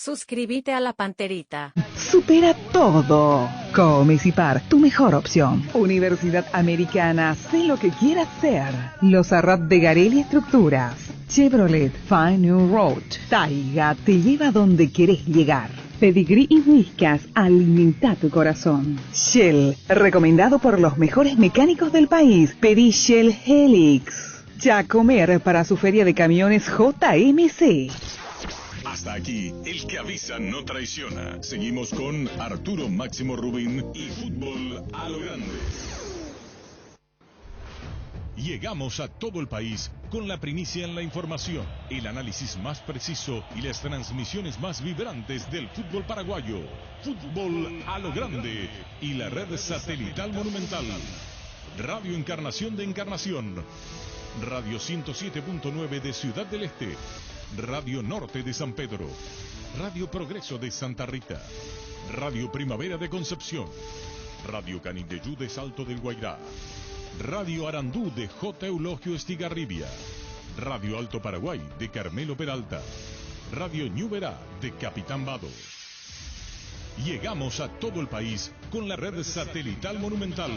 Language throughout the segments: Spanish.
Suscríbete a La Panterita. Supera todo. Comes y Par, tu mejor opción. Universidad Americana, sé lo que quieras ser. Los Arrat de Garelli Estructuras. Chevrolet Fine New Road. Taiga te lleva donde querés llegar. Pedigrí y Whiskas, alimenta tu corazón. Shell, recomendado por los mejores mecánicos del país. Pedí Shell Helix. Ya comer para su feria de camiones JMC. Hasta aquí, el que avisa no traiciona. Seguimos con Arturo Máximo Rubín y Fútbol a lo Grande. Llegamos a todo el país con la primicia en la información, el análisis más preciso y las transmisiones más vibrantes del fútbol paraguayo. Fútbol a lo Grande y la red satelital Monumental. Radio Encarnación de Encarnación. Radio 107.9 de Ciudad del Este. Radio Norte de San Pedro, Radio Progreso de Santa Rita, Radio Primavera de Concepción, Radio Canindeyú de Salto del Guairá, Radio Arandú de J. Eulogio Estigarribia, Radio Alto Paraguay de Carmelo Peralta, Radio Ñuberá de Capitán Vado. Llegamos a todo el país con la red satelital Monumental.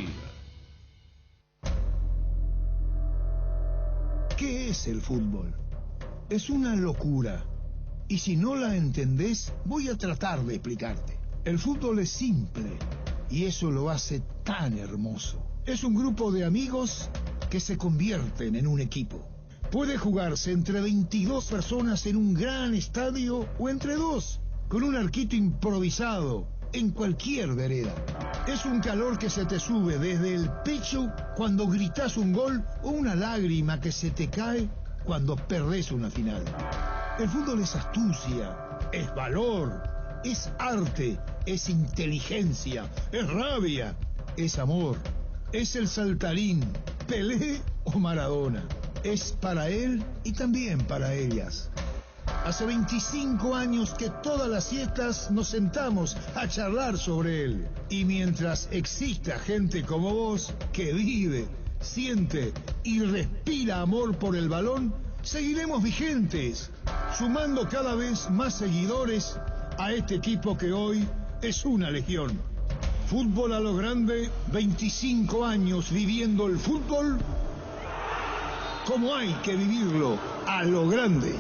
¿Qué es el fútbol? Es una locura. Y si no la entendés, voy a tratar de explicarte. El fútbol es simple y eso lo hace tan hermoso. Es un grupo de amigos que se convierten en un equipo. Puede jugarse entre 22 personas en un gran estadio o entre dos, con un arquito improvisado en cualquier vereda. Es un calor que se te sube desde el pecho cuando gritás un gol o una lágrima que se te cae cuando perdés una final. El fútbol es astucia, es valor, es arte, es inteligencia, es rabia, es amor, es el saltarín, Pelé o Maradona. Es para él y también para ellas. Hace 25 años que todas las siestas nos sentamos a charlar sobre él. Y mientras exista gente como vos que vive, siente y respira amor por el balón, seguiremos vigentes, sumando cada vez más seguidores a este equipo que hoy es una legión. Fútbol a lo Grande, 25 años viviendo el fútbol como hay que vivirlo, a lo grande.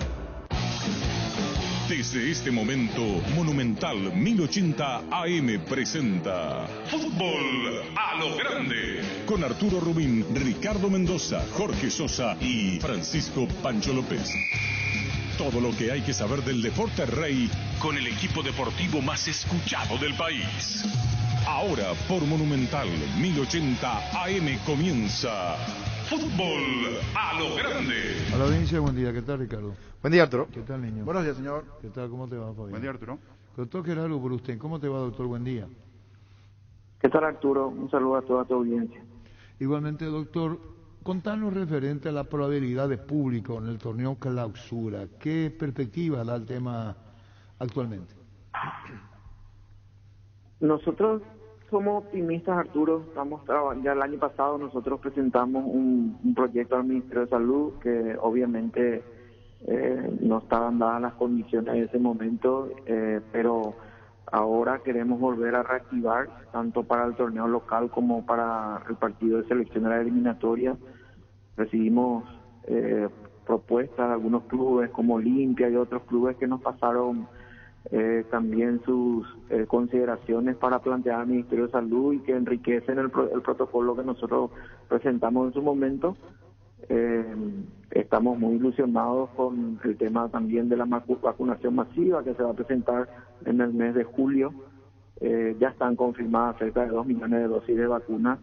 Desde este momento, Monumental 1080 AM presenta Fútbol a lo Grande. Con Arturo Rubín, Ricardo Mendoza, Jorge Sosa y Francisco Pancho López. Todo lo que hay que saber del deporte rey con el equipo deportivo más escuchado del país. Ahora por Monumental 1080 AM comienza Fútbol a lo Grande. A la audiencia, buen día. ¿Qué tal, Ricardo? Buen día, Arturo. ¿Qué tal, niño? Buenos días, señor. ¿Qué tal? ¿Cómo te va, Fabián? Buen día, Arturo. Doctor Gerardo por usted. ¿Cómo te va, doctor? Buen día. ¿Qué tal, Arturo? Un saludo a toda tu audiencia. Igualmente, doctor, contanos referente a la probabilidad de público en el torneo Clausura. ¿Qué perspectiva da el tema actualmente? Nosotros somos optimistas, Arturo. Ya el año pasado nosotros presentamos un proyecto al Ministerio de Salud que obviamente no estaban dadas las condiciones en ese momento, pero ahora queremos volver a reactivar tanto para el torneo local como para el partido de selección de la eliminatoria. Recibimos propuestas de algunos clubes como Olimpia y otros clubes que nos pasaron también sus consideraciones para plantear al Ministerio de Salud y que enriquecen el protocolo que nosotros presentamos en su momento. Estamos muy ilusionados con el tema también de la vacunación masiva que se va a presentar en el mes de julio. Ya están confirmadas cerca de 2 millones de dosis de vacunas,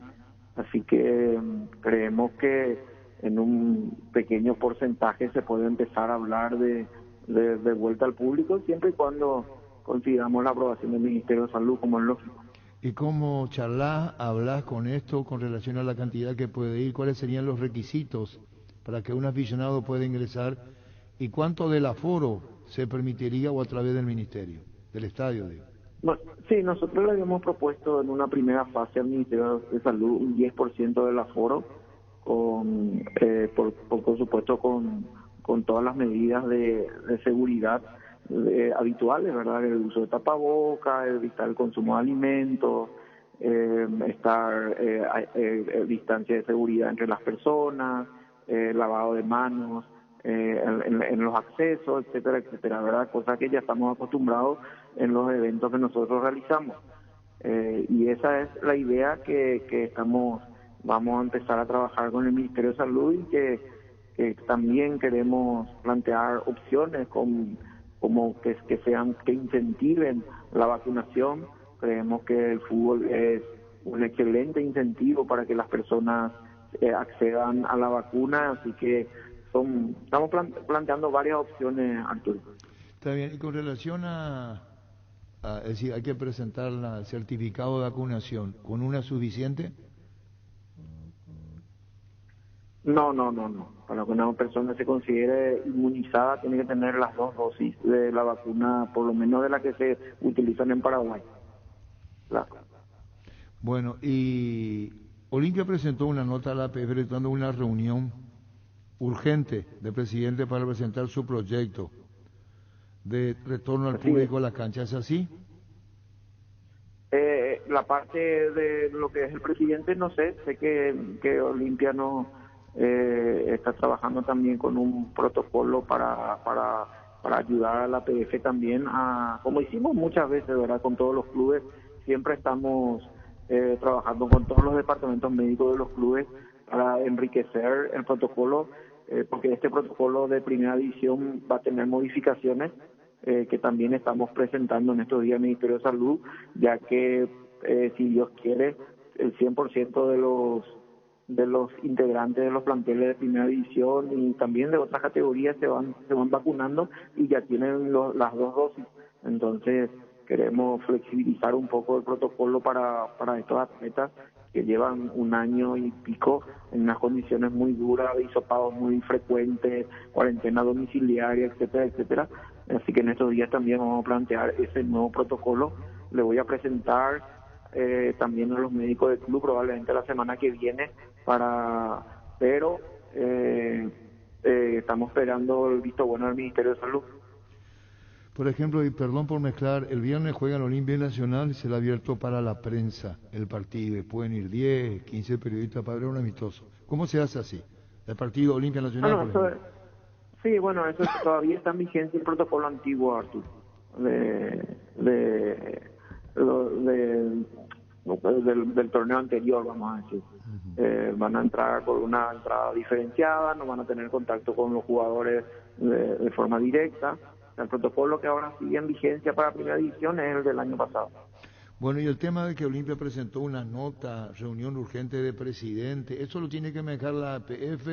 así que creemos que en un pequeño porcentaje se puede empezar a hablar de vuelta al público, siempre y cuando consideramos la aprobación del Ministerio de Salud, como es lógico. ¿Y cómo hablas con esto con relación a la cantidad que puede ir? ¿Cuáles serían los requisitos para que un aficionado pueda ingresar? ¿Y cuánto del aforo se permitiría o a través del Ministerio, del estadio, digo? Bueno, sí, nosotros le habíamos propuesto en una primera fase al Ministerio de Salud un 10% del aforo, por supuesto con todas las medidas de seguridad, habituales, ¿verdad? El uso de tapabocas, evitar el consumo de alimentos, distancia de seguridad entre las personas, lavado de manos, en los accesos, etcétera, etcétera, ¿verdad? Cosas que ya estamos acostumbrados en los eventos que nosotros realizamos. Y esa es la idea que vamos a empezar a trabajar con el Ministerio de Salud y que también queremos plantear opciones como que incentiven la vacunación. Creemos que el fútbol es un excelente incentivo para que las personas accedan a la vacuna, así que estamos planteando varias opciones, Arturo. Está bien, y con relación es decir, hay que presentar el certificado de vacunación, ¿con una es suficiente? No. Para que una persona se considere inmunizada tiene que tener las 2 dosis de la vacuna, por lo menos de la que se utilizan en Paraguay. Claro. Bueno, y Olimpia presentó una nota a la APF dando una reunión urgente del presidente para presentar su proyecto de retorno al público a la cancha, ¿es así? La parte de lo que es el presidente, no sé que Olimpia no está trabajando también con un protocolo para ayudar a la APF también, como hicimos muchas veces, ¿verdad? Con todos los clubes, siempre estamos trabajando con todos los departamentos médicos de los clubes para enriquecer el protocolo, porque este protocolo de primera división va a tener modificaciones que también estamos presentando en estos días al Ministerio de Salud, ya que si Dios quiere, el 100% de los integrantes de los planteles de primera división y también de otras categorías se van vacunando y ya tienen las 2 dosis. Entonces queremos flexibilizar un poco el protocolo para estos atletas que llevan 1 año y pico en unas condiciones muy duras, de hisopados muy frecuentes, cuarentena domiciliaria, etcétera, etcétera. Así que en estos días también vamos a plantear ese nuevo protocolo. Le voy a presentar también a los médicos del club probablemente la semana que viene, pero estamos esperando el visto bueno del Ministerio de Salud. Por ejemplo, y perdón por mezclar, el viernes juega el Olimpia Nacional y será abierto para la prensa el partido. Pueden ir 10, 15 periodistas para ver un amistoso. ¿Cómo se hace así? El partido Olimpia Nacional, sí, bueno, eso todavía está en vigencia el protocolo antiguo, Arturo, del torneo anterior, vamos a decir. Van a entrar por una entrada diferenciada, no van a tener contacto con los jugadores de forma directa. El protocolo que ahora sigue en vigencia para primera división es el del año pasado. Bueno, y el tema de que Olimpia presentó una nota, reunión urgente de presidente, ¿eso lo tiene que manejar la APF?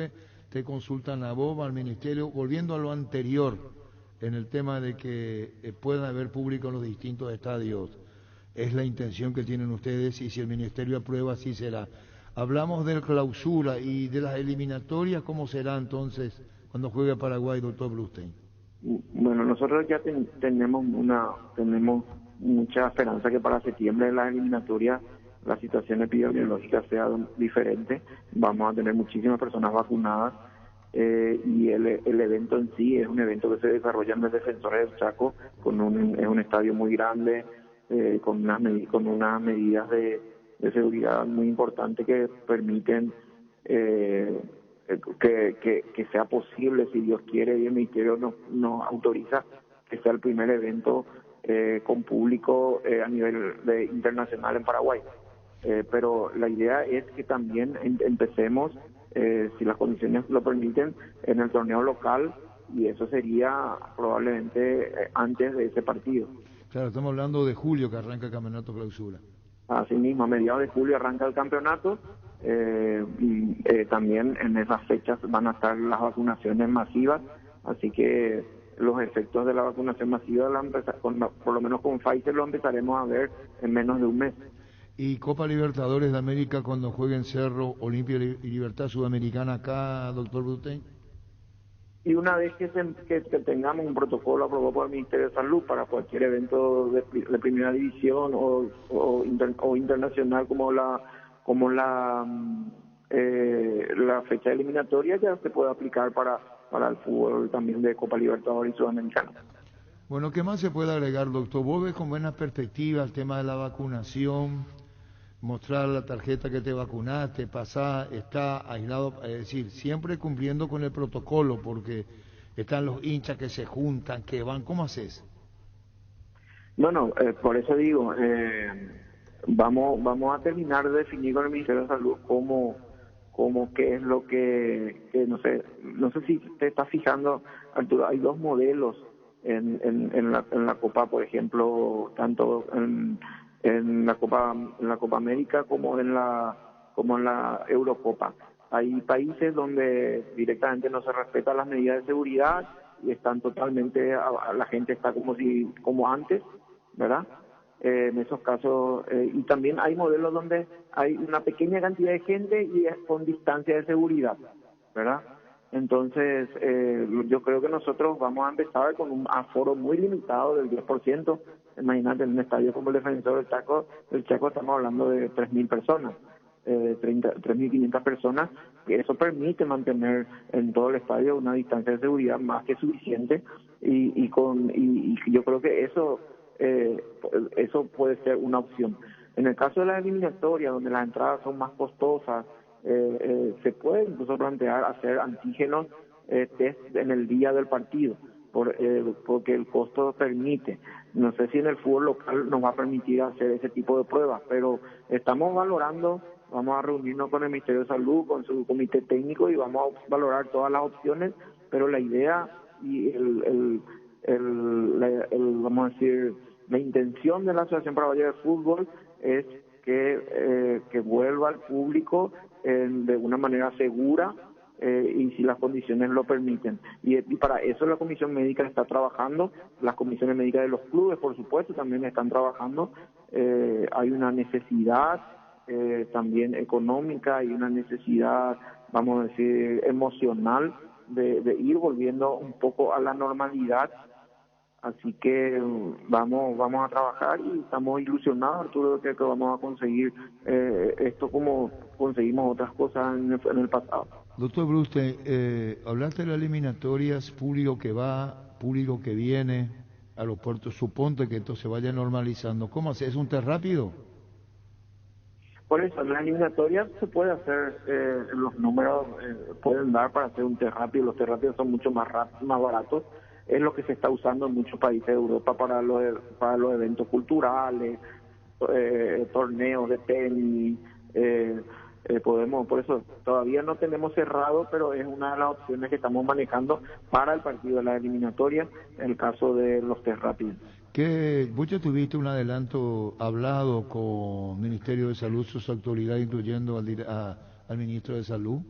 ¿Te consultan a vos, al ministerio? Volviendo a lo anterior, en el tema de que pueda haber público en los distintos estadios, ¿es la intención que tienen ustedes? Y si el ministerio aprueba, así será. Hablamos de clausura y de las eliminatorias, ¿cómo será entonces cuando juegue Paraguay, doctor Blustein? Bueno, nosotros ya tenemos mucha esperanza que para septiembre en las eliminatorias la situación epidemiológica sea diferente. Vamos a tener muchísimas personas vacunadas y el evento en sí es un evento que se desarrolla en los Defensores del Chaco, es un estadio muy grande, con unas medidas de seguridad muy importantes que permiten que sea posible, si Dios quiere y el Ministerio nos autoriza, que sea el primer evento con público a nivel internacional en Paraguay. Pero la idea es que también empecemos, si las condiciones lo permiten, en el torneo local, y eso sería probablemente antes de ese partido. Claro, estamos hablando de julio que arranca el campeonato clausura. Así mismo, a mediados de julio arranca el campeonato. También en esas fechas van a estar las vacunaciones masivas, así que los efectos de la vacunación masiva, por lo menos con Pfizer, lo empezaremos a ver en menos de un mes. ¿Y Copa Libertadores de América cuando jueguen Cerro, Olimpia y Libertad Sudamericana acá, doctor Blustein? Y una vez que tengamos un protocolo aprobado por el Ministerio de Salud para cualquier evento de primera división o internacional como la fecha eliminatoria, ya se puede aplicar para el fútbol también de Copa Libertadores y Sudamericana. Bueno, ¿qué más se puede agregar, doctor? Vos ves con buena perspectiva el tema de la vacunación, mostrar la tarjeta que te vacunaste, pasar, está aislado, es decir, siempre cumpliendo con el protocolo, porque están los hinchas que se juntan, que van, ¿cómo haces? Bueno, por eso digo, vamos a terminar de definir con el Ministerio de Salud cómo qué es lo que no sé si te estás fijando, Arturo, hay dos modelos en la Copa, por ejemplo, tanto en la Copa América como en la Eurocopa. Hay países donde directamente no se respetan las medidas de seguridad y están totalmente, la gente está como antes, ¿verdad? En esos casos, y también hay modelos donde hay una pequeña cantidad de gente y es con distancia de seguridad, ¿verdad? Entonces, yo creo que nosotros vamos a empezar con un aforo muy limitado del 10%. Imagínate, en un estadio como el Defensor del Chaco estamos hablando de 3.000 personas, 3.500 personas, que eso permite mantener en todo el estadio una distancia de seguridad más que suficiente y yo creo que eso puede ser una opción. En el caso de la eliminatoria, donde las entradas son más costosas, se puede incluso plantear hacer antígenos test en el día del partido, porque el costo permite. No sé si en el fútbol local nos va a permitir hacer ese tipo de pruebas, pero estamos valorando, vamos a reunirnos con el Ministerio de Salud, con su comité técnico y vamos a valorar todas las opciones, pero la idea y vamos a decir, la intención de la Asociación Paraguaya de Fútbol es que vuelva al público de una manera segura y si las condiciones lo permiten. Y para eso la Comisión Médica está trabajando, las comisiones médicas de los clubes, por supuesto, también están trabajando. Hay una necesidad también económica, hay una necesidad, vamos a decir, emocional de ir volviendo un poco a la normalidad. Así que vamos a trabajar y estamos ilusionados, Arturo, de que vamos a conseguir esto como conseguimos otras cosas en el pasado. Doctor Bruste, hablaste de las eliminatorias, público que va, público que viene, aeropuertos, suponte que esto se vaya normalizando. ¿Cómo hace? ¿Es un test rápido? Por eso, en las eliminatorias se puede hacer, los números pueden dar para hacer un test rápido, los test rápidos son mucho más baratos. Es lo que se está usando en muchos países de Europa para los eventos culturales, torneos de tenis. Por eso todavía no tenemos cerrado, pero es una de las opciones que estamos manejando para el partido de la eliminatoria, en el caso de los test rápidos. ¿Vos ya tuviste un adelanto hablado con el Ministerio de Salud, sus autoridades, incluyendo al Ministro de Salud?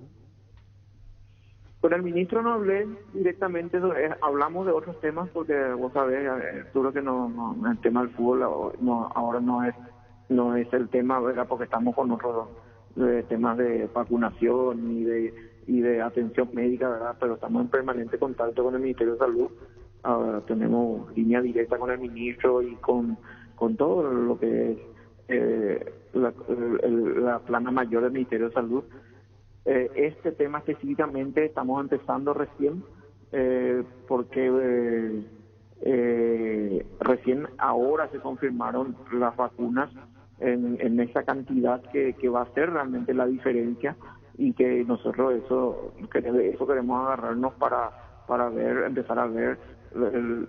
Con el ministro no hablé directamente, hablamos de otros temas porque vos sabés, Arturo, que el tema del fútbol ahora no es el tema, ¿verdad? Porque estamos con otros temas de vacunación y de atención médica, ¿verdad? Pero estamos en permanente contacto con el Ministerio de Salud. Tenemos línea directa con el ministro y con todo lo que es la plana mayor del Ministerio de Salud. Este tema específicamente estamos empezando recién porque recién ahora se confirmaron las vacunas en esa cantidad que va a ser realmente la diferencia y que nosotros eso queremos agarrarnos para empezar a ver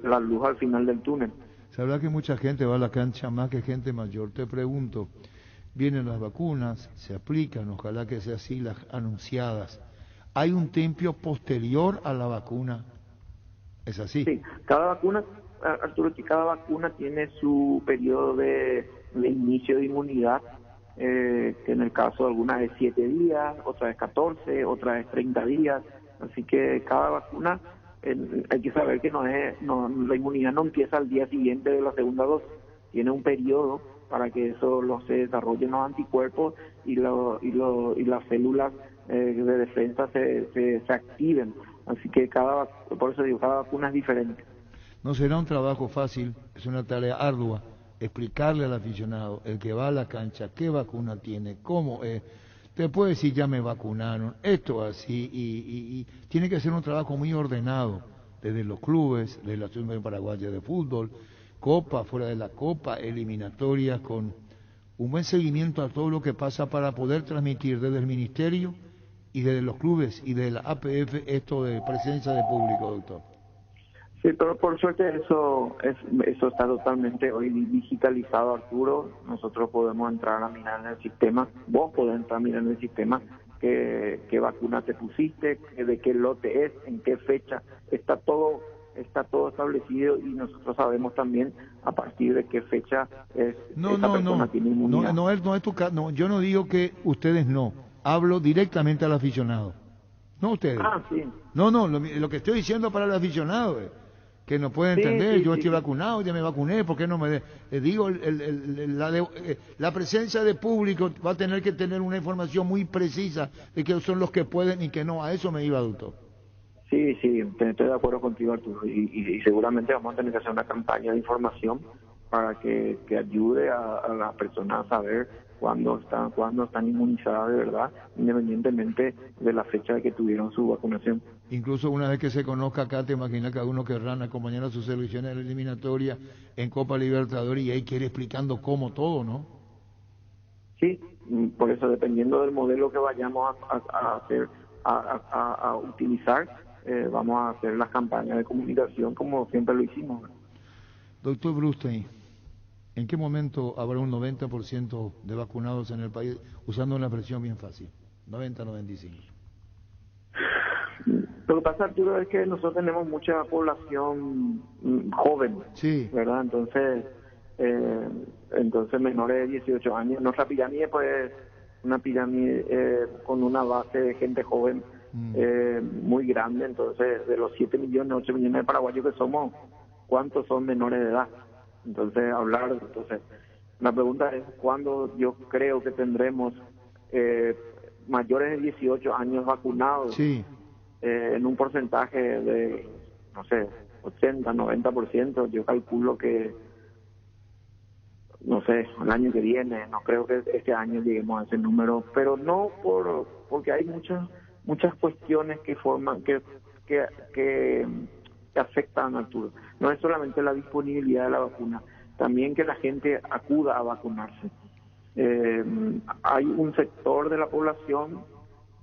la luz al final del túnel. Se habla que mucha gente va a la cancha más que gente mayor. Te pregunto, vienen las vacunas, se aplican, ojalá que sea así, las anunciadas. ¿Hay un tiempo posterior a la vacuna? ¿Es así? Sí, cada vacuna, Arturo, cada vacuna tiene su periodo de inicio de inmunidad, que en el caso de algunas es 7 días, otra es 14, otra es 30 días. Así que cada vacuna, hay que saber que la inmunidad no empieza al día siguiente de la segunda dosis, tiene un periodo para que eso se desarrollen los anticuerpos y las células de defensa se activen. Así que por eso digo, cada vacuna es diferente. No será un trabajo fácil, es una tarea ardua, explicarle al aficionado, el que va a la cancha, qué vacuna tiene, cómo es. Te puede decir, ya me vacunaron, esto así, y tiene que ser un trabajo muy ordenado, desde los clubes, desde la Asociación Paraguaya de Fútbol, Copa, fuera de la Copa, eliminatorias, con un buen seguimiento a todo lo que pasa para poder transmitir desde el Ministerio y desde los clubes y desde la APF esto de presencia de público, doctor. Sí, pero por suerte eso está totalmente hoy digitalizado, Arturo. Nosotros podemos entrar a mirar en el sistema, vos podés entrar a mirar en el sistema qué vacuna te pusiste, de qué lote es, en qué fecha, está todo establecido y nosotros sabemos también a partir de qué fecha tiene inmunidad. No es tu caso, yo no digo que ustedes no, hablo directamente al aficionado, no ustedes. Ah, sí. No, lo que estoy diciendo para el aficionado es que no puede entender, yo estoy vacunado, ya me vacuné, ¿por qué no me digo, la presencia de público va a tener que tener una información muy precisa de que son los que pueden y que no, a eso me iba, doctor. Sí, estoy de acuerdo contigo, Arturo, y seguramente vamos a tener que hacer una campaña de información para que ayude a las personas a saber cuándo están inmunizadas de verdad, independientemente de la fecha de que tuvieron su vacunación. Incluso una vez que se conozca acá, te imaginas que algunos querrán acompañar a sus selecciones en la eliminatoria en Copa Libertadores y ahí quiere explicando cómo todo, ¿no? Sí, por eso dependiendo del modelo que vayamos a hacer, a utilizar, vamos a hacer las campañas de comunicación como siempre lo hicimos. Doctor Brustein, ¿en qué momento habrá un 90% de vacunados en el país usando una expresión bien fácil? 90-95. Lo que pasa, Arturo, es que nosotros tenemos mucha población joven, sí, ¿verdad? Entonces menores de 18 años. Nuestra pirámide pues una pirámide con una base de gente joven muy grande. Entonces, de los 7 millones, 8 millones de paraguayos que somos, ¿cuántos son menores de edad? Entonces, la pregunta es, ¿cuándo yo creo que tendremos mayores de 18 años vacunados? Sí. En un porcentaje de, 80, 90%, yo calculo que, el año que viene, no creo que este año lleguemos a ese número, pero no porque hay muchas cuestiones que forman, que afectan al Arturo. No es solamente la disponibilidad de la vacuna, también que la gente acuda a vacunarse. Hay un sector de la población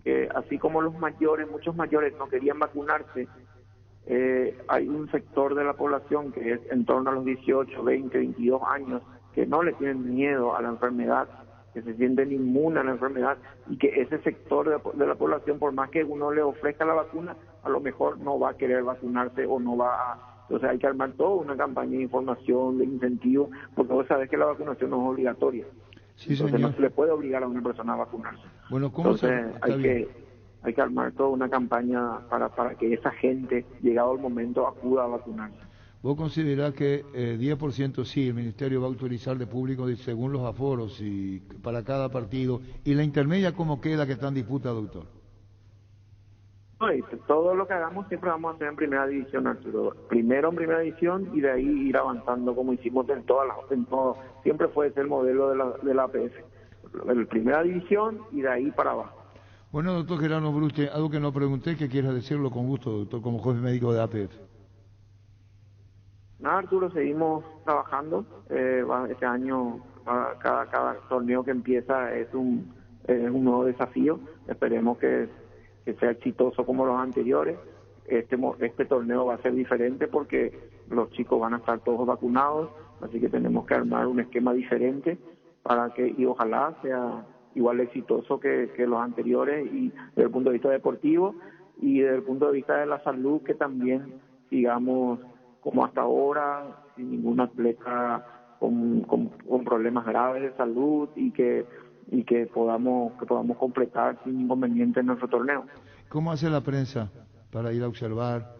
que, así como muchos mayores no querían vacunarse, hay un sector de la población que es en torno a los 18, 20, 22 años que no le tienen miedo a la enfermedad, que se sienten inmunes a la enfermedad, y que ese sector de la población, por más que uno le ofrezca la vacuna, a lo mejor no va a querer vacunarse o no va a... Entonces hay que armar toda una campaña de información, de incentivo, porque vos sabés que la vacunación no es obligatoria. Sí, entonces señor. no se le puede obligar a una persona a vacunarse. Bueno, ¿cómo entonces hay que armar toda una campaña para que esa gente, llegado el momento, acuda a vacunarse. ¿Vos considerás que 10% sí, el Ministerio va a autorizar de público según los aforos y para cada partido? ¿Y la intermedia cómo queda que está en disputa, doctor? Todo lo que hagamos siempre vamos a hacer en primera división, Arturo. Primero en primera división y de ahí ir avanzando como hicimos en todo. Siempre fue ese el modelo de la APF. En primera división y de ahí para abajo. Bueno, doctor Gerardo Brustein, algo que no pregunté, que quieras decirlo con gusto, doctor, como jefe médico de APF. Nada, Arturo, seguimos trabajando. Este año, cada torneo que empieza es un nuevo desafío. Esperemos que sea exitoso como los anteriores. Este torneo va a ser diferente porque los chicos van a estar todos vacunados, así que tenemos que armar un esquema diferente y ojalá sea igual exitoso que los anteriores, y desde el punto de vista deportivo y desde el punto de vista de la salud, que también sigamos como hasta ahora, sin ningún atleta con problemas graves de salud, y que podamos completar sin inconveniente nuestro torneo. ¿Cómo hace la prensa para ir a observar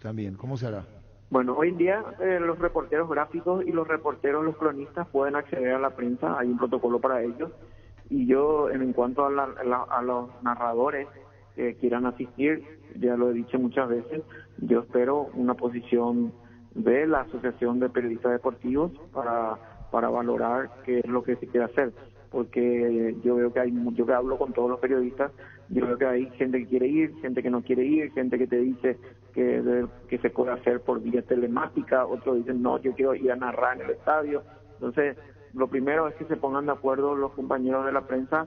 también? ¿Cómo se hará? Bueno, hoy en día los reporteros gráficos y los cronistas pueden acceder a la prensa, hay un protocolo para ellos, y yo en cuanto a los narradores que quieran asistir, ya lo he dicho muchas veces, yo espero una posición de la Asociación de Periodistas Deportivos para valorar qué es lo que se quiere hacer. porque yo veo que yo que hablo con todos los periodistas, yo veo que hay gente que quiere ir, gente que no quiere ir, gente que te dice que se puede hacer por vía telemática, otros dicen no, yo quiero ir a narrar en el estadio. Entonces, lo primero es que se pongan de acuerdo los compañeros de la prensa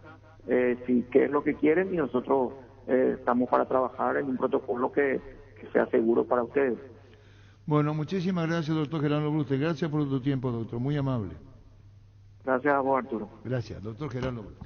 si qué es lo que quieren, y nosotros estamos para trabajar en un protocolo que sea seguro para ustedes. Bueno, muchísimas gracias, doctor Gerardo Bruste. Gracias por tu tiempo, doctor. Muy amable. Gracias a vos, Arturo. Gracias, doctor Gerardo Bruste.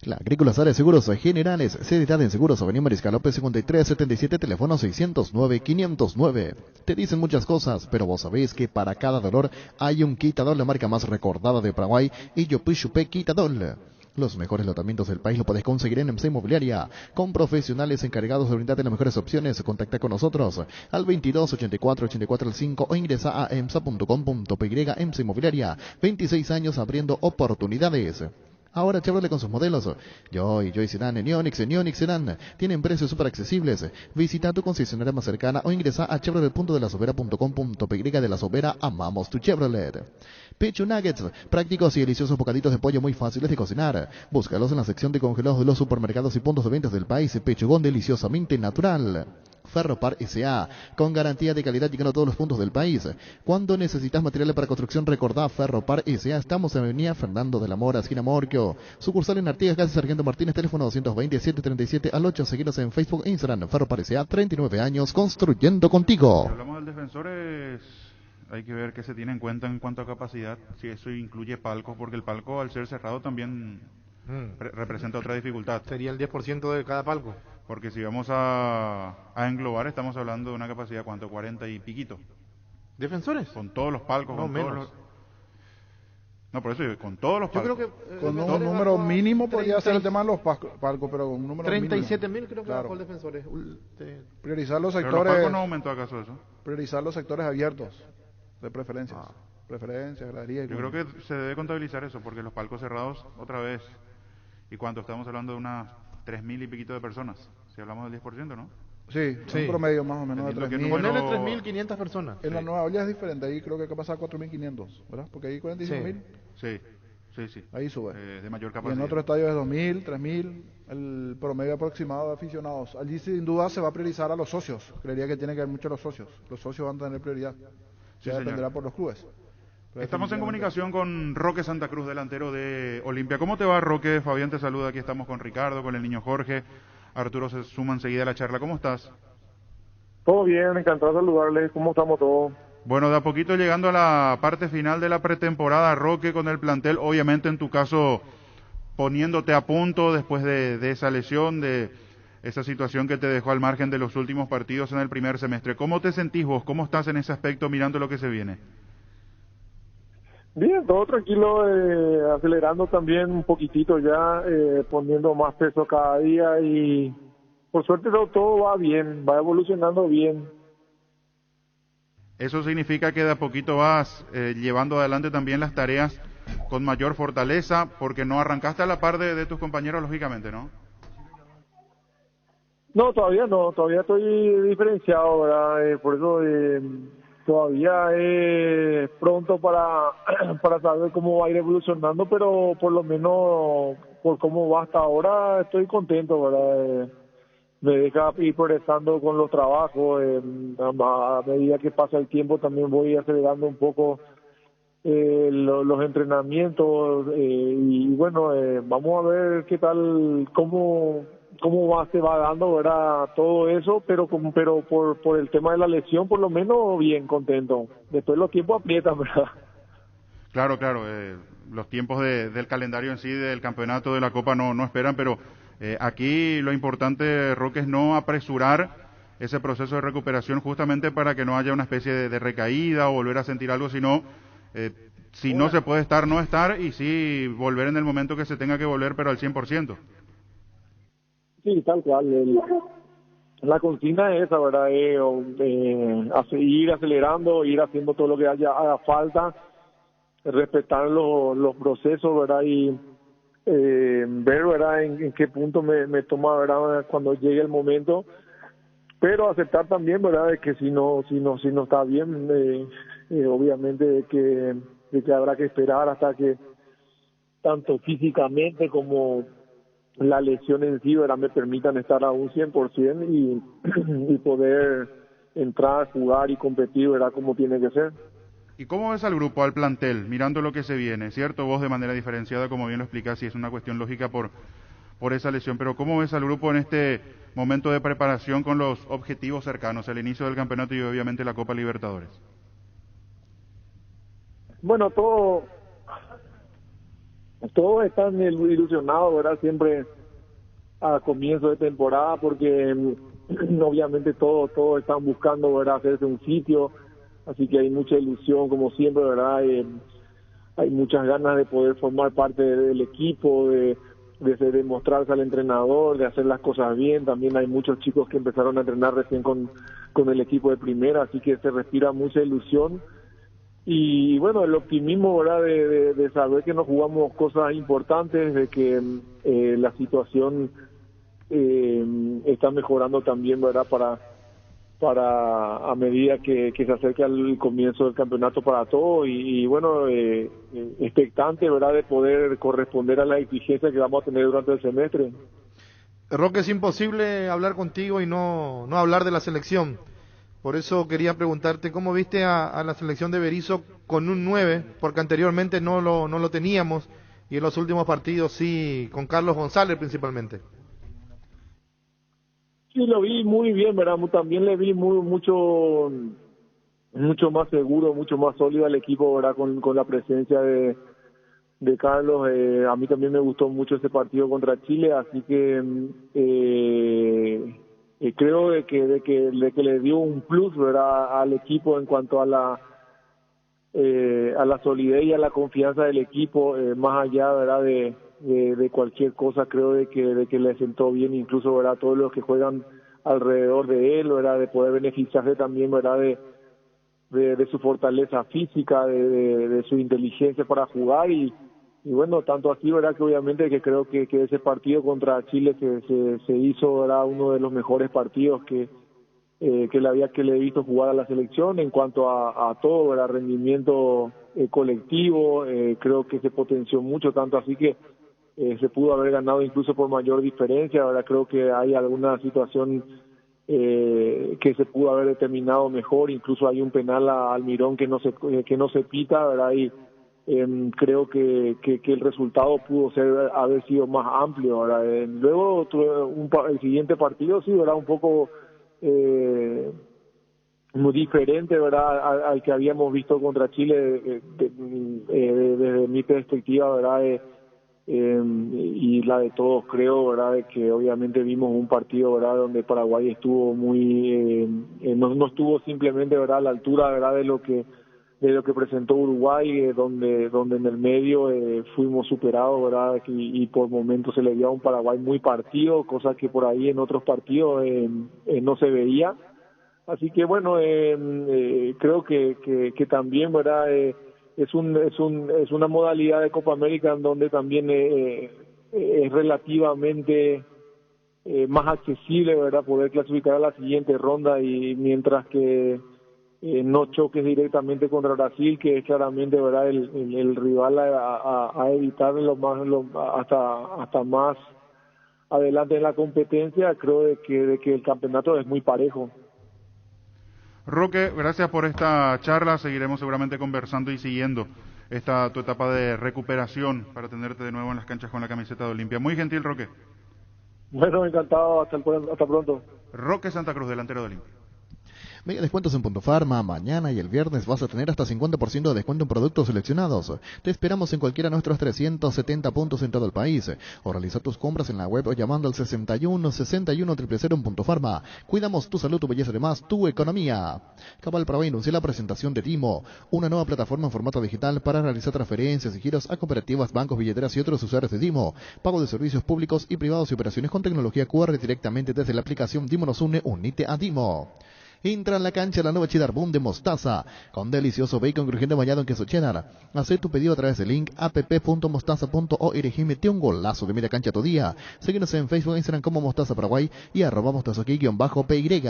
La Agrícola Sales Seguros Generales, Seriedad en Seguros, Avenida Mariscal López 5377, teléfono 609-509. Te dicen muchas cosas, pero vos sabés que para cada dolor hay un Quitadol, la marca más recordada de Paraguay, y Yopuchupe Quitadol. Los mejores lotamientos del país lo podés conseguir en EMSA Inmobiliaria, con profesionales encargados de brindarte las mejores opciones. Contacta con nosotros al 22 84 84 5 o ingresa a emsa.com.py. EMSA Inmobiliaria, 26 años abriendo oportunidades. Ahora Chevrolet con sus modelos Joy Sedan, Neonix Sedan tienen precios súper accesibles. Visita tu concesionaria más cercana o ingresa a chevrolet.delasovera.com.py. De La Sobera, amamos tu Chevrolet. Pecho Nuggets, prácticos y deliciosos bocaditos de pollo muy fáciles de cocinar. Búscalos en la sección de congelados de los supermercados y puntos de ventas del país. Pechugón deliciosamente natural. Ferropar S.A., con garantía de calidad llegando a todos los puntos del país. Cuando necesitas materiales para construcción, recordá Ferropar S.A. Estamos en Avenida Fernando de la Mora, esquina Morquio. Sucursal en Artigas, calle Sargento Martínez, teléfono 220-737-8. Seguinos en Facebook e Instagram. Ferropar S.A., 39 años construyendo contigo. Si hablamos del defensor, hay que ver qué se tiene en cuenta en cuanto a capacidad, si eso incluye palcos, porque el palco al ser cerrado también representa otra dificultad. Sería el 10% de cada palco. Porque si vamos a englobar, estamos hablando de una capacidad, ¿cuánto? 40 y piquito. ¿Defensores? Con todos los palcos. No, con menos. todos los... No, por eso digo, con todos los palcos. Yo creo que con un número mínimo podría ser el tema de los palcos, pero con un número 37.000 creo que claro. bajó el defensores. Priorizar los Pero sectores. los palcos no aumentó acaso eso. Priorizar los sectores abiertos de preferencias. Preferencias, gradería. Yo creo que se debe contabilizar eso, porque los palcos cerrados, otra vez, ¿y cuánto? Estamos hablando de unas 3.000 y piquito de personas, si hablamos del 10%, ¿no? Sí, un promedio más o menos de 3.000. Ponerle 3.500 personas. En la nueva olla es diferente, ahí creo que hay que pasar a 4.500, ¿verdad? Porque ahí 45.000. Sí. Ahí sube. De mayor capacidad. Y en otros estadios es 2.000, 3.000, el promedio aproximado de aficionados. Allí sin duda se va a priorizar a los socios. Creería que tiene que ver mucho los socios. Los socios van a tener prioridad. Sí, dependerá por los clubes. Pero estamos en comunicación con Roque Santa Cruz, delantero de Olimpia. ¿Cómo te va, Roque? Fabián te saluda. Aquí estamos con Ricardo, con el niño Jorge. Arturo se suma enseguida a la charla. ¿Cómo estás? Todo bien, encantado de saludarles. ¿Cómo estamos todos? Bueno, de a poquito llegando a la parte final de la pretemporada, Roque, con el plantel, obviamente en tu caso poniéndote a punto después de esa lesión, de esa situación que te dejó al margen de los últimos partidos en el primer semestre. ¿Cómo te sentís vos? ¿Cómo estás en ese aspecto mirando lo que se viene? Bien, todo tranquilo, acelerando también un poquitito ya, poniendo más peso cada día y por suerte todo va bien, va evolucionando bien. Eso significa que de a poquito vas llevando adelante también las tareas con mayor fortaleza, porque no arrancaste a la par de tus compañeros, lógicamente, ¿no? No, todavía estoy diferenciado, ¿verdad? Por eso todavía es pronto para saber cómo va a ir evolucionando, pero por lo menos por cómo va hasta ahora estoy contento, ¿verdad? Me deja ir progresando con los trabajos, a medida que pasa el tiempo también voy acelerando un poco los entrenamientos y bueno, vamos a ver qué tal, cómo se va dando, ¿verdad? Todo eso, pero por el tema de la lesión, por lo menos bien contento. Después los tiempos aprietan, ¿verdad? Claro, los tiempos del calendario en sí, del campeonato, de la Copa no esperan, pero aquí lo importante, Roque, es no apresurar ese proceso de recuperación justamente para que no haya una especie de recaída o volver a sentir algo, sino si no se puede estar, no estar, y sí volver en el momento que se tenga que volver, pero al 100%. Sí, tal cual. La consigna es esa, ¿verdad? Ir acelerando, ir haciendo todo lo que haga falta, respetar los procesos, ¿verdad? Y ver, ¿verdad? En qué punto me toma, ¿verdad? Cuando llegue el momento, pero aceptar también, ¿verdad? De que si no está bien, obviamente de que habrá que esperar hasta que tanto físicamente como la lesión en sí, ¿verdad?, me permitan estar a un 100% y poder entrar, jugar y competir, ¿verdad?, como tiene que ser. ¿Y cómo ves al grupo, al plantel, mirando lo que se viene? ¿Cierto? Vos de manera diferenciada, como bien lo explicás, y es una cuestión lógica por esa lesión, pero ¿cómo ves al grupo en este momento de preparación con los objetivos cercanos, el inicio del campeonato y obviamente la Copa Libertadores? Bueno, todos están ilusionados, ¿verdad?, siempre a comienzo de temporada, porque obviamente todos están buscando, ¿verdad?, hacerse un sitio, así que hay mucha ilusión, como siempre, ¿verdad? Hay muchas ganas de poder formar parte del equipo, de demostrarse al entrenador, de hacer las cosas bien. También hay muchos chicos que empezaron a entrenar recién con el equipo de primera, así que se respira mucha ilusión. Y bueno, el optimismo, ¿verdad?, de saber que nos jugamos cosas importantes, de que la situación está mejorando también, ¿verdad?, para a medida que se acerca el comienzo del campeonato para todos y bueno, expectante, ¿verdad?, de poder corresponder a la exigencia que vamos a tener durante el semestre. Roque, es imposible hablar contigo y no hablar de la selección. Por eso quería preguntarte cómo viste a la selección de Berizzo con un 9, porque anteriormente no lo teníamos y en los últimos partidos sí, con Carlos González principalmente. Sí, lo vi muy bien, ¿verdad? También le vi mucho más seguro, mucho más sólido al equipo, ¿verdad?, con la presencia de Carlos. A mí también me gustó mucho ese partido contra Chile, así que creo de que le dio un plus, ¿verdad?, al equipo en cuanto a la solidez y a la confianza del equipo, más allá, ¿verdad?, de cualquier cosa. Creo de que le sentó bien, incluso, ¿verdad?, todos los que juegan alrededor de él, ¿verdad?, de poder beneficiarse también, ¿verdad?, de su fortaleza física, de su inteligencia para jugar y bueno, tanto así, ¿verdad?, que obviamente que creo que ese partido contra Chile se hizo, ¿verdad?, uno de los mejores partidos que le he visto jugar a la selección en cuanto a todo, ¿verdad?, rendimiento colectivo. Creo que se potenció mucho, tanto así que se pudo haber ganado incluso por mayor diferencia. Ahora creo que hay alguna situación que se pudo haber determinado mejor, incluso hay un penal a Almirón que no se pita, ¿verdad? Y creo que el resultado pudo haber sido más amplio. ¿Verdad? Luego el siguiente partido sí, ¿verdad?, un poco muy diferente, ¿verdad?, al que habíamos visto contra Chile desde mi perspectiva, ¿verdad?, y la de todos, creo, ¿verdad?, de que obviamente vimos un partido, ¿verdad?, donde Paraguay estuvo muy no estuvo simplemente, ¿verdad?, a la altura, ¿verdad?, de lo que presentó Uruguay, donde en el medio fuimos superados, ¿verdad?, y por momentos se le dio a un Paraguay muy partido, cosa que por ahí en otros partidos no se veía. Así que bueno, creo que también, ¿verdad?, es una modalidad de Copa América en donde también es relativamente más accesible, ¿verdad?, poder clasificar a la siguiente ronda, y mientras que no choques directamente contra Brasil, que es claramente, ¿verdad?, el rival a evitar hasta más adelante en la competencia. Creo de que el campeonato es muy parejo. Roque, gracias por esta charla. Seguiremos seguramente conversando y siguiendo tu etapa de recuperación para tenerte de nuevo en las canchas con la camiseta de Olimpia. Muy gentil, Roque. Bueno, encantado. Hasta pronto. Roque Santa Cruz, delantero de Olimpia. Mega descuentos en Punto Farma. Mañana y el viernes vas a tener hasta 50% de descuento en productos seleccionados. Te esperamos en cualquiera de nuestros 370 puntos en todo el país. O realiza tus compras en la web o llamando al 61 61 000 en Punto Farma. Cuidamos tu salud, tu belleza, además tu economía. Cabal Paraguay anuncia la presentación de Dimo, una nueva plataforma en formato digital para realizar transferencias y giros a cooperativas, bancos, billeteras y otros usuarios de Dimo. Pago de servicios públicos y privados y operaciones con tecnología QR directamente desde la aplicación Dimo nos une, unite a Dimo. Entra en la cancha la nueva Cheddar Boom de mostaza, con delicioso bacon crujiente bañado en queso cheddar. Haz tu pedido a través del link app.mostaza.org y mete un golazo de media cancha tu día. Síguenos en Facebook e Instagram como Mostaza Paraguay y @mostazaquí_PY.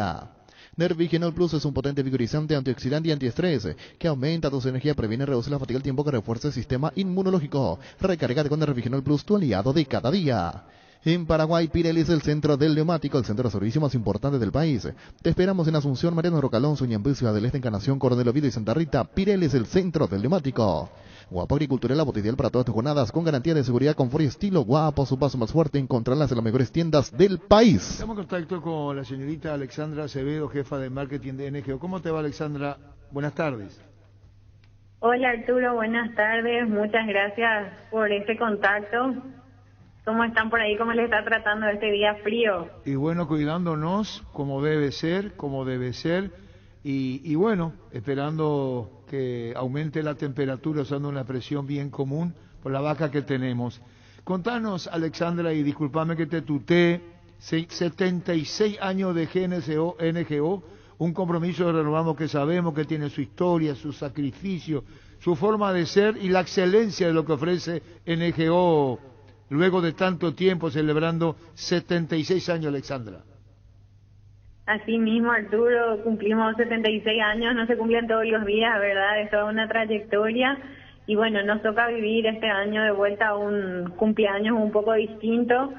Nervigenol Plus es un potente vigorizante, antioxidante y antiestrés que aumenta tu energía, previene y reduce la fatiga al tiempo que refuerza el sistema inmunológico. Recárgate con Nervigenol Plus, tu aliado de cada día. En Paraguay, Pirelli es el centro del neumático, el centro de servicio más importante del país. Te esperamos en Asunción, Mariano Rocalón, Ñemby, Ciudad del Este, Encarnación, Coronel Oviedo y Santa Rita. Pirelli es el centro del neumático. Guapo Agricultura, la botella para todas tus jornadas, con garantía de seguridad, confort y estilo. Guapo, su paso más fuerte, encontrarlas en las mejores tiendas del país. Estamos en contacto con la señorita Alexandra Acevedo, jefa de marketing de NGO. ¿Cómo te va, Alexandra? Buenas tardes. Hola Arturo, buenas tardes. Muchas gracias por este contacto. ¿Cómo están por ahí? ¿Cómo les está tratando este día frío? Y bueno, cuidándonos como debe ser, y bueno, esperando que aumente la temperatura usando una presión bien común por la baja que tenemos. Contanos, Alexandra, y discúlpame que te tutee, 76 años de NGO, un compromiso que renovamos que sabemos que tiene su historia, su sacrificio, su forma de ser y la excelencia de lo que ofrece NGO luego de tanto tiempo celebrando 76 años, Alexandra. Así mismo, Arturo, cumplimos 76 años, no se cumplen todos los días, ¿verdad? Es toda una trayectoria y bueno, nos toca vivir este año de vuelta a un cumpleaños un poco distinto.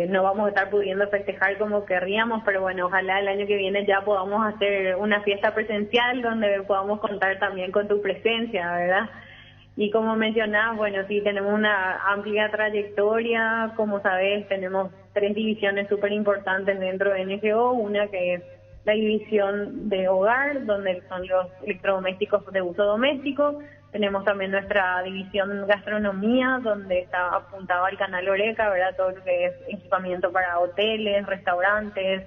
No vamos a estar pudiendo festejar como querríamos, pero bueno, ojalá el año que viene ya podamos hacer una fiesta presencial donde podamos contar también con tu presencia, ¿verdad? Y como mencionabas, bueno, sí, tenemos una amplia trayectoria, como sabes, tenemos 3 divisiones súper importantes dentro de NGO, una que es la división de hogar, donde son los electrodomésticos de uso doméstico, tenemos también nuestra división gastronomía, donde está apuntado al canal Oreca, ¿verdad? Todo lo que es equipamiento para hoteles, restaurantes,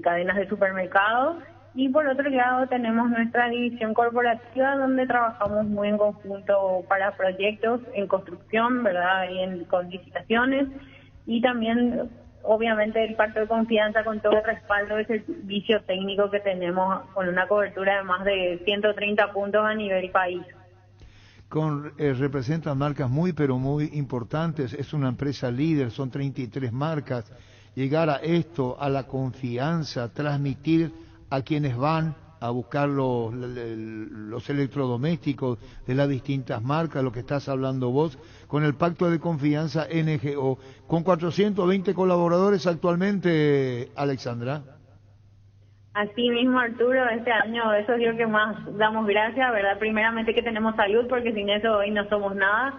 cadenas de supermercados. Y por otro lado tenemos nuestra división corporativa donde trabajamos muy en conjunto para proyectos en construcción, ¿verdad? Y con licitaciones y también obviamente el pacto de confianza con todo el respaldo de servicio técnico que tenemos con una cobertura de más de 130 puntos a nivel país. Representan marcas muy pero muy importantes, es una empresa líder, son 33 marcas. Llegar a esto, a la confianza, transmitir a quienes van a buscar los electrodomésticos de las distintas marcas, lo que estás hablando vos, con el pacto de confianza NGO, con 420 colaboradores actualmente, Alexandra. Así mismo, Arturo, este año eso es lo que más damos gracias, ¿verdad? Primeramente que tenemos salud, porque sin eso hoy no somos nada.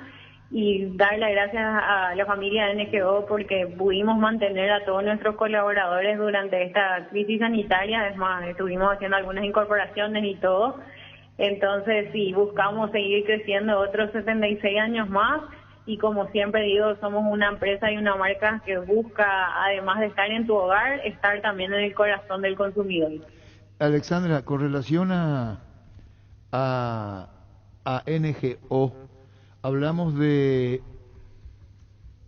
Y darle gracias a la familia de NGO porque pudimos mantener a todos nuestros colaboradores durante esta crisis sanitaria. Es más, estuvimos haciendo algunas incorporaciones y todo. Entonces, sí, buscamos seguir creciendo otros 76 años más. Y como siempre digo, somos una empresa y una marca que busca, además de estar en tu hogar, estar también en el corazón del consumidor. Alexandra, con relación a NGO, hablamos de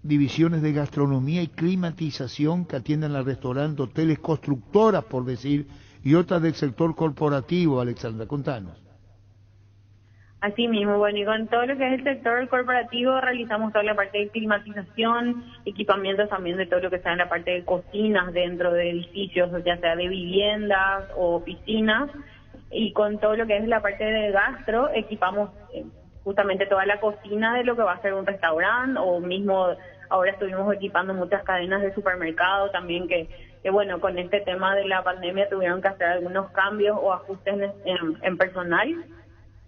divisiones de gastronomía y climatización que atienden a restaurantes, hoteles, constructoras, por decir, y otras del sector corporativo. Alexandra, contanos. Así mismo, bueno, y con todo lo que es el sector corporativo realizamos toda la parte de climatización, equipamientos también de todo lo que sea en la parte de cocinas dentro de edificios, ya sea de viviendas o oficinas, y con todo lo que es la parte de gastro equipamos justamente toda la cocina de lo que va a ser un restaurante, o mismo ahora estuvimos equipando muchas cadenas de supermercado también que bueno, con este tema de la pandemia tuvieron que hacer algunos cambios o ajustes en personal,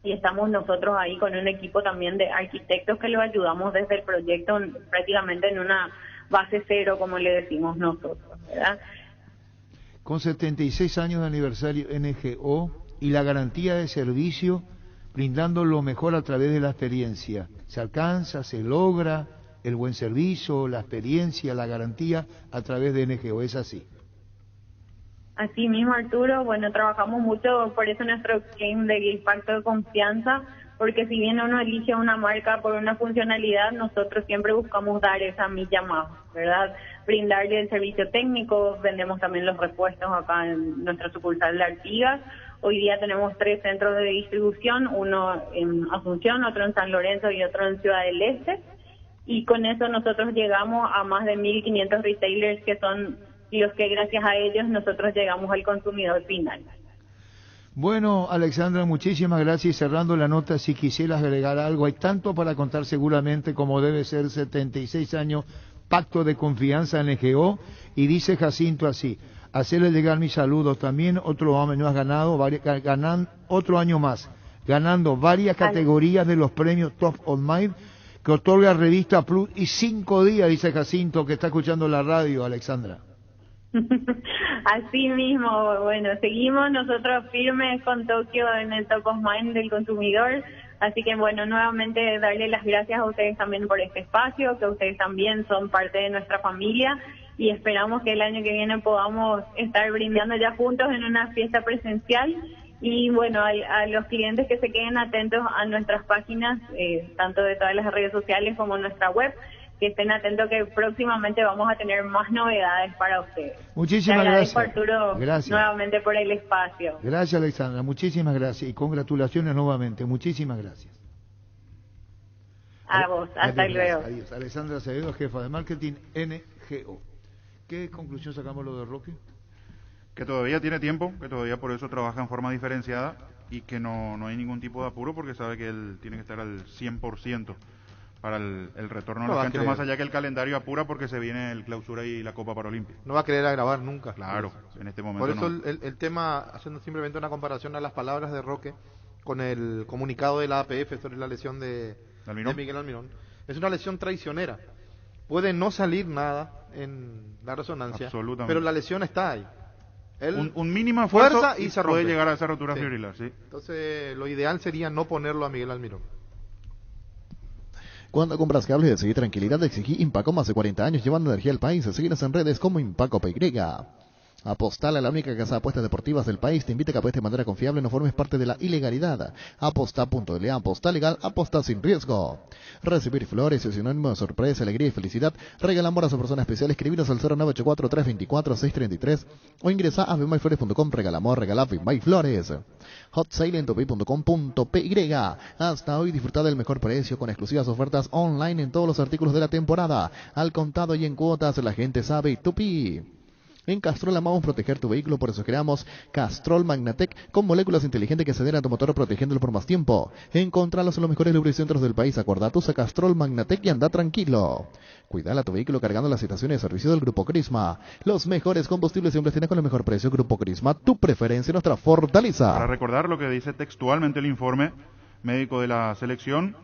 y estamos nosotros ahí con un equipo también de arquitectos que los ayudamos desde el proyecto prácticamente en una base cero, como le decimos nosotros, ¿verdad? Con 76 años de aniversario NGO y la garantía de servicio, brindando lo mejor a través de la experiencia. Se alcanza, se logra el buen servicio, la experiencia, la garantía a través de NGO, ¿es así? Así mismo, Arturo, bueno, trabajamos mucho, por eso nuestro claim de pacto de confianza, porque si bien uno elige una marca por una funcionalidad, nosotros siempre buscamos dar esa milla más, ¿verdad? Brindarle el servicio técnico, vendemos también los repuestos acá en nuestra sucursal de Artigas. Hoy día tenemos 3 centros de distribución, uno en Asunción, otro en San Lorenzo y otro en Ciudad del Este. Y con eso nosotros llegamos a más de 1.500 retailers que son los que gracias a ellos nosotros llegamos al consumidor final. Bueno, Alexandra, muchísimas gracias. Y cerrando la nota, si quisieras agregar algo, hay tanto para contar seguramente como debe ser 76 años, pacto de confianza en el GO, y dice Jacinto así: hacerle llegar mis saludos también, otro año has ganado, otro año más, ganando varias categorías de los premios Top of Mind que otorga Revista Plus, y 5 días, dice Jacinto, que está escuchando la radio, Alexandra. Así mismo, bueno, seguimos nosotros firmes con Tokio en el Top of Mind del consumidor, así que bueno, nuevamente darle las gracias a ustedes también por este espacio, que ustedes también son parte de nuestra familia, y esperamos que el año que viene podamos estar brindando ya juntos en una fiesta presencial. Y bueno, a los clientes que se queden atentos a nuestras páginas, tanto de todas las redes sociales como nuestra web, que estén atentos que próximamente vamos a tener más novedades para ustedes. Muchísimas gracias. Arturo, gracias. Nuevamente por el espacio. Gracias, Alexandra, muchísimas gracias y congratulaciones nuevamente, muchísimas gracias. A vos, hasta luego. Adiós. Alexandra Acevedo, jefa de marketing NGO. ¿Qué conclusión sacamos lo de Roque? Que todavía tiene tiempo, que todavía por eso trabaja en forma diferenciada y que no hay ningún tipo de apuro porque sabe que él tiene que estar al 100% para el retorno a las canchas, más allá que el calendario apura porque se viene el clausura y la Copa Paralímpica. No va a querer agravar nunca. Claro, en este momento por eso no. el tema, haciendo simplemente una comparación a las palabras de Roque con el comunicado de la APF sobre la lesión de Miguel Almirón, es una lesión traicionera. Puede no salir nada en la resonancia, pero la lesión está ahí. Un mínimo esfuerzo fuerza y se rompe. Puede llegar a esa rotura fibrilar, sí. Entonces, lo ideal sería no ponerlo a Miguel Almirón. Cuando compras cables, decidí tranquilidad, exigí Impaco, más de 40 años llevando energía al país. Síguenos en redes como Impaco PY. Apostale, la única casa de apuestas deportivas del país, te invita a que apuestes de manera confiable, no formes parte de la ilegalidad. Aposta.la, aposta legal, aposta sin riesgo. Recibir flores es sinónimo de sorpresa, alegría y felicidad. Regala amor a su persona especial, escribinos al 0984-324-633 o ingresa a bemyflores.com, regala amor, regala Bemyflores. Hot Sale en topi.com.py. Hasta hoy disfruta del mejor precio con exclusivas ofertas online en todos los artículos de la temporada. Al contado y en cuotas, la gente sabe Tupi. En Castrol amamos proteger tu vehículo, por eso creamos Castrol Magnatec con moléculas inteligentes que aceleran tu motor protegiéndolo por más tiempo. Encontralos en los mejores lubricentros del país. Acordate, usa Castrol Magnatec y anda tranquilo. Cuidala tu vehículo cargando las estaciones de servicio del Grupo Crisma. Los mejores combustibles siempre tienen con el mejor precio. Grupo Crisma, tu preferencia, nuestra fortaleza. Para recordar lo que dice textualmente el informe médico de la selección: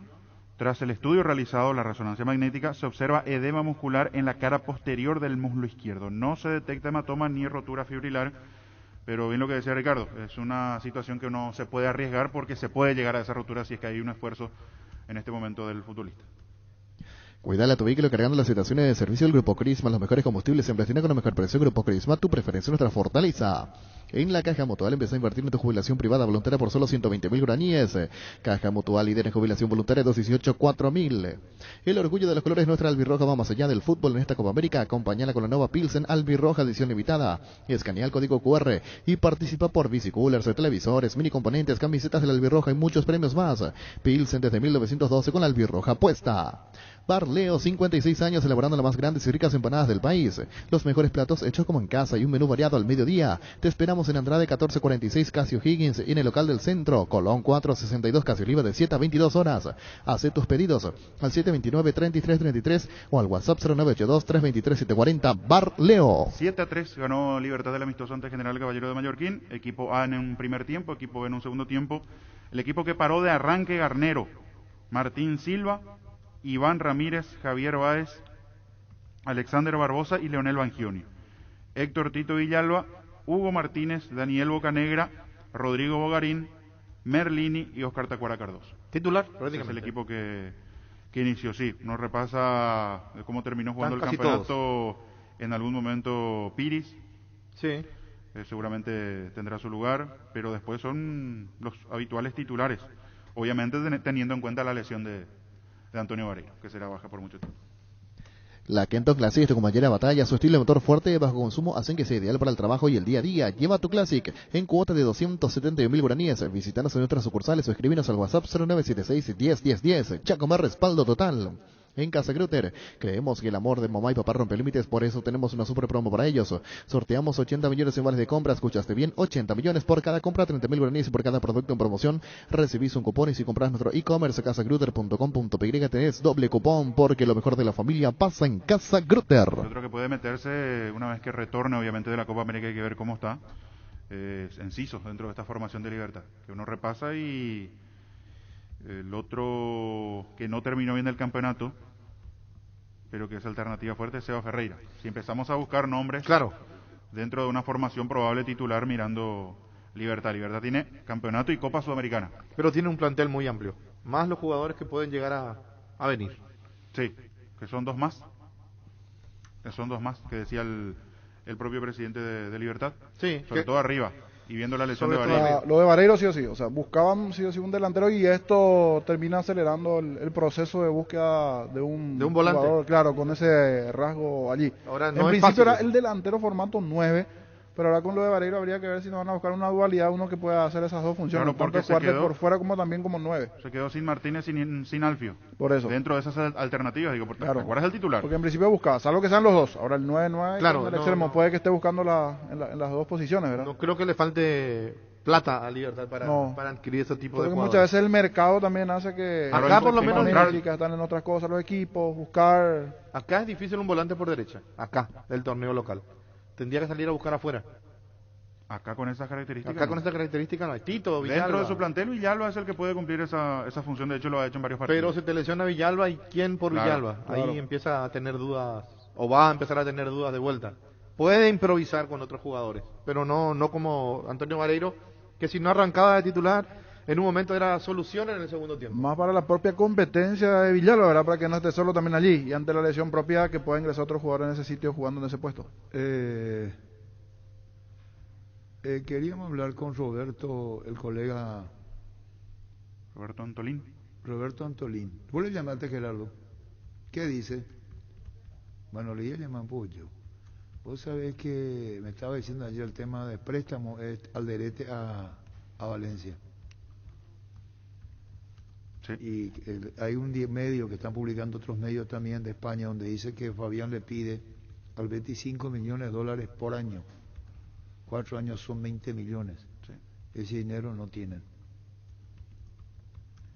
tras el estudio realizado, la resonancia magnética, se observa edema muscular en la cara posterior del muslo izquierdo. No se detecta hematoma ni rotura fibrilar, pero bien lo que decía Ricardo, es una situación que uno se puede arriesgar porque se puede llegar a esa rotura si es que hay un esfuerzo en este momento del futbolista. Cuidale a tu vehículo cargando las estaciones de servicio del Grupo Crisma. Los mejores combustibles siempre tienen con el mejor precio. Grupo Crisma, tu preferencia, nuestra fortaleza. En la Caja Mutual empieza a invertir en tu jubilación privada voluntaria por solo 120.000 guaraníes. Caja Mutual, líder en jubilación voluntaria 218-4.000. El orgullo de los colores, nuestra albirroja va más allá del fútbol en esta Copa América. Acompáñala con la nueva Pilsen albirroja edición limitada. Escanea el código QR y participa por bicicoolers, televisores, mini componentes, camisetas de la albirroja y muchos premios más. Pilsen desde 1912 con la albirroja puesta. Bar Leo, 56 años elaborando las más grandes y ricas empanadas del país. Los mejores platos hechos como en casa y un menú variado al mediodía. Te esperamos en Andrade 1446 Casio Higgins y en el local del centro, Colón 462 Casio Oliva de 7 a 22 horas. Haz tus pedidos al 729-3333 o al WhatsApp 0982-323-740. Bar Leo. 7-3 ganó Libertad del amistoso ante General Caballero de Mallorquín. Equipo A en un primer tiempo, equipo B en un segundo tiempo. El equipo que paró de arranque: Garnero, Martín Silva, Iván Ramírez, Javier Báez, Alexander Barbosa y Leonel Bangioni. Héctor Tito Villalba, Hugo Martínez, Daniel Bocanegra, Rodrigo Bogarín, Merlini y Oscar Tacuara Cardoso. Titular, prácticamente. Ese es el equipo que inició, sí. Nos repasa cómo terminó jugando el campeonato todos. En algún momento Piris. Sí. Seguramente tendrá su lugar, pero después son los habituales titulares. Obviamente teniendo en cuenta la lesión de Antonio Varela, que será baja por mucho tiempo. La Kenton Classic, tu compañera de batalla, su estilo de motor fuerte y bajo consumo hacen que sea ideal para el trabajo y el día a día. Lleva tu Classic en cuota de 271.000 guaraníes. Visítanos en nuestras sucursales o escríbenos al WhatsApp 0976 10 10 10. Chacomar, respaldo total. En Casa Grutter, creemos que el amor de mamá y papá rompe límites, por eso tenemos una super promo para ellos. Sorteamos 80 millones en vales de compra, escuchaste bien, 80 millones por cada compra, 30.000 guaraníes y por cada producto en promoción recibís un cupón, y si compras nuestro e-commerce casagrutter.com.py tenés doble cupón, porque lo mejor de la familia pasa en Casa Grutter. Otro que puede meterse una vez que retorne obviamente de la Copa América, hay que ver cómo está, Enciso, dentro de esta formación de Libertad, que uno repasa. Y el otro que no terminó bien el campeonato, pero que es alternativa fuerte, es Seba Ferreira. Si empezamos a buscar nombres, claro, dentro de una formación probable titular mirando Libertad tiene campeonato y Copa Sudamericana. Pero tiene un plantel muy amplio, más los jugadores que pueden llegar a venir. Sí, que son dos más, que decía el propio presidente de Libertad. Sí, sobre todo arriba, y viendo la lesión de Vareiro. Lo de Vareiro sí o sí, o sea, buscaban sí o sí un delantero, y esto termina acelerando el proceso de búsqueda de un volante, jugador, claro, con ese rasgo allí. Ahora, en principio era el delantero formato 9, pero ahora con lo de Vareiro habría que ver si nos van a buscar una dualidad, uno que pueda hacer esas dos funciones, claro, porque tanto jugar por fuera como también como 9. Se quedó sin Martínez, sin Alfio. Por eso. Dentro de esas alternativas, digo, claro, ¿te acuerdas del titular? Porque en principio buscaba, salvo que sean los dos. Ahora el 9-9, claro, el extremo, puede que esté buscando en las dos posiciones, ¿verdad? No creo que le falte plata a Libertad para adquirir ese tipo de jugadores. Muchas veces el mercado también hace que acá por lo menos están en otras cosas los equipos, buscar. Acá es difícil un volante por derecha, acá, del torneo local. Tendría que salir a buscar afuera. Acá con esas características. Acá con esa característica no hay. Tito, Villalba. Dentro de su plantel, Villalba es el que puede cumplir esa función. De hecho, lo ha hecho en varios partidos. Pero se te lesiona Villalba, ¿y quién por Villalba? Claro. Ahí empieza a tener dudas, o va a empezar a tener dudas de vuelta. Puede improvisar con otros jugadores, pero no como Antonio Vareiro, que si no arrancaba de titular, en un momento era solución en el segundo tiempo. Más para la propia competencia de Villalba, ¿verdad? Para que no esté solo también allí, y ante la lesión propia que pueda ingresar otro jugador en ese sitio jugando en ese puesto. Queríamos hablar con Roberto, el colega Roberto Antolín. ¿Vos le llamaste, Gerardo? ¿Qué dice? Bueno, le iba a llamar pollo. Vos sabés que me estaba diciendo ayer el tema de préstamo Alderete a Valencia. Sí. Y hay un medio que están publicando, otros medios también de España, donde dice que Fabián le pide al Betis $5 millones por año. 4 años son 20 millones. Sí. Ese dinero no tienen.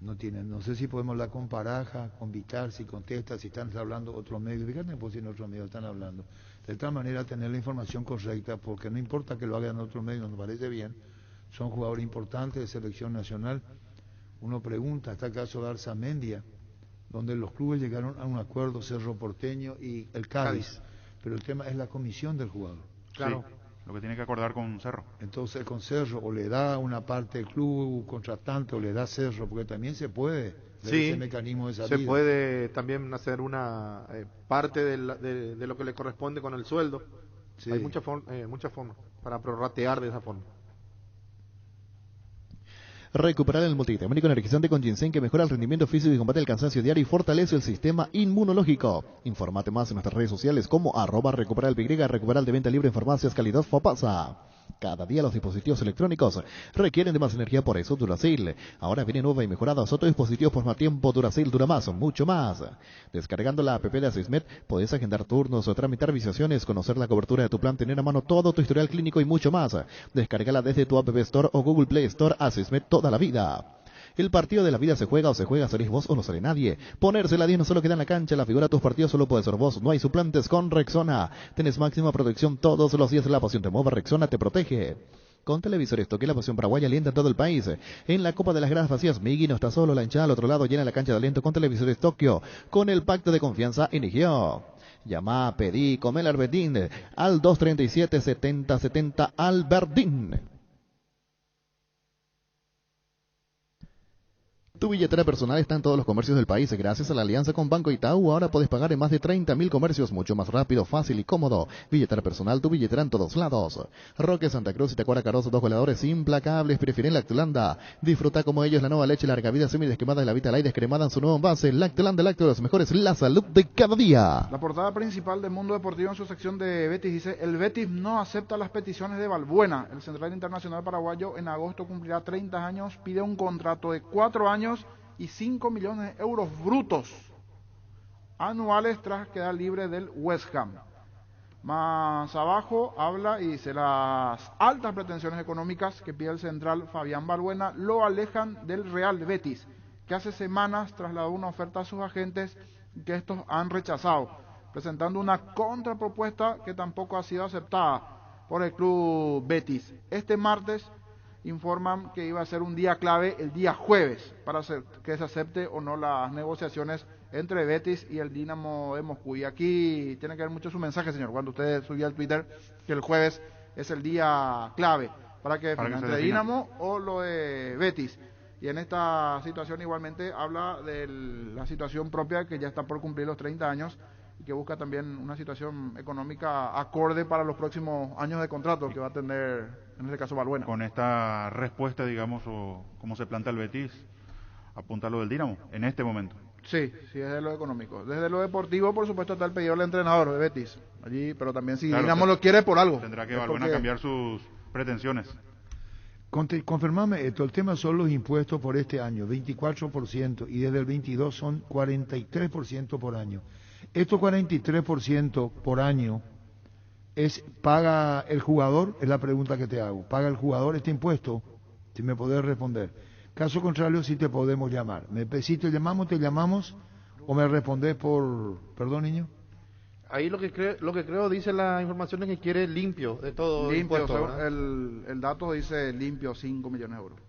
No sé si podemos hablar con Paraja, con Vital, si contesta, si están hablando otros medios. Fíjate pues si en otros medios están hablando. De tal manera tener la información correcta, porque no importa que lo hagan en otros medios, nos parece bien. Son jugadores importantes de selección nacional. Uno pregunta, está el caso de Arzamendia, donde los clubes llegaron a un acuerdo, Cerro Porteño y el Cádiz. Pero el tema es la comisión del jugador. Claro. Sí. Lo que tiene que acordar con Cerro. Entonces con Cerro o le da una parte del club contratante o le da Cerro, porque también se puede ver ese mecanismo de salida. Se puede también hacer una parte de lo que le corresponde con el sueldo. Sí. Hay muchas formas para prorratear de esa forma. Recuperar el multivitamínico energizante con ginseng, que mejora el rendimiento físico y combate el cansancio diario y fortalece el sistema inmunológico. Infórmate más en nuestras redes sociales como @recuperalpy, Recuperal de venta libre en farmacias, calidad Fopasa. Cada día los dispositivos electrónicos requieren de más energía, por eso Duracell. Ahora viene nueva y mejorada. Otros dispositivos por más tiempo. Duracell dura más, mucho más. Descargando la app de Asismed podés agendar turnos o tramitar visualizaciones, conocer la cobertura de tu plan, tener a mano todo tu historial clínico y mucho más. Descárgala desde tu App Store o Google Play Store. Asismed toda la vida. El partido de la vida se juega o se juega, salís vos o no sale nadie. Ponerse la 10 no solo queda en la cancha, la figura de tus partidos solo puede ser vos. No hay suplantes con Rexona. Tenés máxima protección todos los días. La pasión te mueve, Rexona te protege. Con televisores Toque, la pasión paraguaya alienta en todo el país. En la Copa de las Gradas Vacías, Migui no está solo, la hinchada al otro lado llena la cancha de aliento con televisores Tokio. Con el pacto de confianza inició. Llama, pedí, come el Albertín al 237-7070 Albertín. Tu billetera personal está en todos los comercios del país. Gracias a la alianza con Banco Itaú, ahora puedes pagar en más de 30.000 comercios, mucho más rápido, fácil y cómodo. Billetera personal, tu billetera en todos lados. Roque Santa Cruz y Tacuara Carozo, 2 goleadores implacables, prefieren Lactolanda. Disfruta como ellos la nueva leche larga vida semidesquemada de la Vitalay, descremada en su nuevo envase. Lactolanda, lácteo de los mejores, la salud de cada día. La portada principal de Mundo Deportivo en su sección de Betis dice: el Betis no acepta las peticiones de Balbuena. El central internacional paraguayo en agosto cumplirá 30 años, pide un contrato de 4 años y 5 millones de euros brutos anuales tras quedar libre del West Ham. Más abajo habla y dice: las altas pretensiones económicas que pide el central Fabián Balbuena lo alejan del Real Betis, que hace semanas trasladó una oferta a sus agentes que estos han rechazado, presentando una contrapropuesta que tampoco ha sido aceptada por el club Betis. Este martes informan que iba a ser un día clave, el día jueves, para que se acepte o no las negociaciones entre Betis y el Dinamo de Moscú. Y aquí tiene que ver mucho su mensaje, señor, cuando usted subió al Twitter que el jueves es el día clave para que defina entre Dinamo o lo de Betis. Y en esta situación igualmente habla de la situación propia, que ya está por cumplir los 30 años y que busca también una situación económica acorde para los próximos años de contrato que va a tener, en este caso, Balbuena. Con esta respuesta, digamos, o cómo se plantea el Betis, apunta a lo del Dinamo en este momento. Sí, desde lo económico. Desde lo deportivo, por supuesto, está el pedido del entrenador de Betis allí, pero también si Dinamo lo quiere por algo. Tendrá que Balbuena cambiar sus pretensiones. Confirmame esto, el tema son los impuestos por este año, 24%, y desde el 22 son 43% por año. Estos 43% por año, ¿paga el jugador? Es la pregunta que te hago. ¿Paga el jugador este impuesto? Si me podés responder. Caso contrario, sí te podemos llamar. Si te llamamos, o me respondés por... Perdón, niño. Ahí lo que creo dice la información es que quiere limpio de todo. Limpio, el dato dice limpio, 5 millones de euros.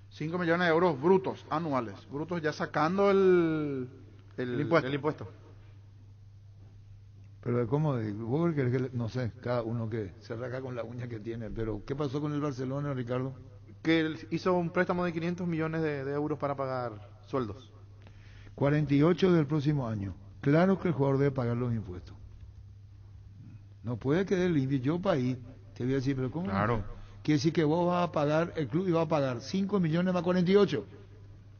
5 millones de euros brutos, anuales. Brutos ya sacando el impuesto. Pero ¿cómo? No sé, cada uno que se arranca con la uña que tiene. Pero ¿qué pasó con el Barcelona, Ricardo? Que él hizo un préstamo de 500 millones de euros para pagar sueldos. 48 del próximo año. Claro que el jugador debe pagar los impuestos. No puede quedar limpio. Yo país te voy a decir, pero ¿cómo? Claro. Quiere decir que vos vas a pagar, el club iba a pagar 5 millones más 48.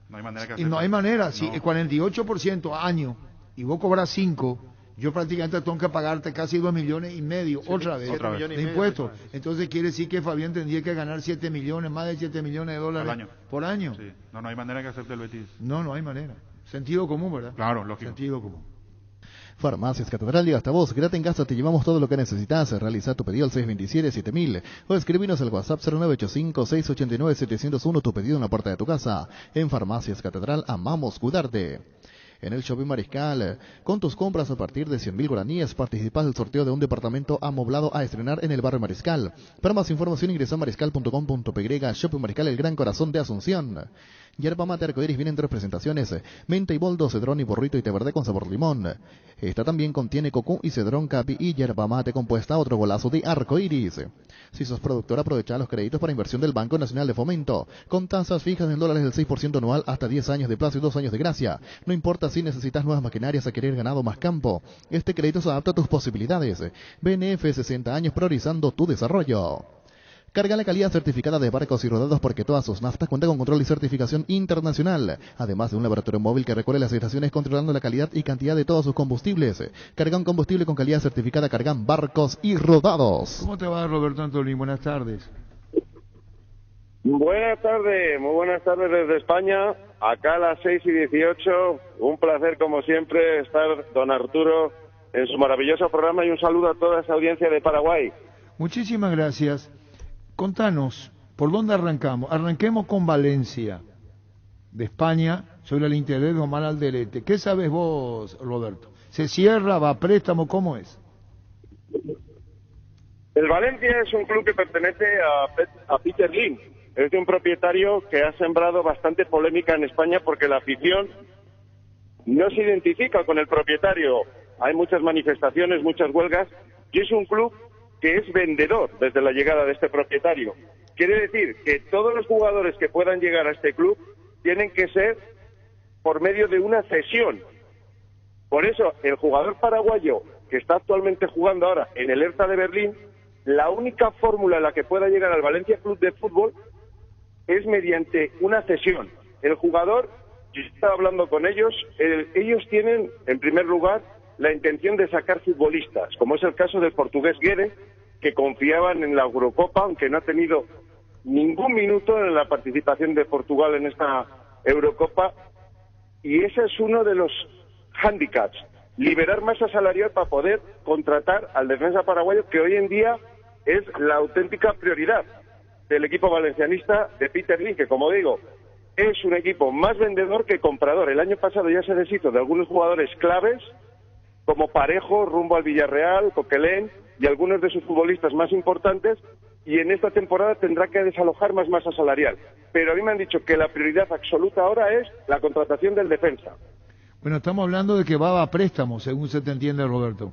No hay manera que hacerlo. Y no hay manera. Si el 48% año y vos cobras 5, yo prácticamente tengo que pagarte casi 2 millones y medio otra vez de impuestos. Entonces quiere decir que Fabián tendría que ganar 7 millones, más de 7 millones de dólares por año. Sí. No hay manera que acepte el Betis. No hay manera. Sentido común, ¿verdad? Claro, lógico. Sentido común. Farmacias Catedral llega hasta vos. Quédate en casa, te llevamos todo lo que necesitas. Realiza tu pedido al 627-7000 o escribinos al WhatsApp 0985-689-701. Tu pedido en la puerta de tu casa. En Farmacias Catedral amamos cuidarte. En el Shopping Mariscal, con tus compras a partir de 100.000 guaraníes, participas del sorteo de un departamento amoblado a estrenar en el barrio Mariscal. Para más información ingresa a mariscal.com.py. Shopping Mariscal, el gran corazón de Asunción. Yerba mate arcoíris viene en 3 presentaciones: menta y boldo, cedrón y borrito y té verde con sabor limón. Esta también contiene cocú y cedrón capi y yerba mate compuesta, otro golazo de arcoíris. Si sos productor, aprovecha los créditos para inversión del Banco Nacional de Fomento, con tasas fijas en dólares del 6% anual hasta 10 años de plazo y 2 años de gracia. No importa si necesitas nuevas maquinarias, adquirir ganado más campo. Este crédito se adapta a tus posibilidades. BNF, 60 años priorizando tu desarrollo. Carga la calidad certificada de barcos y rodados, porque todas sus naftas cuentan con control y certificación internacional, además de un laboratorio móvil que recorre las estaciones controlando la calidad y cantidad de todos sus combustibles. Cargan combustible con calidad certificada, cargan barcos y rodados. ¿Cómo te va, Roberto Antolín? Buenas tardes. Buenas tardes, muy buenas tardes desde España, acá a las 6:18, un placer como siempre estar don Arturo en su maravilloso programa y un saludo a toda esa audiencia de Paraguay. Muchísimas gracias. Contanos, ¿por dónde arrancamos? Arranquemos con Valencia, de España, sobre el interés de Omar Alderete. ¿Qué sabes vos, Roberto? ¿Se cierra, va a préstamo, cómo es? El Valencia es un club que pertenece a Peter Lim. Es de un propietario que ha sembrado bastante polémica en España porque la afición no se identifica con el propietario. Hay muchas manifestaciones, muchas huelgas, y es un club que es vendedor desde la llegada de este propietario. Quiere decir que todos los jugadores que puedan llegar a este club tienen que ser por medio de una cesión. Por eso, el jugador paraguayo que está actualmente jugando ahora en el Hertha de Berlín, la única fórmula en la que pueda llegar al Valencia Club de Fútbol es mediante una cesión. El jugador, yo estaba hablando con ellos, ellos tienen, en primer lugar, la intención de sacar futbolistas, como es el caso del portugués Guedes, que confiaban en la Eurocopa, aunque no ha tenido ningún minuto en la participación de Portugal en esta Eurocopa, y ese es uno de los hándicaps, liberar masa salarial para poder contratar al defensa paraguayo, que hoy en día es la auténtica prioridad del equipo valencianista de Peter Lim, que como digo, es un equipo más vendedor que comprador. El año pasado ya se deshizo de algunos jugadores claves, como Parejo, rumbo al Villarreal, Coquelin y algunos de sus futbolistas más importantes, y en esta temporada tendrá que desalojar más masa salarial. Pero a mí me han dicho que la prioridad absoluta ahora es la contratación del defensa. Bueno, estamos hablando de que va a préstamo, según se te entiende, Roberto.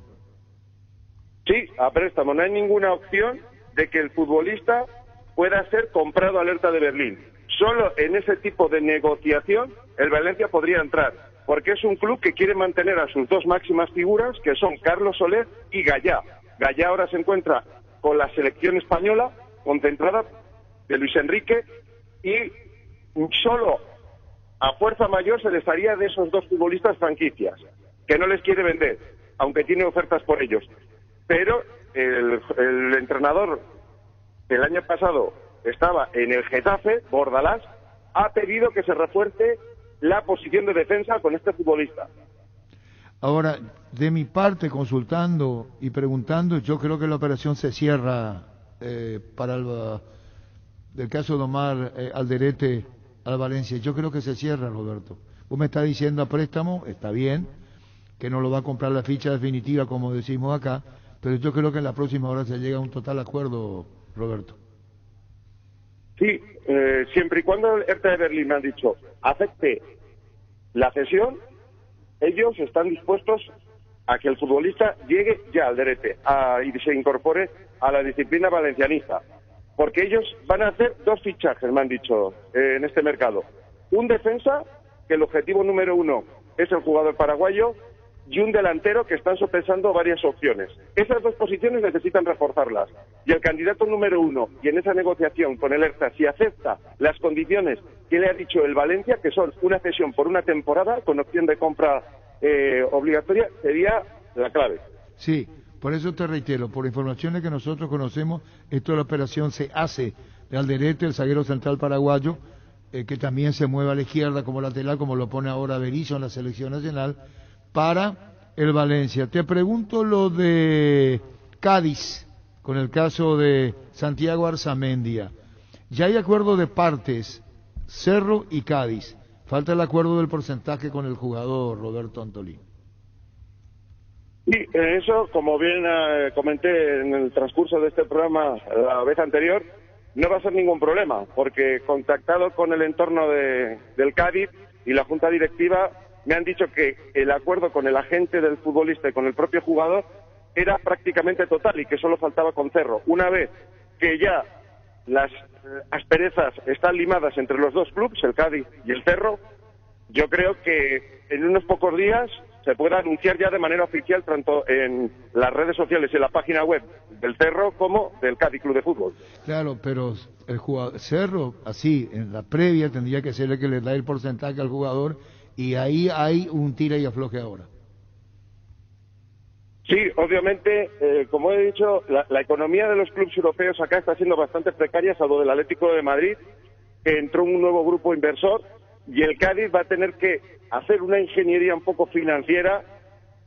Sí, a préstamo. No hay ninguna opción de que el futbolista pueda ser comprado al Hertha de Berlín. Solo en ese tipo de negociación el Valencia podría entrar, porque es un club que quiere mantener a sus dos máximas figuras, que son Carlos Soler y Gallá. Gallá ahora se encuentra con la selección española, concentrada de Luis Enrique, y solo a fuerza mayor se les haría de esos dos futbolistas franquicias, que no les quiere vender, aunque tiene ofertas por ellos. Pero el entrenador el año pasado estaba en el Getafe, Bordalás, ha pedido que se refuerce la posición de defensa con este futbolista. Ahora, de mi parte, consultando y preguntando, yo creo que la operación se cierra para del caso de Omar Alderete al Valencia. Yo creo que se cierra, Roberto. Vos me estás diciendo a préstamo, está bien, que no lo va a comprar la ficha definitiva, como decimos acá, pero yo creo que en la próxima hora se llega a un total acuerdo, Roberto. Sí, siempre y cuando el Hertha de Berlín, me han dicho, acepte la cesión, ellos están dispuestos a que el futbolista llegue ya al Alderete y se incorpore a la disciplina valencianista. Porque ellos van a hacer dos fichajes, me han dicho, en este mercado. Un defensa, que el objetivo número uno es el jugador paraguayo, y un delantero que están sopesando varias opciones. Esas dos posiciones necesitan reforzarlas. Y el candidato número uno, y en esa negociación con el Hertha, si acepta las condiciones que le ha dicho el Valencia, que son una cesión por una temporada con opción de compra obligatoria, sería la clave. Sí, por eso te reitero, por informaciones que nosotros conocemos, esto de la operación se hace de Alderete, el zaguero central paraguayo, que también se mueve a la izquierda como lateral, como lo pone ahora Berizzo en la selección nacional, para el Valencia. Te pregunto lo de Cádiz, con el caso de Santiago Arzamendia. Ya hay acuerdo de partes, Cerro y Cádiz. Falta el acuerdo del porcentaje con el jugador Roberto Antolín. Y eso, como bien comenté en el transcurso de este programa la vez anterior, no va a ser ningún problema, porque contactado con el entorno del Cádiz y la junta directiva, me han dicho que el acuerdo con el agente del futbolista y con el propio jugador era prácticamente total y que solo faltaba con Cerro. Una vez que ya las asperezas están limadas entre los dos clubes, el Cádiz y el Cerro, yo creo que en unos pocos días se puede anunciar ya de manera oficial tanto en las redes sociales y en la página web del Cerro como del Cádiz Club de Fútbol. Claro, pero el jugador Cerro, así, en la previa tendría que ser el que le da el porcentaje al jugador, y ahí hay un tira y afloje ahora. Sí, obviamente, como he dicho, la economía de los clubes europeos acá está siendo bastante precaria, salvo del Atlético de Madrid, que entró un nuevo grupo inversor, y el Cádiz va a tener que hacer una ingeniería un poco financiera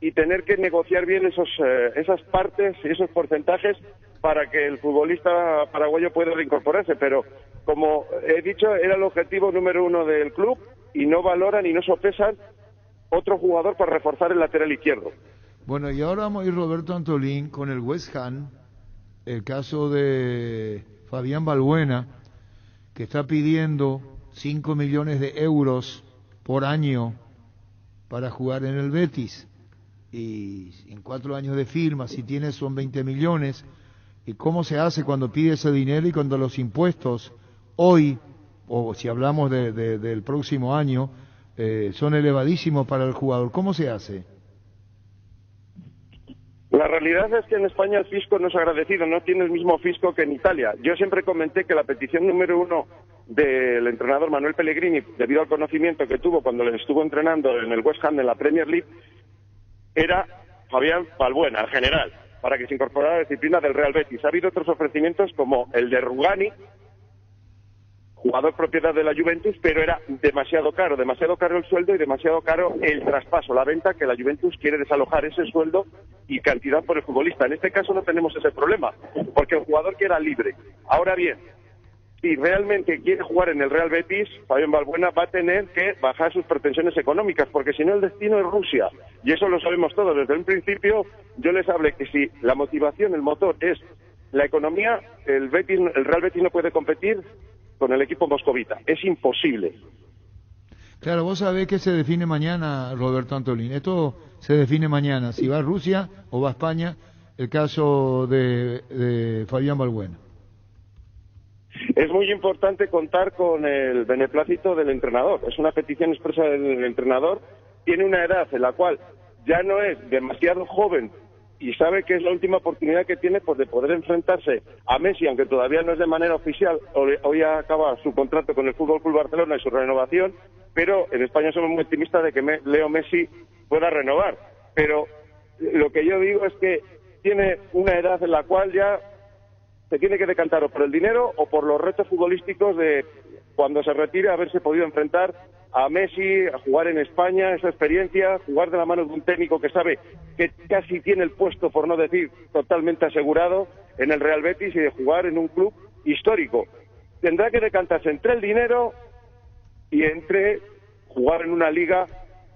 y tener que negociar bien esas partes y esos porcentajes para que el futbolista paraguayo pueda reincorporarse. Pero, como he dicho, era el objetivo número uno del club y no valoran y no sopesan otro jugador para reforzar el lateral izquierdo. Bueno, y ahora vamos a ir, Roberto Antolín, con el West Ham, el caso de Fabián Balbuena, que está pidiendo 5 millones de euros por año para jugar en el Betis, y en 4 años de firma, si tiene son 20 millones, y cómo se hace cuando pide ese dinero y cuando los impuestos hoy, o si hablamos del próximo año, son elevadísimos para el jugador. ¿Cómo se hace? La realidad es que en España el fisco no es agradecido, no tiene el mismo fisco que en Italia. Yo siempre comenté que la petición número uno del entrenador Manuel Pellegrini, debido al conocimiento que tuvo cuando les estuvo entrenando en el West Ham en la Premier League, era Fabián Balbuena, el general, para que se incorporara a la disciplina del Real Betis. Ha habido otros ofrecimientos como el de Rugani, jugador propiedad de la Juventus, pero era demasiado caro el sueldo y demasiado caro el traspaso, la venta, que la Juventus quiere desalojar ese sueldo y cantidad por el futbolista. En este caso no tenemos ese problema, porque el jugador queda libre. Ahora bien, si realmente quiere jugar en el Real Betis, Fabián Balbuena va a tener que bajar sus pretensiones económicas, porque si no el destino es Rusia, y eso lo sabemos todos. Desde un principio yo les hablé que si la motivación, el motor es la economía, el Real Betis no puede competir con el equipo moscovita, es imposible. Claro, vos sabés que se define mañana, Roberto Antolín. Esto se define mañana, si va a Rusia o va a España, el caso de Fabián Balbuena. Es muy importante contar con el beneplácito del entrenador. Es una petición expresa del entrenador. Tiene una edad en la cual ya no es demasiado joven y sabe que es la última oportunidad que tiene, pues, de poder enfrentarse a Messi, aunque todavía no es de manera oficial. Hoy acaba su contrato con el Fútbol Club Barcelona y su renovación, pero en España somos muy optimistas de que Leo Messi pueda renovar. Pero lo que yo digo es que tiene una edad en la cual ya se tiene que decantar o por el dinero o por los retos futbolísticos de cuando se retire haberse podido enfrentar a Messi, a jugar en España, esa experiencia, jugar de la mano de un técnico que sabe que casi tiene el puesto, por no decir totalmente asegurado, en el Real Betis, y de jugar en un club histórico. Tendrá que decantarse entre el dinero y entre jugar en una liga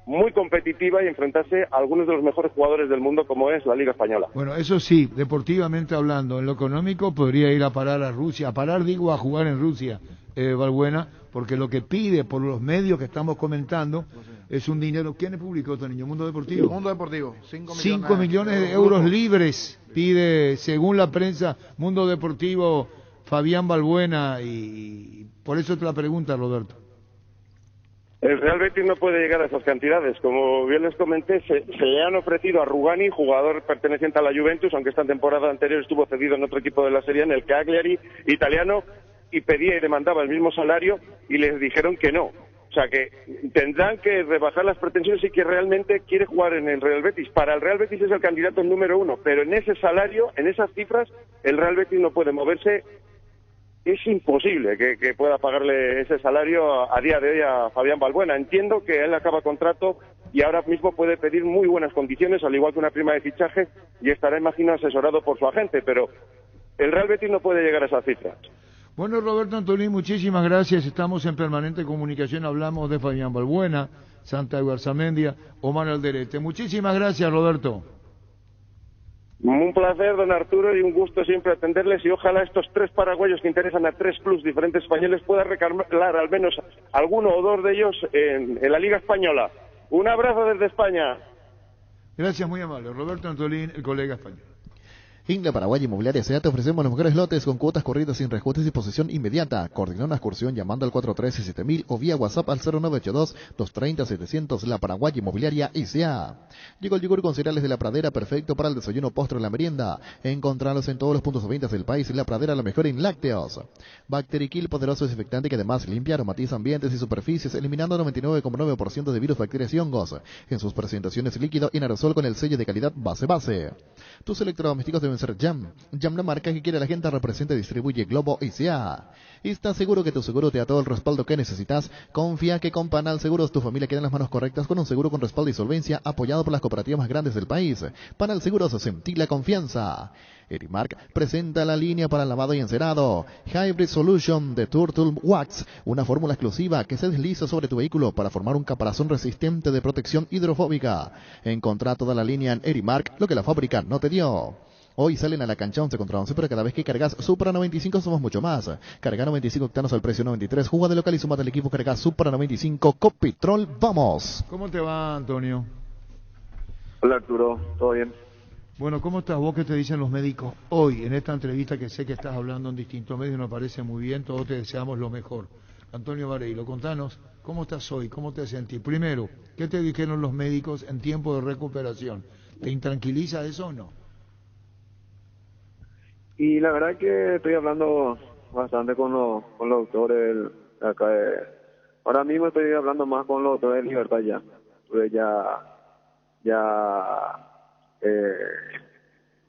muy competitiva y enfrentarse a algunos de los mejores jugadores del mundo, como es la Liga Española. Bueno, eso sí, deportivamente hablando, en lo económico podría ir a parar a Rusia, a jugar en Rusia, Balbuena, porque lo que pide por los medios que estamos comentando es un dinero. ¿Quién publicó esto, niño? Mundo Deportivo. Mundo Deportivo, 5 millones de euros libres pide, según la prensa, Mundo Deportivo, Fabián Balbuena, y por eso te la pregunta, Roberto. El Real Betis no puede llegar a esas cantidades. Como bien les comenté, se le han ofrecido a Rugani, jugador perteneciente a la Juventus, aunque esta temporada anterior estuvo cedido en otro equipo de la Serie A, en el Cagliari italiano, y pedía y demandaba el mismo salario, y les dijeron que no. O sea que tendrán que rebajar las pretensiones y que realmente quiere jugar en el Real Betis. Para el Real Betis es el candidato número uno, pero en ese salario, en esas cifras, el Real Betis no puede moverse. Es imposible que pueda pagarle ese salario a día de hoy a Fabián Balbuena. Entiendo que él acaba contrato y ahora mismo puede pedir muy buenas condiciones, al igual que una prima de fichaje, y estará, imagino, asesorado por su agente, pero el Real Betis no puede llegar a esas cifras. Bueno, Roberto Antolín, muchísimas gracias. Estamos en permanente comunicación. Hablamos de Fabián Balbuena, Santiago Arzamendia, Omar Alderete. Muchísimas gracias, Roberto. Un placer, don Arturo, y un gusto siempre atenderles, y ojalá estos 3 paraguayos que interesan a 3 clubes diferentes españoles puedan recalar al menos alguno o 2 de ellos en la Liga Española. Un abrazo desde España. Gracias, muy amable. Roberto Antolín, el colega español. Ingle Paraguay Inmobiliaria S.A. te ofrecemos los mejores lotes con cuotas corridas sin reajustes y posesión inmediata. Coordina una excursión llamando al 413-7000 o vía WhatsApp al 0982-230-700. La Paraguay Inmobiliaria S.A. Llegó el yogur con cereales de La Pradera, perfecto para el desayuno, postre o la merienda. Encontralos en todos los puntos de venta del país. La Pradera, la mejor en lácteos. Bacteriquil, poderoso desinfectante que además limpia, aromatiza ambientes y superficies, eliminando 99,9% de virus, bacterias y hongos. En sus presentaciones líquido y en aerosol con el sello de calidad base. Tus electrodomésticos deben ser Jam. Jam, la marca que quiere la gente, representa y distribuye Globo S.A. ¿Estás seguro que tu seguro te da todo el respaldo que necesitas? Confía que con Panal Seguros tu familia queda en las manos correctas con un seguro con respaldo y solvencia apoyado por las cooperativas más grandes del país. Panal Seguros, sentí la confianza. Erimark presenta la línea para lavado y encerado Hybrid Solution de Turtle Wax, una fórmula exclusiva que se desliza sobre tu vehículo para formar un caparazón resistente de protección hidrofóbica. Encontrá toda la línea en Erimark, lo que la fábrica no te dio. Hoy salen a la cancha 11 contra 11, pero cada vez que cargas Supra 95 somos mucho más. Carga 95 octanos al precio 93. Juega de local y sumate al equipo. Carga Supra 95 Copitrol. ¡Vamos! ¿Cómo te va, Antonio? Hola, Arturo. ¿Todo bien? Bueno, ¿cómo estás vos? ¿Qué te dicen los médicos hoy en esta entrevista que sé que estás hablando en distintos medios? Nos parece muy bien. Todos te deseamos lo mejor. Antonio Vareiro, contanos, ¿cómo estás hoy? ¿Cómo te sentís? Primero, ¿qué te dijeron los médicos en tiempo de recuperación? ¿Te intranquiliza eso o no? Y la verdad que estoy hablando bastante con los doctores acá. Ahora mismo estoy hablando más con los doctores de Libertad ya. Pues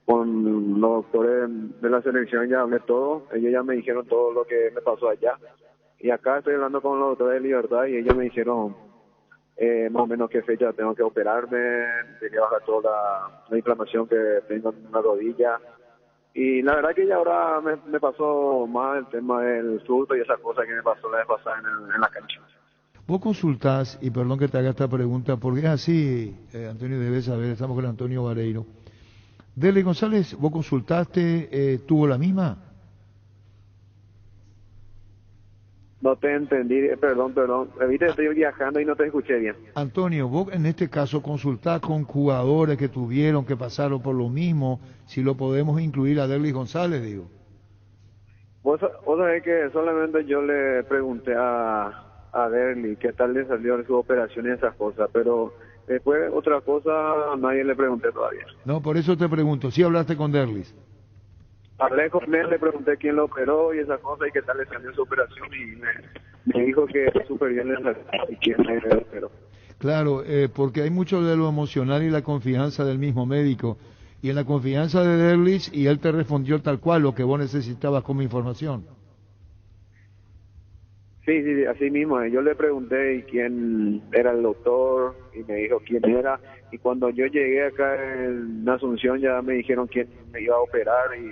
con los doctores de la selección ya hablé todo. Ellos ya me dijeron todo lo que me pasó allá. Y acá estoy hablando con los doctores de Libertad y ellos me dijeron más o menos qué fecha tengo que operarme, quería bajar toda la inflamación que tengo en la rodilla. Y la verdad que ya ahora me pasó más el tema del fruto y esas cosas que me pasó la vez pasada en la cancha. Vos consultás, y perdón que te haga esta pregunta, porque es así, Antonio, debes saber, estamos con Antonio Vareiro. Derlis González, ¿vos consultaste, tuvo la misma? No te entendí, perdón. Viste, estoy viajando y no te escuché bien. Antonio, vos en este caso consultás con jugadores que tuvieron, que pasaron por lo mismo, si lo podemos incluir a Derlis González, digo. Vos sabés que solamente yo le pregunté a Derlis qué tal le salió en su operación y esas cosas, pero después otra cosa nadie le pregunté todavía. No, por eso te pregunto, ¿sí hablaste con Derlis? Hablé con él, le pregunté quién lo operó y esas cosas y qué tal le salió su operación y me dijo que súper bien le salió y quién le operó. Claro, porque hay mucho de lo emocional y la confianza del mismo médico. Y en la confianza de Derlis, y él te respondió tal cual lo que vos necesitabas como información. Sí, así mismo. Yo le pregunté y quién era el doctor y me dijo quién era. Y cuando yo llegué acá en Asunción ya me dijeron quién me iba a operar y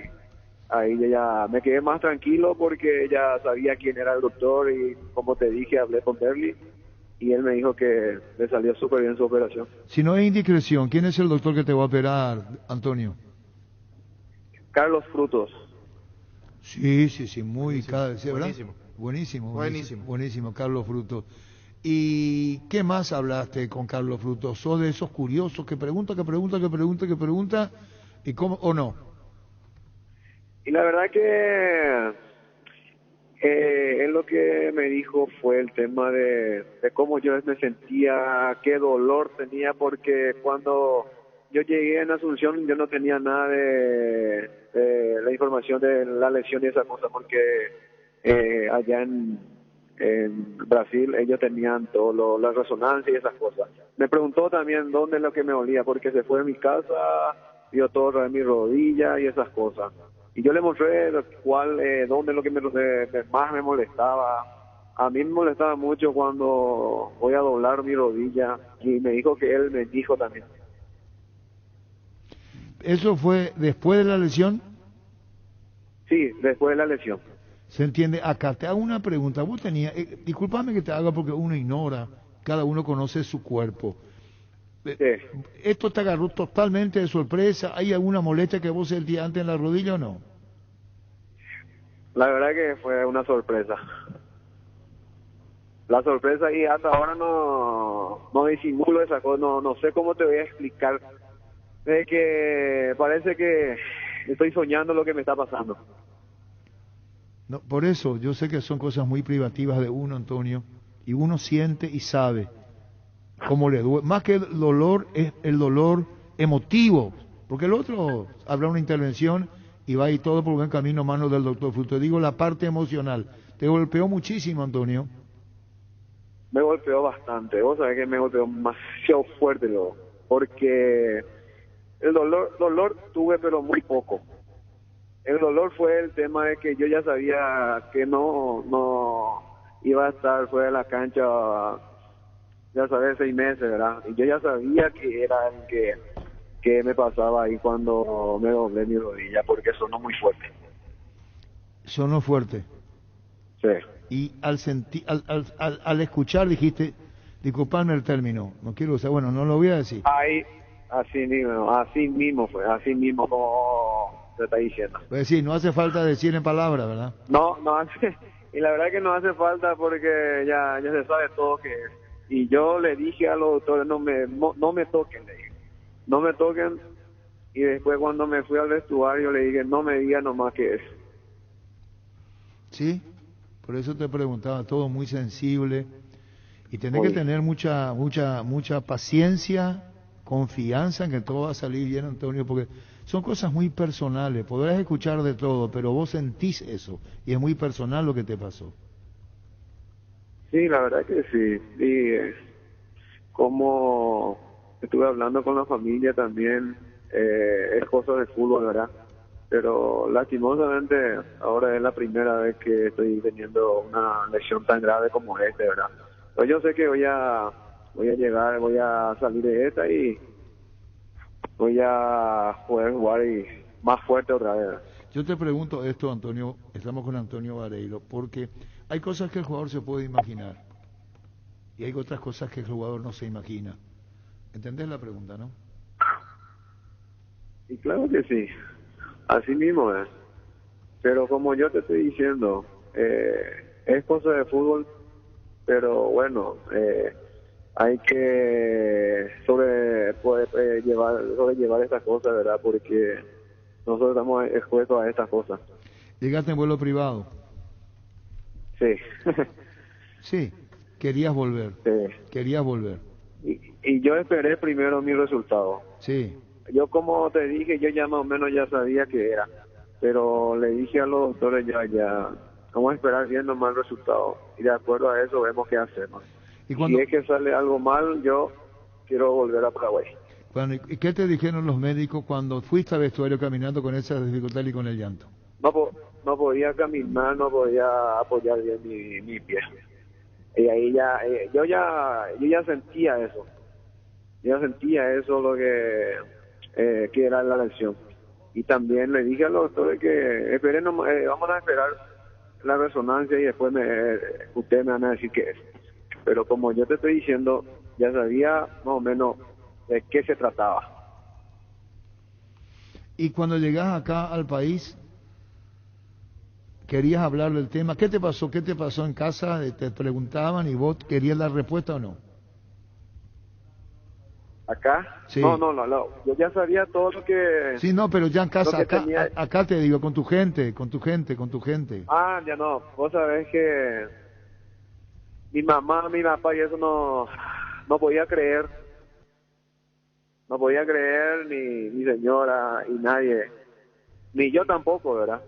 ahí ya me quedé más tranquilo porque ya sabía quién era el doctor y como te dije hablé con Derlis y él me dijo que le salió súper bien su operación. Si no hay indiscreción, ¿quién es el doctor que te va a operar, Antonio? Carlos Frutos. Sí, muy... ¿sí, buenísimo. Buenísimo, Carlos Frutos. ¿Y qué más hablaste con Carlos Frutos? ¿Sos de esos curiosos que pregunta, y cómo o no? Y la verdad que él lo que me dijo fue el tema de cómo yo me sentía, qué dolor tenía, porque cuando yo llegué en Asunción yo no tenía nada de la información de la lesión y esa cosa, porque allá en Brasil ellos tenían todo la resonancia y esas cosas. Me preguntó también dónde es lo que me dolía, porque se fue de mi casa, vio todo de mi rodilla y esas cosas. Y yo le mostré dónde es lo que más me molestaba. A mí me molestaba mucho cuando voy a doblar mi rodilla y me dijo que él me dijo también. ¿Eso fue después de la lesión? Sí, después de la lesión. ¿Se entiende? Acá te hago una pregunta. Vos tenías, discúlpame que te haga porque uno ignora, cada uno conoce su cuerpo. Sí. ¿Esto te agarró totalmente de sorpresa? ¿Hay alguna molestia que vos sentías antes en la rodilla o no? La verdad que fue una sorpresa. La sorpresa, y hasta ahora no disimulo esa cosa, no sé cómo te voy a explicar. De que parece que estoy soñando lo que me está pasando. No, por eso, yo sé que son cosas muy privativas de uno, Antonio, y uno siente y sabe cómo le duele. Más que el dolor, es el dolor emotivo, porque el otro habrá una intervención y va a ir todo por buen camino, manos del doctor Fruto. Digo, la parte emocional. ¿Te golpeó muchísimo, Antonio? Me golpeó bastante. Vos sabés que me golpeó demasiado fuerte, porque el dolor tuve, pero muy poco. El dolor fue el tema de que yo ya sabía que no iba a estar fuera de la cancha, ya sabes, 6 meses, ¿verdad? Y yo ya sabía que era el que me pasaba ahí cuando me doblé mi rodilla, porque sonó muy fuerte. Sonó fuerte. Sí. Y al escuchar dijiste, disculpame el término, no quiero usar, bueno, no lo voy a decir. Ahí, así mismo como te está diciendo. Pues sí, no hace falta decir en palabras, ¿verdad? No hace, y la verdad que no hace falta porque ya se sabe todo que es. Y yo le dije a los doctores, no me toquen, le dije. No me toquen, y después cuando me fui al vestuario le dije, no me digan nomás qué es. Sí, por eso te preguntaba, todo muy sensible, y tenés que tener mucha paciencia, confianza en que todo va a salir bien, Antonio, porque son cosas muy personales, podrás escuchar de todo, pero vos sentís eso, y es muy personal lo que te pasó. Sí, la verdad que sí, y como estuve hablando con la familia también, es cosa de fútbol, ¿verdad? pero lastimosamente ahora es la primera vez que estoy teniendo una lesión tan grave como ¿verdad? Pero yo sé que voy a llegar, voy a salir de esta y voy a poder jugar y más fuerte otra vez. Yo te pregunto esto, Antonio, estamos con Antonio Vareiro, porque hay cosas que el jugador se puede imaginar y hay otras cosas que el jugador no se imagina. ¿Entendés la pregunta, no? Y claro que sí, así mismo es. Pero como yo te estoy diciendo, es cosa de fútbol, pero bueno, hay que sobrellevar estas cosas, ¿verdad? Porque nosotros estamos expuestos a estas cosas. ¿Llegaste en vuelo privado? Sí. Sí, querías volver. Sí. Querías volver. Y yo esperé primero mi resultado. Sí. Yo, como te dije, yo ya más o menos ya sabía que era, pero le dije a los doctores ya vamos a esperar viendo más resultados y de acuerdo a eso vemos qué hacemos. ¿Y cuando... Si es que sale algo mal, yo quiero volver a Paraguay. Bueno, ¿y qué te dijeron los médicos cuando fuiste al vestuario caminando con esa dificultad y con el llanto? No podía caminar, no podía apoyar bien mi pie. Y ahí yo ya sentía eso. Yo sentía eso, lo que era la lesión. Y también le dije a los doctores que esperen, vamos a esperar la resonancia y después ustedes me van a decir qué es. Pero como yo te estoy diciendo, ya sabía más o menos de qué se trataba. Y cuando llegas acá al país, querías hablar del tema. ¿Qué te pasó? ¿Qué te pasó en casa? ¿Te preguntaban y vos querías la respuesta o no? ¿Acá? Sí. No. Yo ya sabía todo lo que... Sí, no, pero ya en casa, acá te digo, con tu gente. Ah, ya no. Vos sabés que mi mamá, mi papá y eso no podía creer. No podía creer ni mi señora y nadie. Ni yo tampoco, ¿verdad?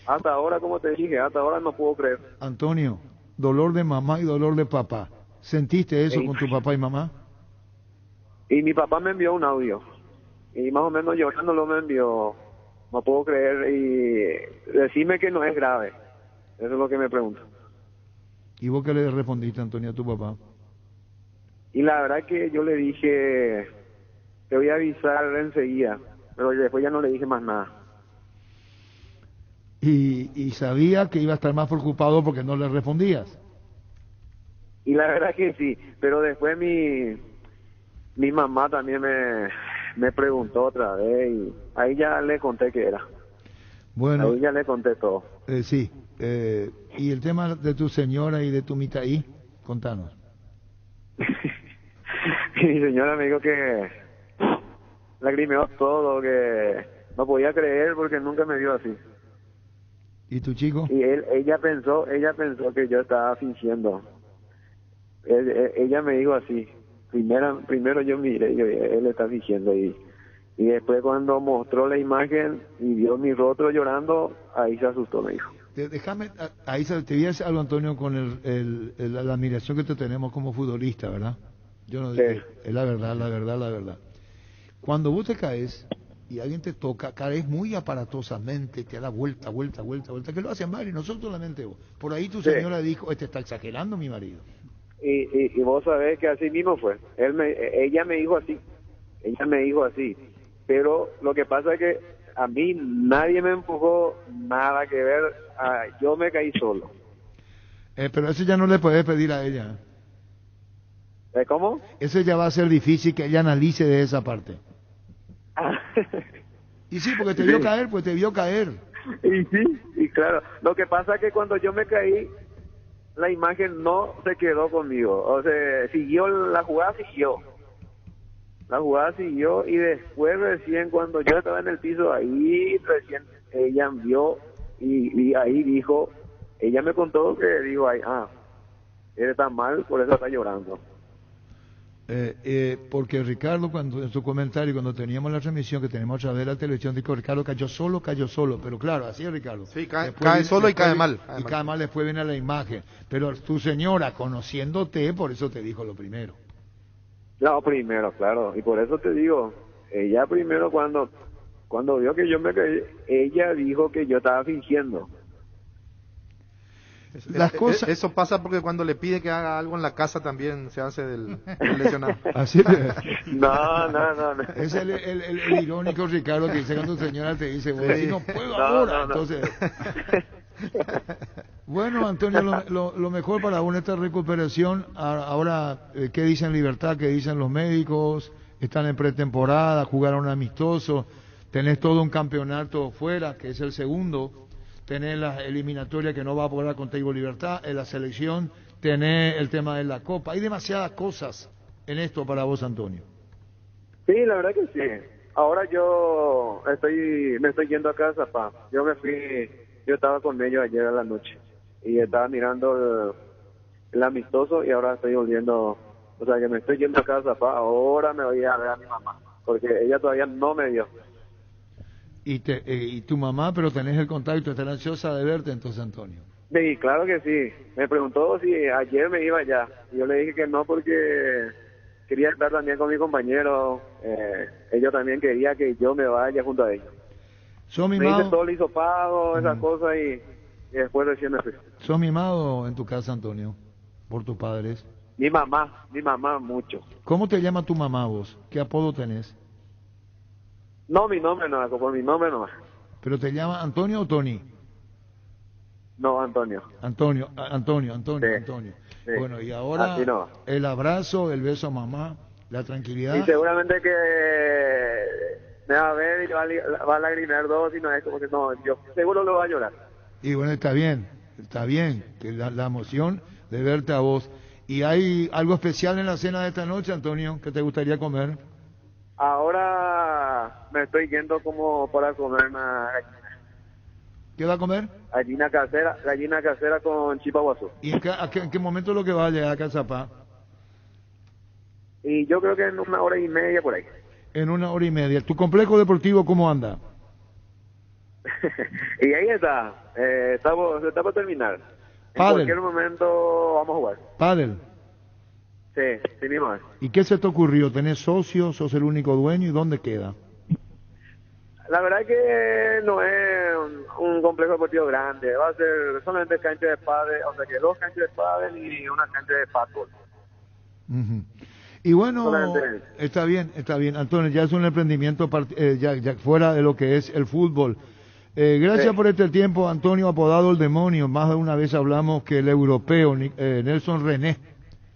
Hasta ahora, como te dije, hasta ahora no puedo creer. Antonio, dolor de mamá y dolor de papá. ¿Sentiste eso con tu papá y mamá? Y mi papá me envió un audio. Y más o menos llorándolo me envió. No puedo creer y decime que no es grave. Eso es lo que me pregunto. ¿Y vos qué le respondiste, Antonio, a tu papá? Y la verdad que yo le dije, te voy a avisar enseguida. Pero después ya no le dije más nada. Y sabía que iba a estar más preocupado porque no le respondías. Y la verdad que sí, pero después mi mamá también me preguntó otra vez y ahí ya le conté qué era. Bueno, ahí ya le conté todo. Sí, y el tema de tu señora y de tu mitaí, contanos. Mi señora me dijo que lagrimeó todo, que no podía creer porque nunca me vio así. ¿Y tu chico? Y ella pensó que yo estaba fingiendo. Ella me dijo así. Primero yo miré, él está fingiendo y después cuando mostró la imagen y vio mi rostro llorando, ahí se asustó, me dijo. Déjame, ahí te voy a decir algo, Antonio, con la admiración que te tenemos como futbolista, ¿verdad? Yo no digo, es la verdad. Cuando vos te caes y alguien te toca, caes muy aparatosamente, te da vuelta, que lo hacen mal y no solamente vos. Por ahí tu señora dijo, está exagerando mi marido. Y vos sabés que así mismo fue. Ella me dijo así. Pero lo que pasa es que a mí nadie me empujó, nada que ver. Yo me caí solo. Pero eso ya no le puedes pedir a ella. ¿Cómo? Eso ya va a ser difícil que ella analice de esa parte. Y sí, porque te vio caer, pues te vio caer. Y sí, y claro. Lo que pasa es que cuando yo me caí, la imagen no se quedó conmigo. O sea, la jugada siguió y después recién cuando yo estaba en el piso, ahí recién ella vio y ahí dijo, ella me contó que digo, él está mal, por eso está llorando. Porque Ricardo, cuando en su comentario, cuando teníamos la transmisión que tenemos a través de la televisión, dijo, Ricardo cayó solo, pero claro, así es Ricardo. Sí, cae solo y cae mal. Y cae mal, después viene la imagen. Pero tu señora, conociéndote, por eso te dijo lo primero. Lo primero, claro, y por eso te digo, ella primero cuando Cuando vio que yo me caí, ella dijo que yo estaba fingiendo. Las cosas... Eso pasa porque cuando le pide que haga algo en la casa también se hace del lesionado. Así es. No. Es el irónico, Ricardo, que dice cuando tu señora te dice, bueno, si no puedo ahora, entonces... Bueno, Antonio, lo mejor para una esta recuperación. Ahora, ¿qué dicen Libertad? ¿Qué dicen los médicos? Están en pretemporada, jugaron amistosos, tenés todo un campeonato fuera, que es el segundo, tenés la eliminatoria que no va a poder contigo Libertad, en la selección, tenés el tema de la Copa. Hay demasiadas cosas en esto para vos, Antonio. Sí, la verdad que sí. Ahora yo me estoy yendo a casa, pa. Yo estaba con ellos ayer a la noche y estaba mirando el amistoso y ahora estoy volviendo, o sea que me estoy yendo a casa, pa. Ahora me voy a ver a mi mamá, porque ella todavía no me dio. Y tu mamá, pero tenés el contacto, está ansiosa de verte entonces, Antonio. Sí, claro que sí. Me preguntó si ayer me iba ya. Y yo le dije que no porque quería estar también con mi compañero. Ella también quería que yo me vaya junto a ellos. Me hice todo el hisopado, esas cosas y después recién me fui. ¿Sos mimado en tu casa, Antonio, por tus padres? Mi mamá mucho. ¿Cómo te llama tu mamá vos? ¿Qué apodo tenés? No, mi nombre no, por mi nombre no. ¿Pero te llama Antonio o Tony? No, Antonio. Antonio. Sí. Bueno, y ahora no. El abrazo, el beso a mamá, la tranquilidad. Y seguramente que me va a ver y va a lagrimear dos y no es como que no, yo seguro lo va a llorar. Y bueno, está bien, que la emoción de verte a vos. ¿Y hay algo especial en la cena de esta noche, Antonio, que te gustaría comer? Ahora me estoy yendo como para comer una gallina. ¿Qué va a comer? Gallina casera con chipa guazú. ¿Y en qué momento es lo que va a llegar a Cazapá? Y yo creo que en 1 hora y media por ahí. En 1 hora y media. ¿Tu complejo deportivo cómo anda? Y ahí está. Está por terminar. En Pádel. cualquier momento vamos a jugar. Pádel. Sí mismo es. ¿Y qué se te ocurrió? ¿Tenés socios? ¿Sos el único dueño? ¿Y dónde queda? La verdad que no es un complejo deportivo grande. Va a ser solamente cancha de pádel, o sea que 2 canchas de pádel y una cancha de fútbol. Y bueno, solamente... está bien, Antonio, ya es un emprendimiento ya fuera de lo que es el fútbol. Gracias por este tiempo, Antonio, apodado el demonio. Más de una vez hablamos que el europeo, Nelson René,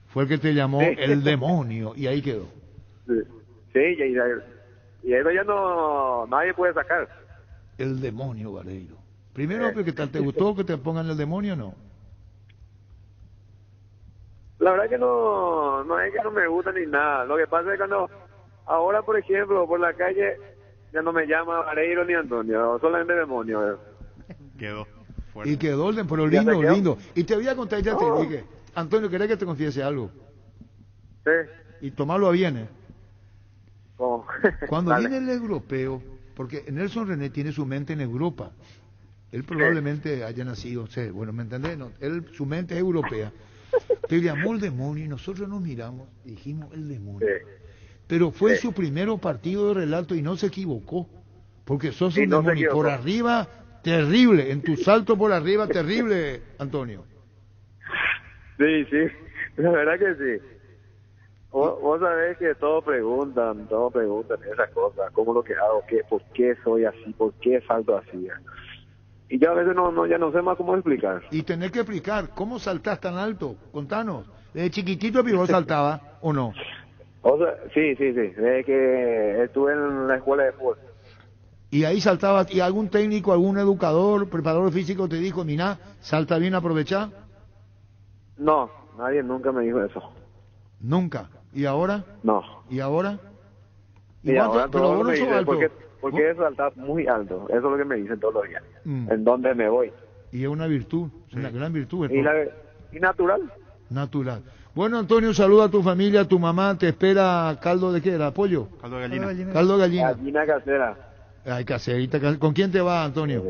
fue el que te llamó el demonio, y ahí quedó. Sí, y eso ya nadie puede sacar. El demonio, Vareiro. Primero, ¿qué tal? ¿Te gustó que te pongan el demonio o no? La verdad que no es que no me gusta ni nada. Lo que pasa es que ahora, por ejemplo, por la calle ya no me llama Vareiro ni Antonio, solamente demonio. Quedó. Fuerte. Y quedó, pero lindo. Y te voy a contar, ya te dije, Antonio, ¿querés que te confiese algo? Sí. Y tomarlo a bien, ¿Cómo? Cuando viene el europeo, porque Nelson René tiene su mente en Europa, él probablemente haya nacido, bueno, ¿me entendés? No, su mente es europea. Te llamó el demonio y nosotros nos miramos y dijimos el demonio. Pero fue su primer partido de relato y no se equivocó, porque sos un demonio por arriba, terrible, en tu salto por arriba, terrible, Antonio. Sí, la verdad que sí. Vos sabés que todos preguntan esas cosas, cómo lo que hago, por qué soy así, por qué salto así. Y yo a veces ya no sé más cómo explicar. Y tenés que explicar, ¿cómo saltás tan alto? Contanos. ¿Desde chiquitito vos saltabas o no? Sí. Desde que estuve en la escuela de fútbol. Y ahí saltabas, ¿y algún técnico, algún educador, preparador físico te dijo, mirá, salta bien, aprovechá? No, nadie nunca me dijo eso. ¿Nunca? ¿Y ahora? No. ¿Y ahora? Y ahora todo me dice, porque eso salta muy alto. Eso es lo que me dicen todos los días. ¿En dónde me voy? Y es una virtud, una gran virtud. Y natural. Natural. Bueno, Antonio, saluda a tu familia, a tu mamá. Te espera caldo de qué, ¿era pollo? Caldo de gallina. Caldo de gallina. Gallina casera. Ay, caserita. ¿Con quién te vas, Antonio?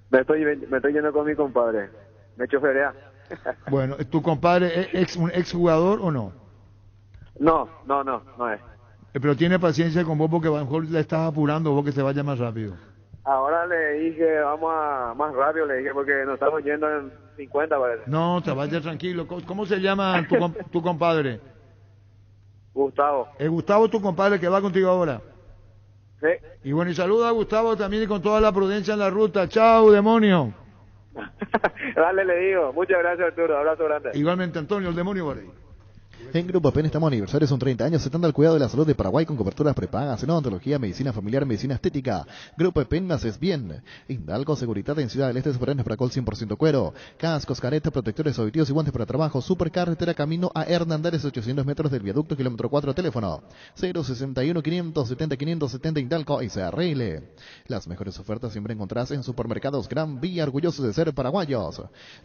Me estoy yendo con mi compadre. Me choferea. Bueno, ¿tu compadre es un exjugador o no? No es. Pero tiene paciencia con vos porque a lo mejor le estás apurando vos que se vaya más rápido. Ahora le dije, vamos a más rápido, le dije, porque nos estamos yendo en 50, parece. No, te vayas tranquilo. ¿Cómo se llama tu compadre? Gustavo. ¿Es Gustavo tu compadre que va contigo ahora? Sí. Y bueno, y saluda a Gustavo también y con toda la prudencia en la ruta. Chao, demonio. Dale, le digo. Muchas gracias, Arturo. Abrazo grande. Igualmente, Antonio, el demonio Vareiro. En Grupo PEN estamos aniversario, son 30 años, se al cuidado de la salud de Paraguay con coberturas prepagas en odontología, medicina familiar, medicina estética. Grupo PEN me haces bien. Indalco Seguridad en Ciudad del Este, Superanes Pracol 100% cuero. Cascos, caretas, protectores auditivos y guantes para trabajo. Supercarretera camino a Hernandarias, 800 metros del viaducto, kilómetro 4, teléfono 061 570 570 Indalco y CRL. Las mejores ofertas siempre encontrás en Supermercados Gran Vía, orgullosos de ser paraguayos.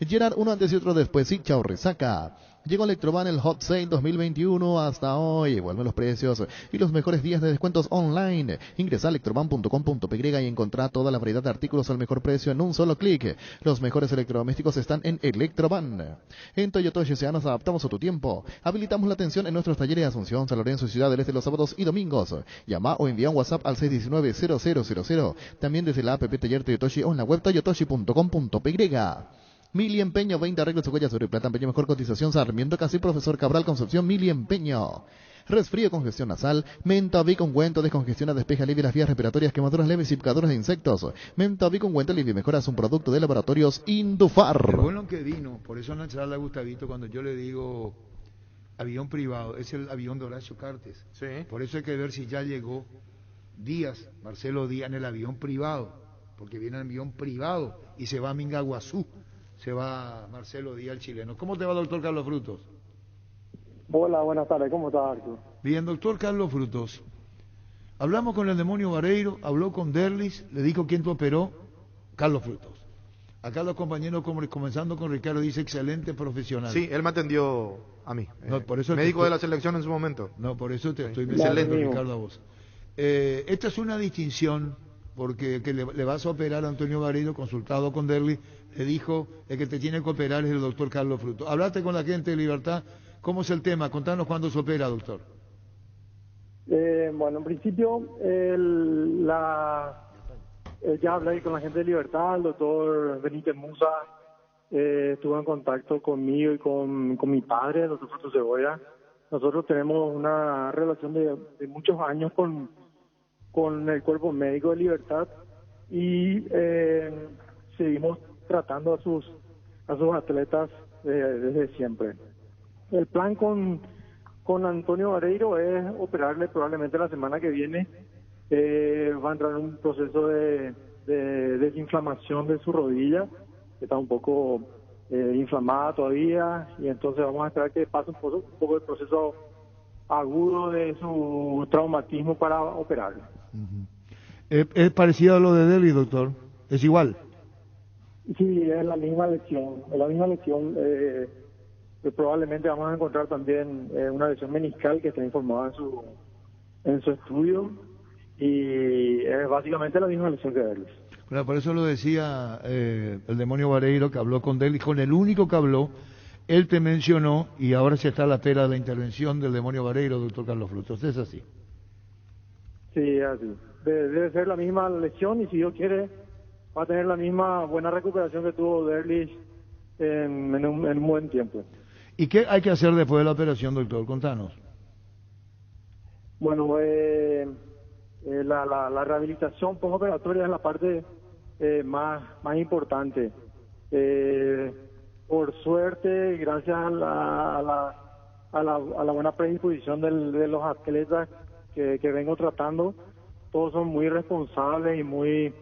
Gerard, uno antes y otro después, y chao resaca. Llegó Electroban el Hot Sale 2021 hasta hoy. Vuelven los precios y los mejores días de descuentos online. Ingresa a electroban.com.py y encontrá toda la variedad de artículos al mejor precio en un solo clic. Los mejores electrodomésticos están en Electroban. En Toyota S.A. nos adaptamos a tu tiempo. Habilitamos la atención en nuestros talleres de Asunción, San Lorenzo y Ciudad del Este los sábados y domingos. Llama o envía un WhatsApp al 619-0000. También desde la app Taller Toyotoshi o en la web toyotoshi.com.py. Mili Empeño, 20 arreglos de huellas sobre plata, empeño mejor cotización, Sarmiento Casi, Profesor Cabral, Concepción, Mili Empeño. Resfrío, congestión nasal, Mentavic ungüento, descongestiona, despeja, alivia las vías respiratorias, quemaduras leves y picaduras de insectos. Mentavic ungüento, alivia y mejora, es un producto de laboratorios Indufar. Qué bueno que vino, por eso en la charla a Gustavito, cuando yo le digo avión privado, es el avión de Horacio Cartes. Sí. Por eso hay que ver si ya llegó Díaz, Marcelo Díaz, en el avión privado, porque viene en avión privado y se va a Mingaguazú. Se va Marcelo Díaz, el chileno. ¿Cómo te va, doctor Carlos Frutos? Hola, buenas tardes. ¿Cómo estás, Arturo? Bien, doctor Carlos Frutos. Hablamos con el demonio Vareiro, habló con Derlis, le dijo quién te operó, Carlos Frutos. Acá los compañeros, comenzando con Ricardo, dice excelente profesional. Sí, él me atendió a mí. No, por eso médico de la selección en su momento. No, por eso te estoy Excelente, Ricardo, a vos. Esta es una distinción, porque que le vas a operar a Antonio Vareiro, consultado con Derlis, le dijo, el que te tiene que operar es el doctor Carlos Frutos. Hablaste con la gente de Libertad, ¿cómo es el tema? Contanos cuándo se opera, doctor. Bueno, en principio, ya hablé con la gente de Libertad, el doctor Benítez Musa estuvo en contacto conmigo y con mi padre, el doctor Frutos Cebolla. Nosotros tenemos una relación de muchos años con el cuerpo médico de Libertad y seguimos tratando a sus atletas desde siempre. El plan con Antonio Vareiro es operarle probablemente la semana que viene. Va a entrar en un proceso de desinflamación de su rodilla, que está un poco inflamada todavía, y entonces vamos a esperar que pase un poco el proceso agudo de su traumatismo para operarlo. ¿Es parecido a lo de Deli, doctor? ¿Es igual? Sí, es la misma lesión. Probablemente vamos a encontrar también una lesión meniscal que está informada en su estudio, y es básicamente la misma lesión que Derlis. Bueno, por eso lo decía el demonio Vareiro, que habló con Derlis, con el único que habló, él te mencionó, y ahora se está a la espera de la intervención del demonio Vareiro, doctor Carlos Frutos. ¿Es así? Sí, así. Debe ser la misma lesión, y si Dios quiere va a tener la misma buena recuperación que tuvo Derlis en un buen tiempo. ¿Y qué hay que hacer después de la operación, doctor? Contanos. Bueno, la rehabilitación postoperatoria es la parte más importante. Por suerte, gracias a la buena predisposición de los atletas que vengo tratando, todos son muy responsables y muy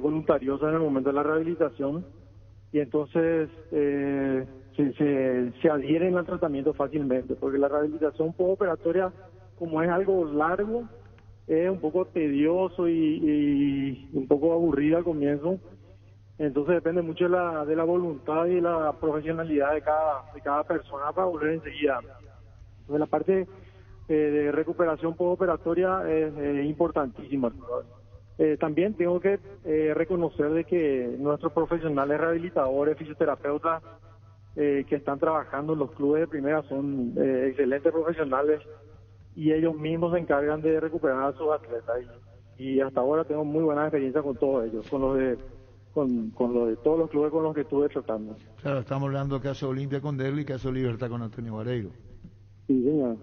voluntariosos en el momento de la rehabilitación, y entonces se adhieren al tratamiento fácilmente, porque la rehabilitación postoperatoria, como es algo largo, es un poco tedioso y un poco aburrido al comienzo. Entonces depende mucho de la voluntad y la profesionalidad de cada persona para volver enseguida. Entonces la parte de recuperación postoperatoria es importantísima. También tengo que reconocer de que nuestros profesionales rehabilitadores, fisioterapeutas que están trabajando en los clubes de primera son excelentes profesionales, y ellos mismos se encargan de recuperar a sus atletas. Y hasta ahora tengo muy buena experiencia con todos ellos, con los de todos los clubes con los que estuve tratando. Claro, estamos hablando de caso Olimpia con Derli y caso Libertad con Antonio Vareiro. Sí, señor.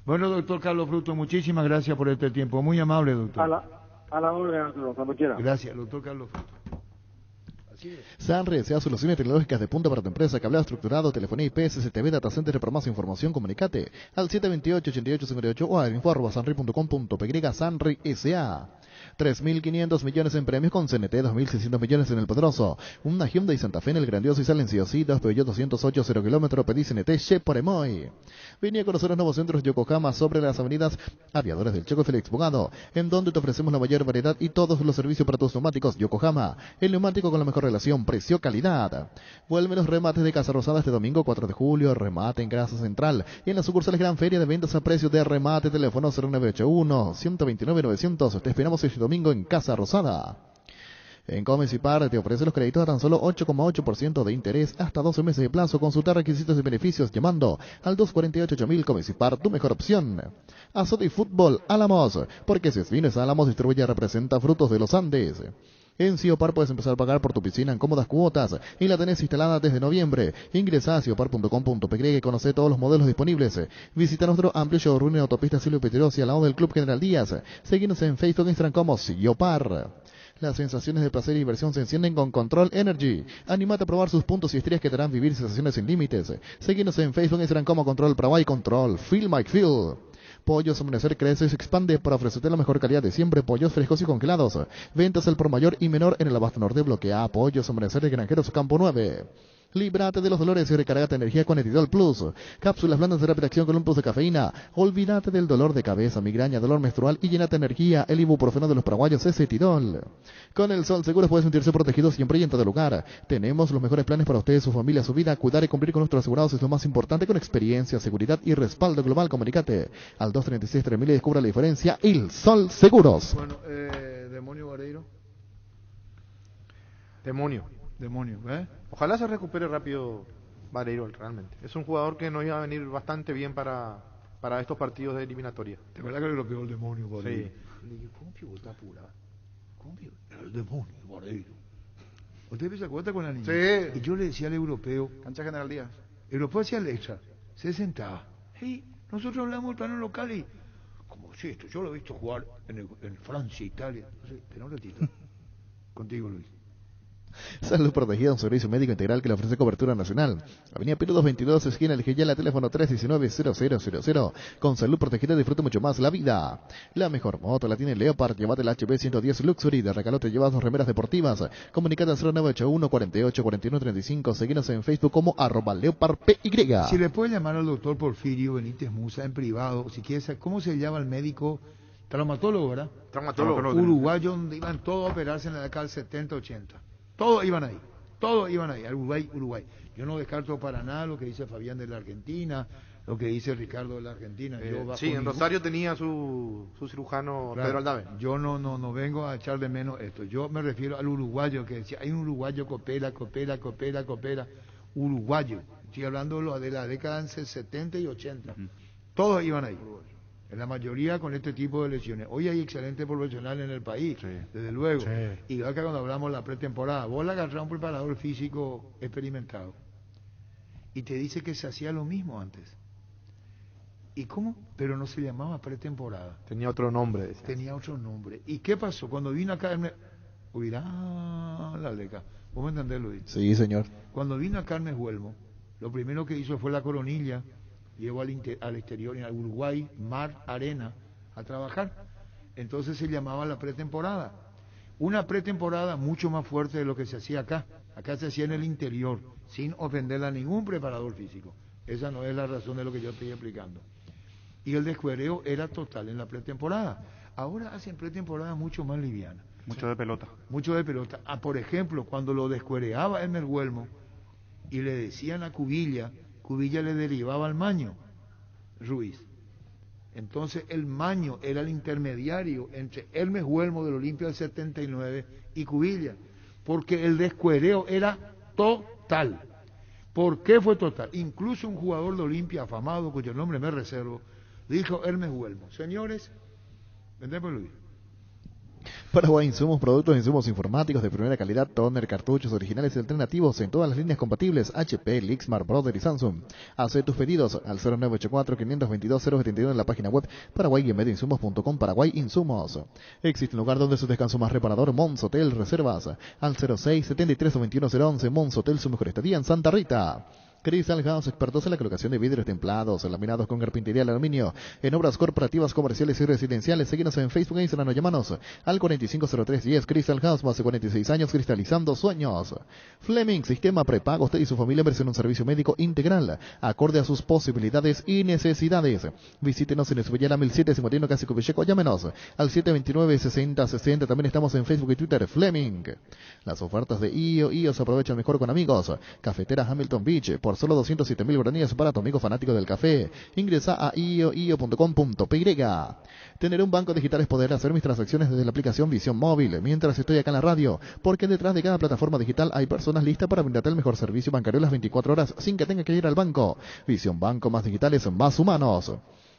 Bueno, doctor Carlos Fruto, muchísimas gracias por este tiempo. Muy amable, doctor. A la orden, Arturo, cuando quiera. Gracias, doctor Carlos Fruto. Sanre sea soluciones tecnológicas de punta para tu empresa, cableado estructurado, telefonía IP, CCTV, data center. Para más información, comunicate al 728-8858 o a info@sanri.com.py. Sanri S.A. 3.500 millones en premios con CNT, 2.600 millones en el Poderoso. Una Hyundai Santa Fe en el grandioso y silenciosito Peugeot 208 0 kilómetros, pedí CNT, Che por Emoy. Vení a conocer los nuevos centros Yokohama sobre las avenidas Aviadores del Checo Félix Bogado, en donde te ofrecemos la mayor variedad y todos los servicios para tus neumáticos. Yokohama, el neumático con la mejor relación precio-calidad. Vuelven los remates de Casa Rosada este domingo 4 de julio, remate en Grasa Central y en las sucursales Gran Feria de ventas a precio de remate. Teléfono 0981-129-900. Te esperamos este domingo en Casa Rosada. En Comecipar te ofrece los créditos a tan solo 8,8% de interés hasta 12 meses de plazo. Consultar requisitos y beneficios llamando al 248-8000. Comecipar, tu mejor opción. Azote y Fútbol Álamos, porque si es Vines Álamos distribuye representa Frutos de los Andes. En Ciopar puedes empezar a pagar por tu piscina en cómodas cuotas y la tenés instalada desde noviembre. Ingresa a ciopar.com.py y conoce todos los modelos disponibles. Visita nuestro amplio showroom en autopista Silvio Pettirossi al lado del Club General Díaz. Seguinos en Facebook e Instagram como Ciopar. Las sensaciones de placer y diversión se encienden con Control Energy. Anímate a probar sus puntos y estrellas que te harán vivir sensaciones sin límites. Seguinos en Facebook e Instagram como Control Paraguay. Control Feel My Feel. Pollos Amanecer crece y se expande para ofrecerte la mejor calidad de siempre. Pollos frescos y congelados. Ventas al por mayor y menor en el abasto norte. Bloque A. Pollos Amanecer de Granjeros Campo 9. Líbrate de los dolores y recargate energía con Etidol Plus. Cápsulas blandas de rápida acción con un plus de cafeína. Olvídate del dolor de cabeza, migraña, dolor menstrual y llénate de energía. El ibuprofeno de los paraguayos es Etidol. Con el Sol Seguros puedes sentirse protegido siempre y en todo lugar. Tenemos los mejores planes para ustedes, su familia, su vida. Cuidar y cumplir con nuestros asegurados es lo más importante, con experiencia, seguridad y respaldo global. Comunicate al 236-3000 y descubra la diferencia. El Sol Seguros. Bueno, Demonio Vareiro. Demonio, ¿eh? Ojalá se recupere rápido Vareiro, realmente. Es un jugador que nos iba a venir bastante bien para estos partidos de eliminatoria. ¿De verdad que lo pegó el Demonio Vareiro? Sí. ¿Cómo pivota pura? ¿Cómo pivota? El Demonio Vareiro. ¿Usted se acuerda con la niña? Sí. Y yo le decía al europeo... Cancha General Díaz. El europeo hacía el extra. Se sentaba. Hey, nosotros hablamos del plano local y... Como si esto, yo lo he visto jugar en Francia, Italia. No sé, espera un ratito. Contigo, Luis. Salud Protegida, un servicio médico integral que le ofrece cobertura nacional. Avenida Perú 222, esquina El Geyala, teléfono 319-0000. Con Salud Protegida disfruta mucho más la vida. La mejor moto la tiene Leopard. Llévate la HB 110 Luxury. De regalo te llevas dos remeras deportivas. Comunicate al 0981 48 41 35. Seguinos en Facebook como @LeopardPY. Si le puede llamar al doctor Porfirio Benítez Musa en privado, si quiere saber cómo se llama el médico traumatólogo, ¿verdad? Traumatólogo. Uruguayo, donde iban todos a operarse en la década del 70-80. Todos iban ahí, al Uruguay. Yo no descarto para nada lo que dice Fabián de la Argentina, lo que dice Ricardo de la Argentina. Sí, en Rosario tenía su cirujano, claro, Pedro Aldave. Yo no vengo a echar de menos esto. Yo me refiero al uruguayo que decía, hay un uruguayo coopera. Uruguayo. Estoy hablando de la década del 70 y 80. Todos iban ahí. En la mayoría con este tipo de lesiones. Hoy hay excelentes profesionales en el país, sí, desde luego. Sí. Y acá cuando hablamos de la pretemporada, vos le agarrás a un preparador físico experimentado y te dice que se hacía lo mismo antes. ¿Y cómo? Pero no se llamaba pretemporada. Tenía otro nombre. Decías. Tenía otro nombre. ¿Y qué pasó? Cuando vino acá... la leca. ¿Vos me entendés, Luis? Sí, señor. Cuando vino acá Carmes Huelmo, lo primero que hizo fue la coronilla. Llevó al exterior, en Uruguay, mar, arena, a trabajar. Entonces se llamaba la pretemporada. Una pretemporada mucho más fuerte de lo que se hacía acá. Acá se hacía en el interior, sin ofender a ningún preparador físico. Esa no es la razón de lo que yo estoy explicando. Y el descuereo era total en la pretemporada. Ahora hacen pretemporada mucho más liviana. Mucho de pelota. Mucho de pelota. Por ejemplo, cuando lo descuereaba Elmer Huelmo y le decían a Cubilla le derivaba al Maño Ruiz. Entonces el Maño era el intermediario entre Hermes Huelmo del Olimpia del 79 y Cubilla, porque el descuereo era total. ¿Por qué fue total? Incluso un jugador de Olimpia afamado, cuyo nombre me reservo, Dijo Hermes Huelmo. Señores, vendré por Luis. Paraguay Insumos, productos e insumos informáticos de primera calidad, toner, cartuchos originales y alternativos en todas las líneas compatibles, HP, Lixmar, Brother y Samsung. Haz tus pedidos al 0984-522-071 en la página web paraguay-insumos.com. Paraguay Insumos. Existe un lugar donde su descanso más reparador, Mons Hotel, reservas al 06-73-21011. Mons Hotel, su mejor estadía en Santa Rita. Crystal House, expertos en la colocación de vidrios templados, laminados con carpintería de aluminio, en obras corporativas, comerciales y residenciales. Síguenos en Facebook e Instagram o llámanos al 450310. Crystal House, más de 46 años cristalizando sueños. Fleming, sistema prepago. Usted y su familia merecen un servicio médico integral, acorde a sus posibilidades y necesidades. Visítenos en Esbellera 1751, casi Cupicheco. Llámenos al 729-6060. También estamos en Facebook y Twitter. Fleming. Las ofertas de IO se aprovechan mejor con amigos. Cafetera Hamilton Beach, por solo 207.000 guaraníes para tu amigo fanático del café. Ingresa a io.com.py. Tener un banco digital es poder hacer mis transacciones desde la aplicación Visión Móvil, mientras estoy acá en la radio, porque detrás de cada plataforma digital hay personas listas para brindarte el mejor servicio bancario las 24 horas sin que tenga que ir al banco. Visión Banco, más digitales, más humanos.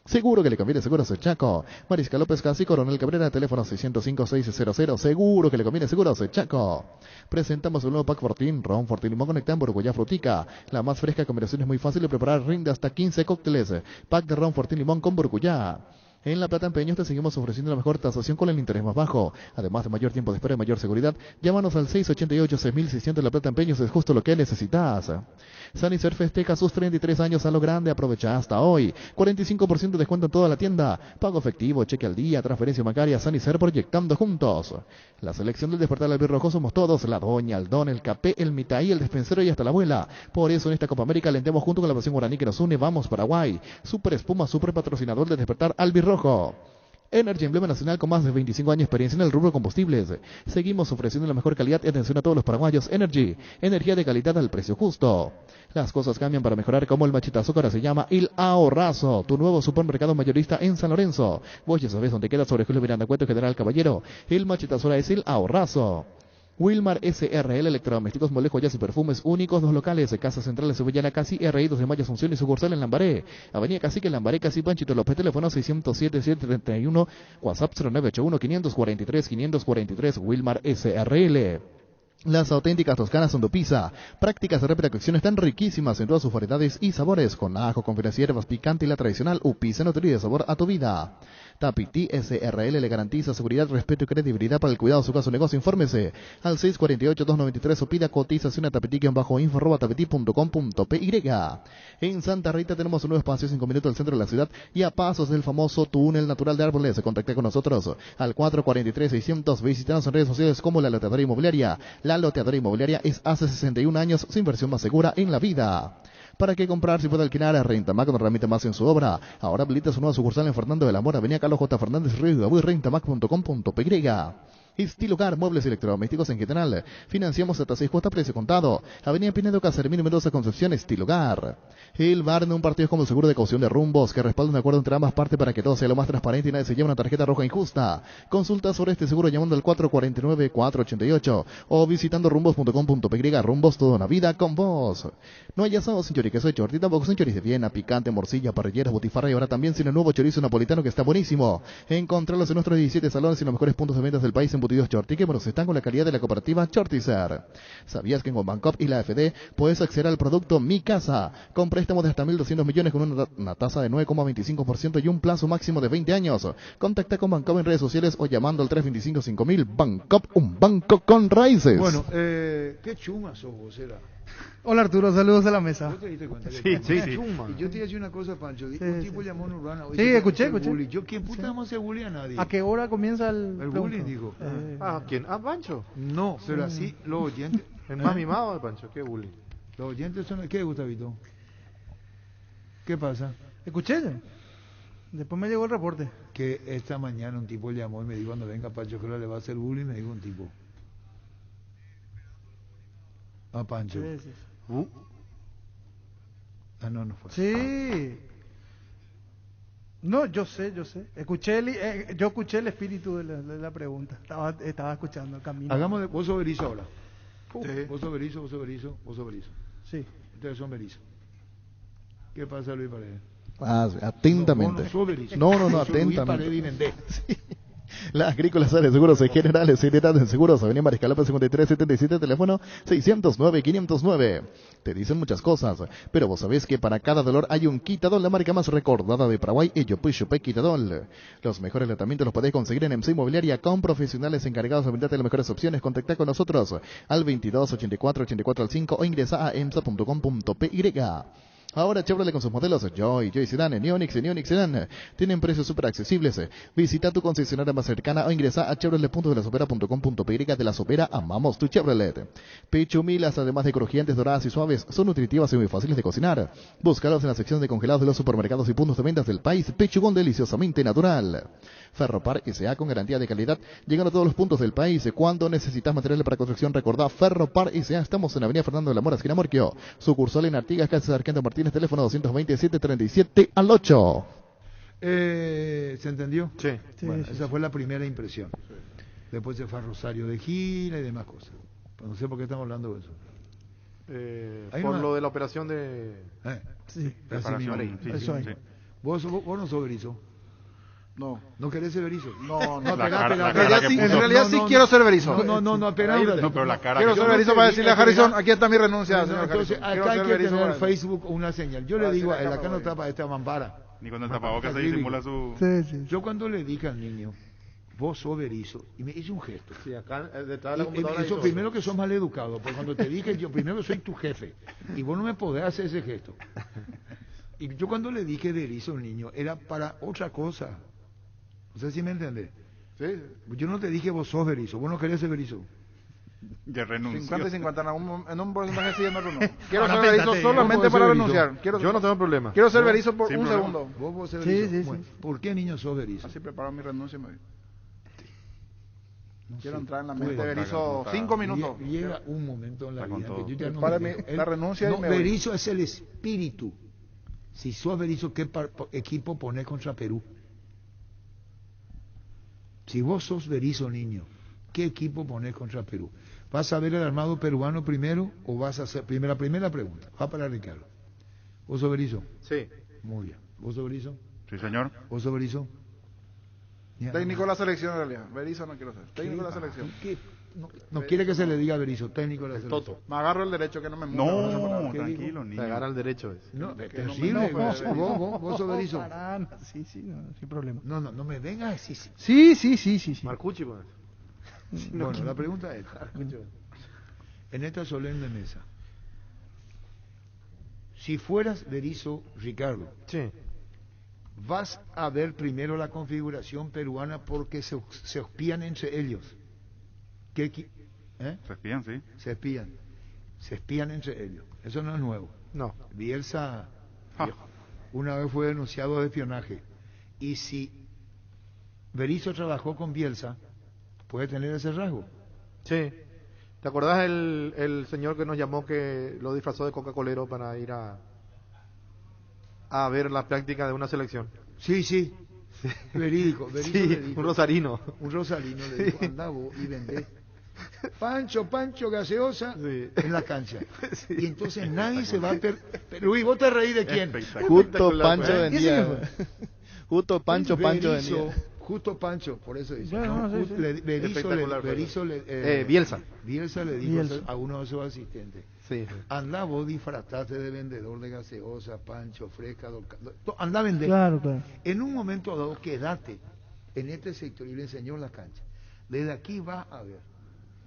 Seguro que le conviene Seguros Chaco. Mariscal López Casi, Coronel Cabrera, teléfono 605-600. Seguro que le conviene Seguros Chaco. Presentamos un nuevo pack Fortín, Ron Fortín Limón Conectán, Borgoya Frutica. La más fresca combinación es muy fácil de preparar, rinde hasta 15 cócteles. Pack de Ron Fortín Limón con Borgoya. En La Plata Empeños te seguimos ofreciendo la mejor tasación con el interés más bajo. Además de mayor tiempo de espera y mayor seguridad, llámanos al 688-6600. La Plata Empeños es justo lo que necesitas. Sanicer festeja sus 33 años a lo grande. Aprovecha hasta hoy 45% de descuento en toda la tienda. Pago efectivo, cheque al día, transferencia bancaria. Sanicer, proyectando juntos. La selección del despertar albirrojo somos todos. La doña, el don, el capé, el mitaí, el despensero y hasta la abuela. Por eso en esta Copa América alentemos junto con la pasión guaraní que nos une. Vamos Paraguay. Super Espuma, super patrocinador del despertar albirrojo. Energy, emblema nacional con más de 25 años de experiencia en el rubro combustibles. Seguimos ofreciendo la mejor calidad y atención a todos los paraguayos. Energy, energía de calidad al precio justo. Las cosas cambian para mejorar, como el machetazo que ahora se llama El Ahorrazo, tu nuevo supermercado mayorista en San Lorenzo. Vos ya sabés dónde queda, sobre Julio Miranda Cueto, General Caballero. El machetazo ahora es El Ahorrazo. Wilmar SRL, electrodomésticos, moles, joyas y perfumes únicos, 2 locales, Casa Central, Sevillana, Casi, RI, 2 de Mayo, Asunción y sucursal en Lambaré, Avenida Cacique, Lambaré, Casi, Panchito López, teléfono 607-731, WhatsApp 0981-543-543, Wilmar SRL. Las auténticas toscanas son de pizza. Prácticas de repreparación están riquísimas en todas sus variedades y sabores, con ajo, con finas hierbas, picante y la tradicional Upisa nutrida de sabor a tu vida. Tapiti SRL le garantiza seguridad, respeto y credibilidad para el cuidado de su caso o negocio. Infórmese al 648-293 o pida cotización a tapiti-info@tapiti.com.py. En Santa Rita tenemos un nuevo espacio 5 minutos del centro de la ciudad y a pasos del famoso túnel natural de Árboles. Contacte con nosotros al 443-600. Visítanos en redes sociales como La Loteadora Inmobiliaria. La Loteadora Inmobiliaria es hace 61 años su inversión más segura en la vida. ¿Para qué comprar si puede alquilar? A Rentamac no remite más en su obra. Ahora habilita su nueva sucursal en Fernando del Amor, Avenida Carlos J. Fernández Río de Abuy, rentamac.com.py. Estilucar, muebles electrodomésticos en general. Financiamos hasta 6 cuotas, precio contado. Avenida Pinedo, Casermín, Mendoza, Concepción, Estilucar. El bar de un partido es como el seguro de caución de rumbos, que respalda un acuerdo entre ambas partes para que todo sea lo más transparente y nadie se lleve una tarjeta roja injusta. Consulta sobre este seguro llamando al 449-488 o visitando rumbos.com.py. Rumbos, toda una vida con vos. No hay asado sin chorizo de chorti, tampoco sin chorizo de Viena, picante, morcilla, parrilleras, botifarra y ahora también sin el nuevo chorizo napolitano que está buenísimo. Encontrarlos en nuestros 17 salones y los mejores puntos de ventas del país en embutidos Chorti, que están con la calidad de la cooperativa Chortizer. ¿Sabías que en Bancoop y la AFD puedes acceder al producto Mi Casa con préstamos de hasta 1.200 millones con una tasa de 9,25% y un plazo máximo de 20 años? Contacta con Bancoop en redes sociales o llamando al 325-5000. Bancoop, un banco con raíces. Bueno, qué chuma sos vos, era. Hola Arturo, saludos a la mesa. ¿Vos te diste cuenta? Sí. Y yo te iba a decir una cosa, Pancho. Un tipo llamó en Urbana. Sí, escuché. Yo, ¿quién puta vamos a hacer bullying a nadie? ¿A qué hora comienza el bullying, dijo? ¿A quién? ¿A Pancho? No, pero así los oyentes. El más mimado de Pancho, qué bullying. Los oyentes son... ¿Qué, Gustavito? ¿Qué pasa? Escuché. Después me llegó el reporte. Que esta mañana un tipo llamó y me dijo, cuando venga Pancho, que ahora le va a hacer bullying, me dijo un tipo. A Pancho. Sí. No fue. Sí. No, yo sé. Yo escuché el espíritu de la pregunta. Estaba escuchando el camino. Hagamos vos sos Berizo ahora. Sí. Vos sos Berizo. Sí. Ustedes son Berizo. ¿Qué pasa, Luis Paredes? Atentamente. No, atentamente. Pared y vendé. Sí. La Agrícola Sales Seguros Generales, Seriedad en Seguros, Avenida Mariscal López 5377, teléfono 609-509. Te dicen muchas cosas, pero vos sabés que para cada dolor hay un Quitadol, la marca más recordada de Paraguay, y Yopuy Quitadol. Los mejores tratamientos los podés conseguir en MC Inmobiliaria con profesionales encargados de brindarte las mejores opciones. Contactá con nosotros al 22 84 84 5 o ingresa a emsa.com.py. Ahora Chevrolet con sus modelos Joy Sedan, Neonix y Neonix Sedan tienen precios súper accesibles. Visita tu concesionaria más cercana o ingresa a chevrolet.delasopera.com.py. De La Sopera, amamos tu Chevrolet. Pechumilas, además de crujientes, doradas y suaves, son nutritivas y muy fáciles de cocinar. Búscalos en la sección de congelados de los supermercados y puntos de ventas del país. Pechugón deliciosamente natural. Ferropar S.A. con garantía de calidad, llegando a todos los puntos del país. Cuando necesitas materiales para construcción, recordá Ferropar S.A. Estamos en Avenida Fernando de la Mora, esquina Morquio. Sucursal en Artigas, calle Sargento Martínez, teléfono 227-37 al 8. ¿Se entendió? Sí. Bueno, esa fue la primera impresión. Después se fue a Rosario de Gila y demás cosas. Pero no sé por qué estamos hablando de eso. Por lo de la operación de... Sí, preparación. Eso hay. ¿Vos no sos Berizo? No. ¿No querés ser Berizo? No. La cara que En puso. realidad sí quiero ser Berizo. No, espera. No, pero la cara Quiero que ser puso. Berizo para decirle a Harrison, aquí está mi renuncia, señor Entonces, Harrison. Quiero acá ser hay que Berizo tener para- Facebook una señal. Yo le digo a él, acá no está para esta mampara. Ni con el tapabocas se disimula su... Sí. Yo cuando le dije al niño, vos sos Berizo, y me hizo un gesto. Sí, acá detrás de la Y computadora. eso primero que sos mal educado, porque cuando te dije, yo primero soy tu jefe, y vos no me podés hacer ese gesto. Y yo cuando le dije Berizo al niño, era para otra cosa. No sé si me entendés. Sí. Yo no te dije vos sos Berizo, vos no querés ser Berizo. Ya renunció. 50 y 50, en un porcentaje sí, en otro no. Quiero Ahora ser Berizo pétate, solamente ¿vos podés para ser renunciar. Yo no tengo problema. Quiero ser ¿Vos? Berizo por Sin un problema. segundo. Vos ser Sí, Berizo. sí, Bueno, sí. ¿por qué niño sos Berizo? Así preparo mi renuncia y me voy. Quiero sé. entrar en la Puede. mente de Berizo 5 minutos. Llega un momento en la Está con vida todo. que yo ya no Para me mí, dejo. la renuncia y no, me voy. Berizo es el espíritu. Si sos Berizo, ¿qué equipo ponés contra Perú? Si vos sos Berizo, niño, ¿qué equipo ponés contra Perú? ¿Vas a ver el armado peruano primero o vas a hacer la primera pregunta? Va para Ricardo. ¿Vos sos Berizo? Sí. Muy bien. ¿Vos sos Berizo? Sí, señor. ¿Vos sos Berizo? Ya, Técnico de la selección en realidad. Berizo no quiero ser. Técnico de la selección. ¿Qué? No quiere que se le diga Berizo, técnico de la selección. Toto. Me agarro el derecho que no me mueva. No, ¿Qué tranquilo, Se niño. agarra el derecho. No, Que terrible. no me- vos, no, vos sos Berizo. Para nada. Sí, sin problema. No me vengas así. Sí. Marcucci, pues. Bueno, la pregunta es, en esta solemne mesa, si fueras Berizo, Ricardo, Sí. vas a ver primero la configuración peruana porque se espían entre ellos. ¿Eh? Se espían, sí. Se espían entre ellos. Eso no es nuevo. No. Bielsa Ja. una vez fue denunciado de espionaje. Y si Berizzo trabajó con Bielsa, puede tener ese rasgo. Sí. ¿Te acordás el señor que nos llamó que lo disfrazó de Coca-Colero para ir a ver la práctica de una selección? Sí. Verídico. Sí, le dijo, un rosarino. Un rosarino le dijo, andá vos y vendé. Pancho, gaseosa en la cancha. Sí. Y entonces nadie se va a Luis, ¿vos te reís de quién? Justo Pancho ¿Eh? vendía. Justo Pancho Berizzo, vendía. Justo Pancho, por eso dice. Bueno, ¿no? sí. Berizzo Bielsa. Bielsa le dijo Bielsa. a uno de sus asistentes, Sí. anda vos disfrataste de vendedor de gaseosa, Pancho, fresca, anda a vender. Claro. En un momento dado, quédate en este sector y le enseñó la cancha. Desde aquí va a ver.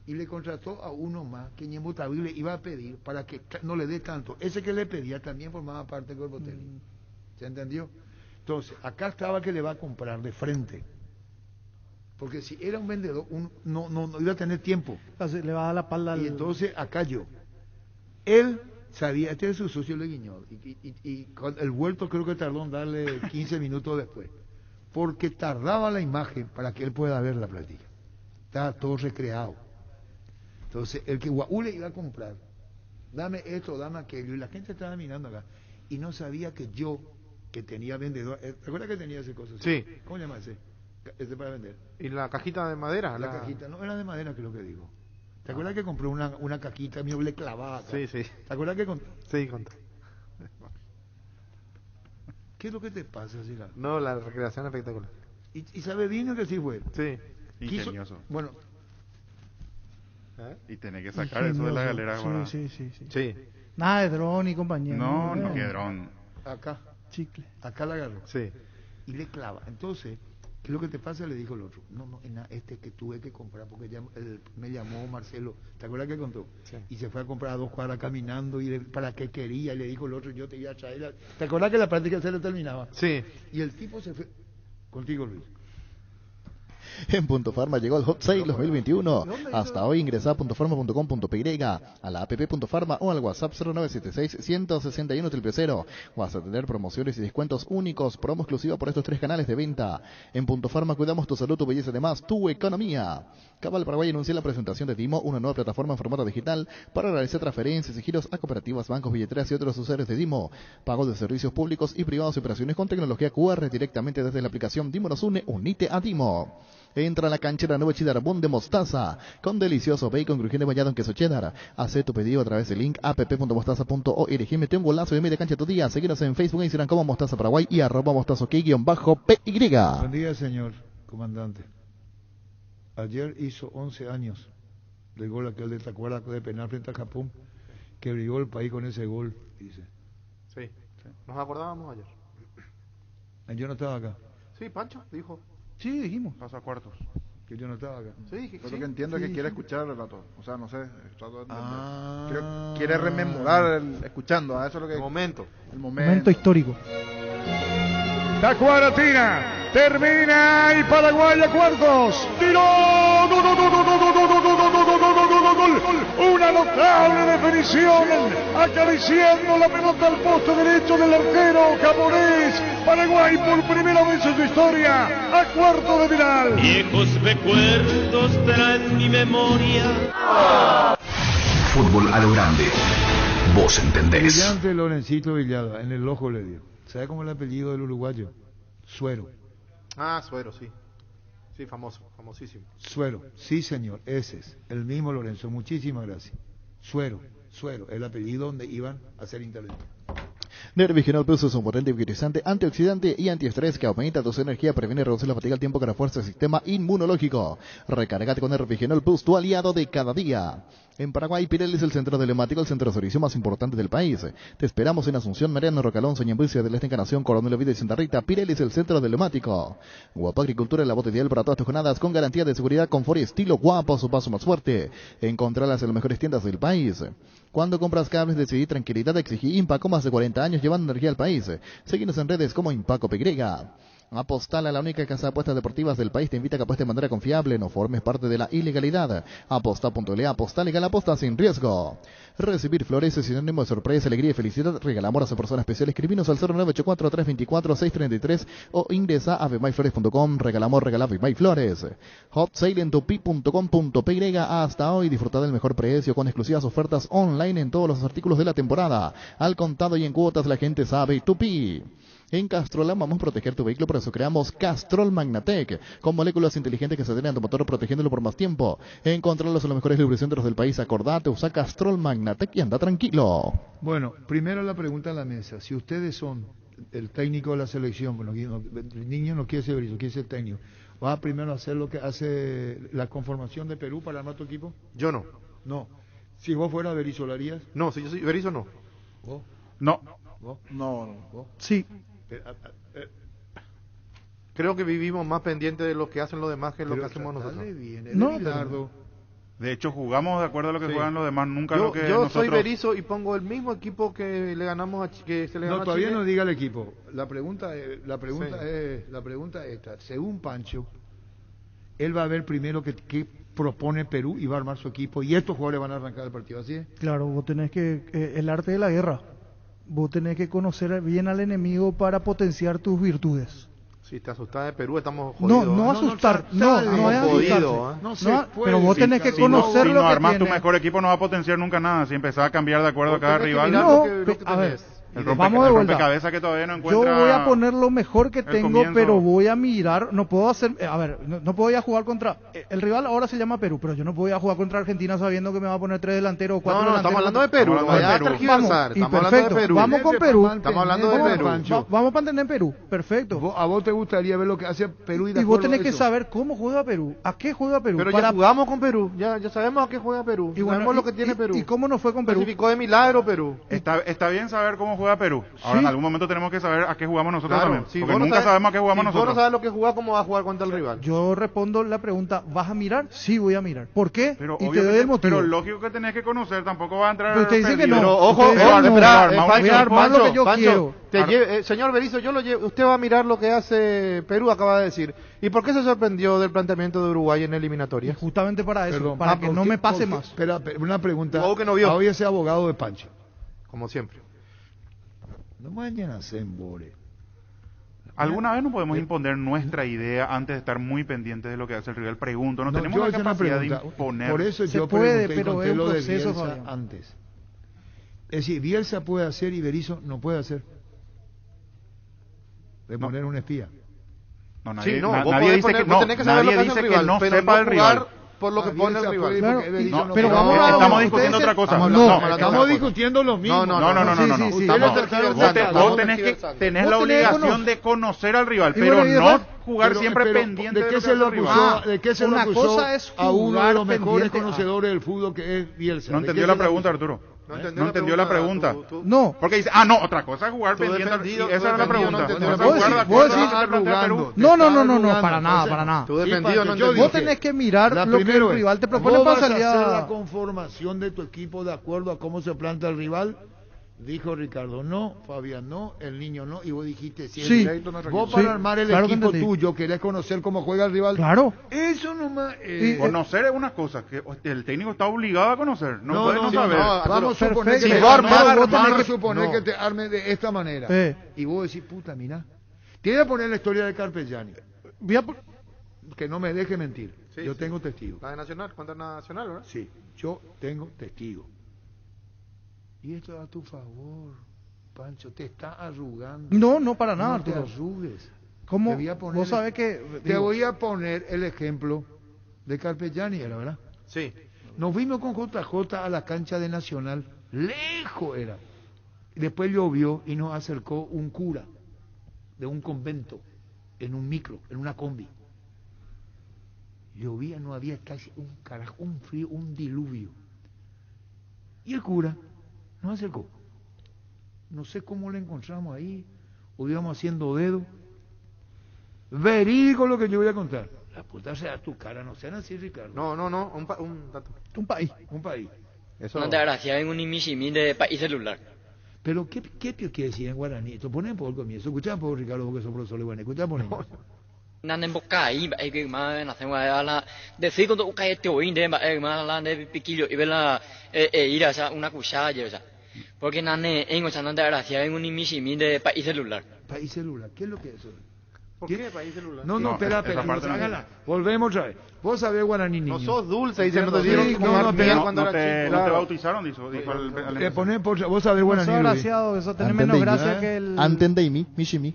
Y le contrató a uno más que Ñembutabil le iba a pedir para que no le dé tanto. Ese que le pedía también formaba parte del cuerpo técnico. ¿Se entendió? Entonces, acá estaba que le va a comprar de frente. Porque si era un vendedor, no iba a tener tiempo. Le va a dar la espalda Y entonces acá yo. Él sabía, este es su socio Leguiñol, y con el vuelto creo que tardó en darle 15 minutos después. Porque tardaba la imagen para que él pueda ver la práctica. Estaba todo recreado. Entonces, el que Guaú le iba a comprar, dame esto, dame aquello, y la gente estaba mirando acá, y no sabía que yo, que tenía vendedor, ¿te acuerdas que tenía ese cosa? Sí. ¿Cómo se llama ese? Ese para vender. ¿Y la cajita de madera? La cajita, no, era de madera creo que digo. ¿Te acuerdas que compré una cajita mioble clavada acá? Sí. ¿Te acuerdas que compré? Sí, contra. ¿Qué es lo que te pasa, Sila? No, la recreación espectacular. ¿Y sabe bien que sí fue? Sí. Ingenioso. Bueno. Y tenés que sacar eso de la galera. Sí. Nada de dron y compañía. No, que dron. Acá. Chicle. Acá la agarró. Sí. Y le clava. Entonces, ¿qué es lo que te pasa? Le dijo el otro. No, este que tuve que comprar porque me llamó Marcelo. ¿Te acuerdas que contó? Sí. Y se fue a comprar a 2 cuadras caminando y para qué quería. Y le dijo el otro, yo te iba a traer. ¿Te acuerdas que la práctica se le terminaba? Sí. Y el tipo se fue. Contigo, Luis. En Punto Farma llegó el Hot Sale 2021. Hasta hoy ingresa a puntofarma.com.py, a la app Punto Farma o al WhatsApp 0976-161-000. Vas a tener promociones y descuentos únicos, promo exclusiva por estos 3 canales de venta. En Punto Farma cuidamos tu salud, tu belleza y además tu economía. Cabal Paraguay anuncia la presentación de Dimo, una nueva plataforma en formato digital para realizar transferencias y giros a cooperativas, bancos, billeteras y otros usuarios de Dimo. Pago de servicios públicos y privados y operaciones con tecnología QR directamente desde la aplicación Dimo nos une, unite a Dimo. Entra a la canchera nueva Chidarbón de mostaza con delicioso bacon crujiente bañado en queso cheddar. Haz tu pedido a través del link app.mostaza.org. Mete un golazo de media cancha tu día. Seguinos en Facebook e Instagram como Mostaza Paraguay y @mostazoK_PY. Buen día, señor comandante. Ayer hizo 11 años del gol aquel de Tacuara de penal frente a Japón, que brilló el país con ese gol, dice. Sí. Nos acordábamos ayer. Yo no estaba acá. Sí, Pancho dijo. Sí, dijimos. Pasa a cuartos. Que yo no estaba acá. Sí, dije Lo que entiendo es que quiere escuchar el relato. O sea, no sé. Trato de entender. Ah. Quiere rememorar escuchando. Eso es lo que. El momento. Momento histórico. Tacuara tira, termina y Paraguay a cuartos. ¡Tiró! ¡Gol! Una notable definición, acariciando la pelota al poste derecho del arquero Camones. Paraguay por primera vez en su historia a cuarto de final. Viejos recuerdos traen mi memoria. Fútbol a lo grande. Vos entendés. Brillante Lorencito Villada, en el ojo le dio. ¿Sabe cómo es el apellido del uruguayo? Suero. Ah, Suero, sí. Sí, famosísimo. Suero, sí señor, ese es, el mismo Lorenzo, muchísimas gracias. Suero, el apellido donde iban a hacer intervención. Nervigenol Plus es un potente vitalizante, antioxidante y antiestrés que aumenta tu energía, previene y reduce la fatiga al tiempo que refuerza el sistema inmunológico. Recárgate con Nervigenol Plus, tu aliado de cada día. En Paraguay, Pirelli es el centro telemático, el centro de servicio más importante del país. Te esperamos en Asunción, Mariano, Rocalón, Soñambucia del Este, Encarnación, Coronel Oviedo y Santa Rita. Pirelli es el centro telemático. Guapa Agricultura es la bota ideal para todas tus jornadas con garantía de seguridad, confort y estilo. Guapo, su paso más fuerte. Encontrarlas en las mejores tiendas del país. Cuando compras cables, decidí tranquilidad, exigí Impaco, más de 40 años llevando energía al país. Síguenos en redes como Impaco PY. Apostal a la única casa de apuestas deportivas del país te invita a que apuestes de manera confiable, no formes parte de la ilegalidad. Aposta.le, aposta legal, aposta sin riesgo. Recibir flores es sinónimo de sorpresa, alegría y felicidad. Regalamos a persona especial. Escribinos al 0984-324-633 o ingresa a vemaiflores.com. Regalamos, regala Vemaiflores. Hot Sale en tupi.com.py. Hasta hoy disfruta del mejor precio con exclusivas ofertas online en todos los artículos de la temporada. Al contado y en cuotas, la gente sabe Tupi. En Castrol amamos proteger tu vehículo, por eso creamos Castrol Magnatec, con moléculas inteligentes que se adhieren a tu motor protegiéndolo por más tiempo. Encontrarlos en los mejores lubricentros del país. Acordate, usa Castrol Magnatec y anda tranquilo. Bueno, primero la pregunta en la mesa. Si ustedes son el técnico de la selección, bueno, el niño no quiere ser Berizzo, quiere ser técnico, ¿va a primero hacer lo que hace la conformación de Perú para armar tu equipo? Yo no. No. Si vos fueras Berizzo, ¿lo harías? No, si yo soy Berizzo, no. ¿Vos? No. ¿Vos? No. ¿Vos? Sí. Creo que vivimos más pendientes de lo que hacen los demás que lo que hacemos nosotros. No, de hecho, jugamos de acuerdo a lo que juegan los demás, nunca lo que yo nosotros... soy Berizzo y pongo el mismo equipo que le ganamos que se le ganó No, a todavía Chile. no diga el equipo. La pregunta es esta. Según Pancho, él va a ver primero qué propone Perú y va a armar su equipo y estos jugadores van a arrancar el partido, ¿así es? Claro, vos tenés que el arte de la guerra. Vos tenés que conocer bien al enemigo para potenciar tus virtudes. Si te asustás de Perú, estamos jodidos. No asustar, no es asustarse. Pero vos tenés que conocer si lo no que armas tiene. tu mejor equipo no va a potenciar nunca nada. Si empezás a cambiar de acuerdo a cada rival. A ver, Vamos de vuelta. Rompecabezas que todavía no Yo encuentra. voy a poner lo mejor que el tengo, comienzo. pero voy a mirar. No puedo hacer. A ver, no puedo ir a jugar contra. El rival ahora se llama Perú, pero yo no puedo ir a jugar contra Argentina sabiendo que me va a poner 3 delanteros o 4 No, delanteros. estamos hablando de Perú. Estamos hablando de Perú. Estamos hablando de Perú. Vamos con Perú. Estamos hablando de Perú. Vamos para entender Perú. Perfecto. ¿A vos te gustaría ver lo que hace Perú Y vos tenés que saber cómo juega Perú. ¿A qué juega Perú? Pero ya jugamos con Perú. Ya sabemos a qué juega Perú. Y bueno, sabemos lo que tiene Perú. ¿Y cómo nos fue con Perú? Clasificó de milagro Perú. Está bien saber cómo juega Perú. Ahora, en algún momento tenemos que saber a qué jugamos nosotros también. Si Porque vos no nunca sabes- sabemos a qué jugamos si nosotros. vos no sabes lo que juega, ¿cómo vas a jugar contra el rival? Yo respondo la pregunta, ¿vas a mirar? Sí, voy a mirar. ¿Por qué? Pero, y obvio te doy que el motivo. pero lógico que tenés que conocer, tampoco va a entrar. Pero te dicen que no. Pero ojo, Ustedes dicen no. Pancho, voy a armar lo que yo quiero. Señor Berizzo, yo lo llevo, usted va a mirar lo que hace Perú, acaba de decir. ¿Y por qué se sorprendió del planteamiento de Uruguay en eliminatoria? Justamente para eso, Perdón. para que no me pase más. Espera, una pregunta. Algo que no vio. Hoy ese abogado de Pancho. Como siempre. No mañana se embore. ¿Alguna vez no podemos imponer nuestra idea antes de estar muy pendientes de lo que hace el rival? Pregunto, no tenemos yo la hice una capacidad de pregunta. imponer. Por eso Se yo puede, pregunté y pero conté es un lo de proceso, Bielsa Fabián. antes. Es decir, Bielsa puede hacer y Berizzo no puede hacer. De poner un espía. No, nadie, Sí, no, na- vos nadie podés dice poner- que vos no, tenés que saber lo nadie que hace dice el que rival, no pero sepa no el jugar rival. por lo que pone el rival. Claro, porque Berizzo no pero puede. vamos a Estamos ustedes discutiendo se- otra cosa. Estamos discutiendo lo mismo. Sí, sí, sí. Vos tenés la obligación de conocer al rival, Y pero bueno, y no después- jugar siempre pendiente ¿De de qué lo se que lo hace el acusó? rival. ¿De qué se lo Una acusó cosa es a uno de los jugar mejores pendiente. conocedores del fútbol que es Bielsa? No ¿De entendió qué la se lo pregunta, acusó? Arturo. No entendió la pregunta. No. Porque dice, no, otra cosa es jugar Tú pendiente. defendido, Y esa era la defendido, pregunta. no entendió Vas la a jugar pregunta. de Vos acuerdo a lo decís- que te plantea Perú. No, para nada. Tú defendido, no Yo entendió. Vos tenés que mirar La lo que primero el es, rival te propone vos para vas a salir hacer a... la conformación de tu equipo de acuerdo a cómo se planta el rival. Dijo Ricardo, no, Fabián, no, el niño no, y vos dijiste Sí. Vos Sí, para armar el claro que equipo entendí. tuyo querés conocer cómo juega el rival. Claro. Eso nomás. Conocer es una cosa que el técnico está obligado a conocer. No puede no sí, saber. Vamos a suponer Perfecto. que Si te vos armes, armás, vos vamos tenés a que- suponer no. que te armes de esta manera. Eh. Y vos decís, puta, mira. Te voy a poner la historia de Carpegiani. Que no me deje mentir. Sí, Yo sí. tengo testigos. La de Nacional, contra Nacional, ¿verdad? Sí, yo tengo testigos. Y esto a tu favor, Pancho, te está arrugando. No, para nada, No te Arturo. arrugues. ¿Cómo? Te voy a poner Vos sabés que... Te voy a poner el ejemplo de Carpegiani, era, ¿verdad? Sí. Nos vimos con JJ a la cancha de Nacional. Lejos era. Después llovió y nos acercó un cura de un convento en un micro, en una combi. Llovía, no había casi un carajo, un frío, un diluvio. Y el cura nos acercó. No sé cómo le encontramos ahí, o íbamos haciendo dedo. Verídico lo que yo voy a contar. La puta sea tu cara, no sean así, Ricardo. No, un dato. Un país. Un país. Eso. No te gracia en un imishimi de país celular. Pero, ¿qué quiere decir en guaraní? Esto ponen por el comienzo. Escuchá por Ricardo, porque sos profesor de guaraní. Escuchá por Nanen bokai ba que ma na tengo ala de fico do kai teo inde ba ma la de piquillo y vela ir a una cuchara ya. Porque nane en ocha no te gracia en un imishimi de país celular. País celular, ¿qué es lo que es eso? ¿Por qué país celular? No, No, espera, esa parte no. hágala. Volvemos otra vez. Vos sabés guaraní, niño. No sos dulce, dice, no te dieron Sí, que comer miel cuando No era te chico. no te bautizaron, dijo el Poné por, vos sabés No guaraní. sos Luis. graciado, eso tenés menos gracia que el... Antendeimi, Mishimi.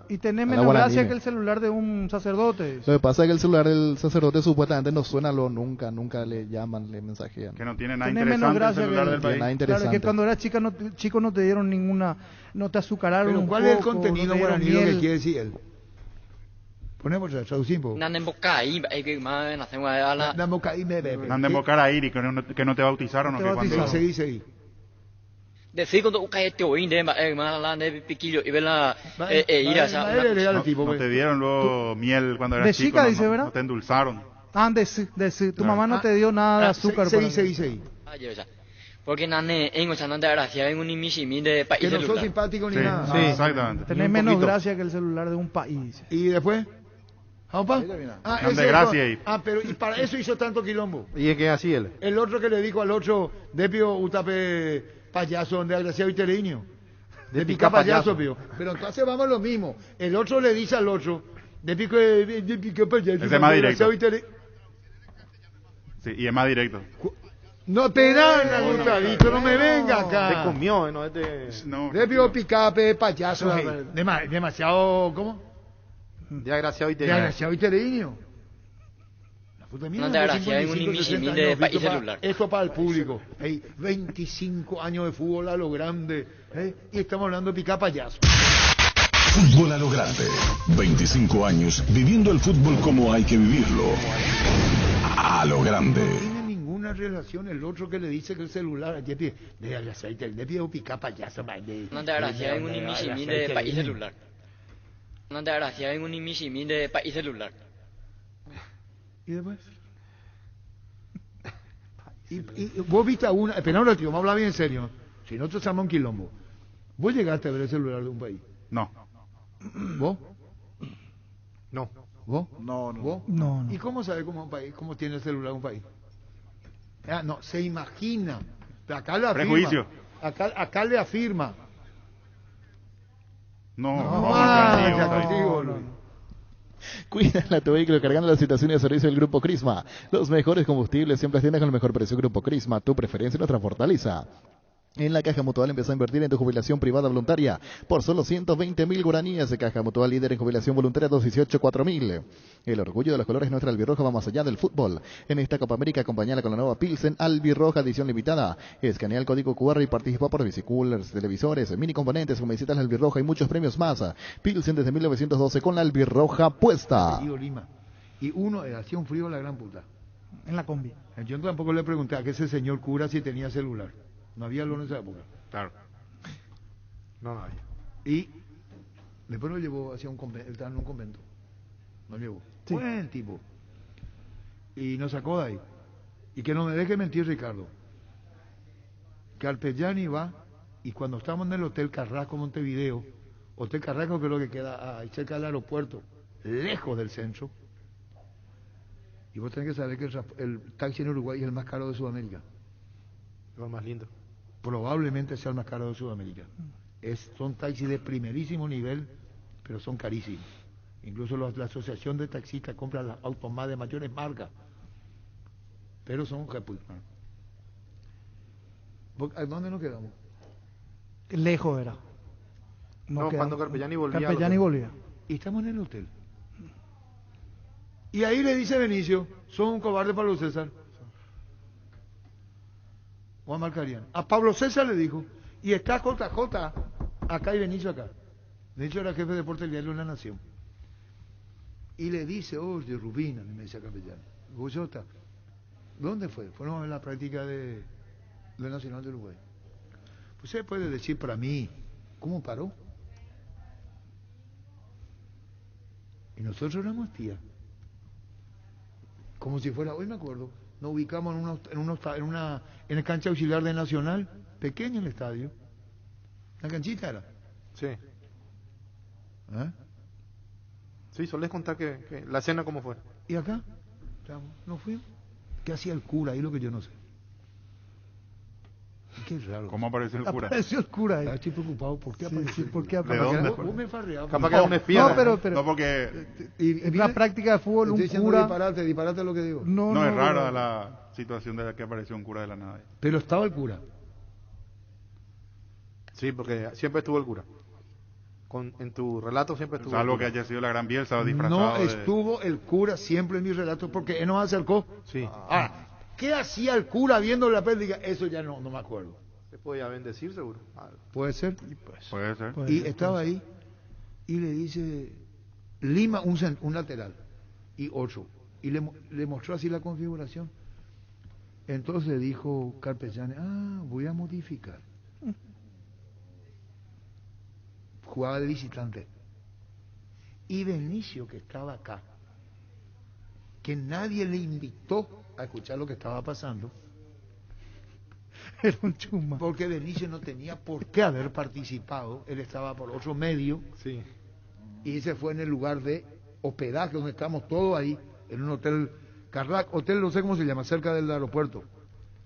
Y tenés A la menos guaraní, gracia que el celular de un sacerdote. Lo que pasa es que el celular del sacerdote supuestamente no suena, nunca le llaman, le mensajean. Que no tiene nada Tenés menos interesante el gracia celular que del Nada país. interesante. Claro, que cuando eras chico no te dieron ninguna... No te azucararon Pero un ¿cuál es el poco, contenido no te dieron guaraní lo que miel. quiere decir él? Ponemos otra vez, traducimos. Nanen bokai ba que ma na tengo ala Dame caí, bebé. No han de invocar a Iri, que no te bautizaron. No o te que cuando... Seguí. de fico do kai teo inde ba ma la de piquillo y vela ir a No te dieron luego miel cuando eras de chico. chica, no, dice, no, ¿verdad? no te endulzaron. Tu mamá no te dio nada de azúcar. Seguí. Porque nane en ocha no te gracia en un imishimi de país Que no sos celular. simpático ni Sí, nada. sí, exactamente. Tenés menos gracia que el celular de un país. ¿Y después? ¿Aupa? Ande gracia ahí. Pero y para eso hizo tanto quilombo. Y es que así él. El otro que le dijo al otro, Depio Utape payaso, donde agraciado y teleño. De pica payaso, pío. Pero entonces vamos a lo mismo. El otro le dice al otro, de pica payaso. Ese es más directo. Y Sí, y es más directo. No te dan agustadito, no me venga acá. Te comió, ¿no? Le pido picape, payaso. Demasiado, ¿cómo? De agraciado y terino. De agraciado y terino. La puta mierda. No te agraciado en un 55, inicio 60 de años, país visto celular. Esto para el público. 25 años de fútbol a lo grande. Y estamos hablando de picar payaso. Fútbol a lo grande. 25 años viviendo el fútbol como hay que vivirlo. A lo grande. No tiene ninguna relación el otro que le dice que el celular le pido picar payaso. No te agraciado en un inicio de país celular. No te agraciado en un inicio de país celular. ¿Y después? y vos viste a una... Pero no, tío, vamos a hablar bien en serio. Si nosotros estamos un quilombo. ¿Vos llegaste a ver el celular de un país? No. ¿Vos? No. ¿Vos? No. ¿Vos? No. ¿Y cómo sabe cómo un país, cómo tiene el celular un país? No, se imagina. Acá le afirma. Prejuicio. Acá le afirma. No. Cuida tu vehículo cargando las situaciones de servicio del Grupo Crisma. Los mejores combustibles siempre tienen con el mejor precio. Grupo Crisma, tu preferencia y nuestra fortaleza. En la Caja Mutual empieza a invertir en tu jubilación privada voluntaria por solo 120.000 guaraníes. De Caja Mutual, líder en jubilación voluntaria 218-4000. El orgullo de los colores nuestra albirroja va más allá del fútbol. En esta Copa América, acompañala con la nueva Pilsen albirroja edición limitada. Escanea el código QR y participa por bicicoolers, televisores, mini componentes, camisetas albirroja y muchos premios más. Pilsen desde 1912 con la albirroja puesta. Lima. Y uno hacía un frío la gran puta. En la combi. Yo tampoco le pregunté a ese señor cura si tenía celular. No había luz en esa época. Claro. No había. Y después lo llevó hacia un convento. Él estaba en un convento. Lo llevó. Sí. Buen tipo. Y nos sacó de ahí. Y que no me deje mentir, Ricardo. Carpellani va, y cuando estamos en el Hotel Carrasco, Montevideo, Hotel Carrasco creo que queda ahí cerca del aeropuerto, lejos del centro, y vos tenés que saber que el taxi en Uruguay es el más caro de Sudamérica. Lo más lindo. Probablemente sea el más caro de Sudamérica. Son taxis de primerísimo nivel, pero son carísimos. Incluso la asociación de taxistas compra las autos más de mayores marcas, pero son repulsados. ¿A dónde nos quedamos? Lejos era. No, cuando Carpellani volvía. Carpellani volvía. Y estamos en el hotel. Y ahí le dice Benicio, son un cobarde Pablo César. Juan Marcarian. A Pablo César le dijo, y está JJ acá y Benicio acá. Benicio era jefe de deporte del diario de La Nación. Y le dice, oye, Rubina, me dice Capellán, Goyota, ¿dónde fue? Fueron a la práctica de Nacional de Uruguay. Pues usted puede decir para mí, ¿cómo paró? Y nosotros éramos tías. Como si fuera, hoy me acuerdo, nos ubicamos en el cancha auxiliar de Nacional, pequeño el estadio. ¿La canchita era? Sí. Sí, solés contar que la cena cómo fue. ¿Y acá? ¿No fuimos? ¿Qué hacía el cura? Ahí lo que yo no sé. Qué raro. ¿Cómo apareció el cura? Apareció el cura ahí. Estoy preocupado. ¿Por qué apareció? ¿Por qué ¿De dónde? Vos me farreabas. Capaz que era un espía. No, pero No, porque en la práctica de fútbol un cura... Disparate lo que digo. no es rara la situación de que apareció un cura de la nada. Pero estaba el cura. Sí, porque siempre estuvo el cura. En tu relato siempre estuvo. Salvo que haya sido la gran Bielsa disfrazado. No estuvo el cura siempre en mi relato porque él nos acercó. Sí. ¿Qué hacía el cura viendo la pérdida? Eso ya no me acuerdo. Se podía bendecir seguro. Puede ser. Puede ser. Y estaba ahí y le dice Lima un lateral y 8 y le mostró así la configuración. Entonces dijo Carpellani, voy a modificar. Jugaba de visitante. Y Benicio, que estaba acá, que nadie le invitó a escuchar lo que estaba pasando, era un chuma. Porque Benicio no tenía por qué haber participado, él estaba por otro medio, sí. Y se fue en el lugar de hospedaje, donde estamos todos ahí, en un hotel Carrac, hotel no sé cómo se llama, cerca del aeropuerto.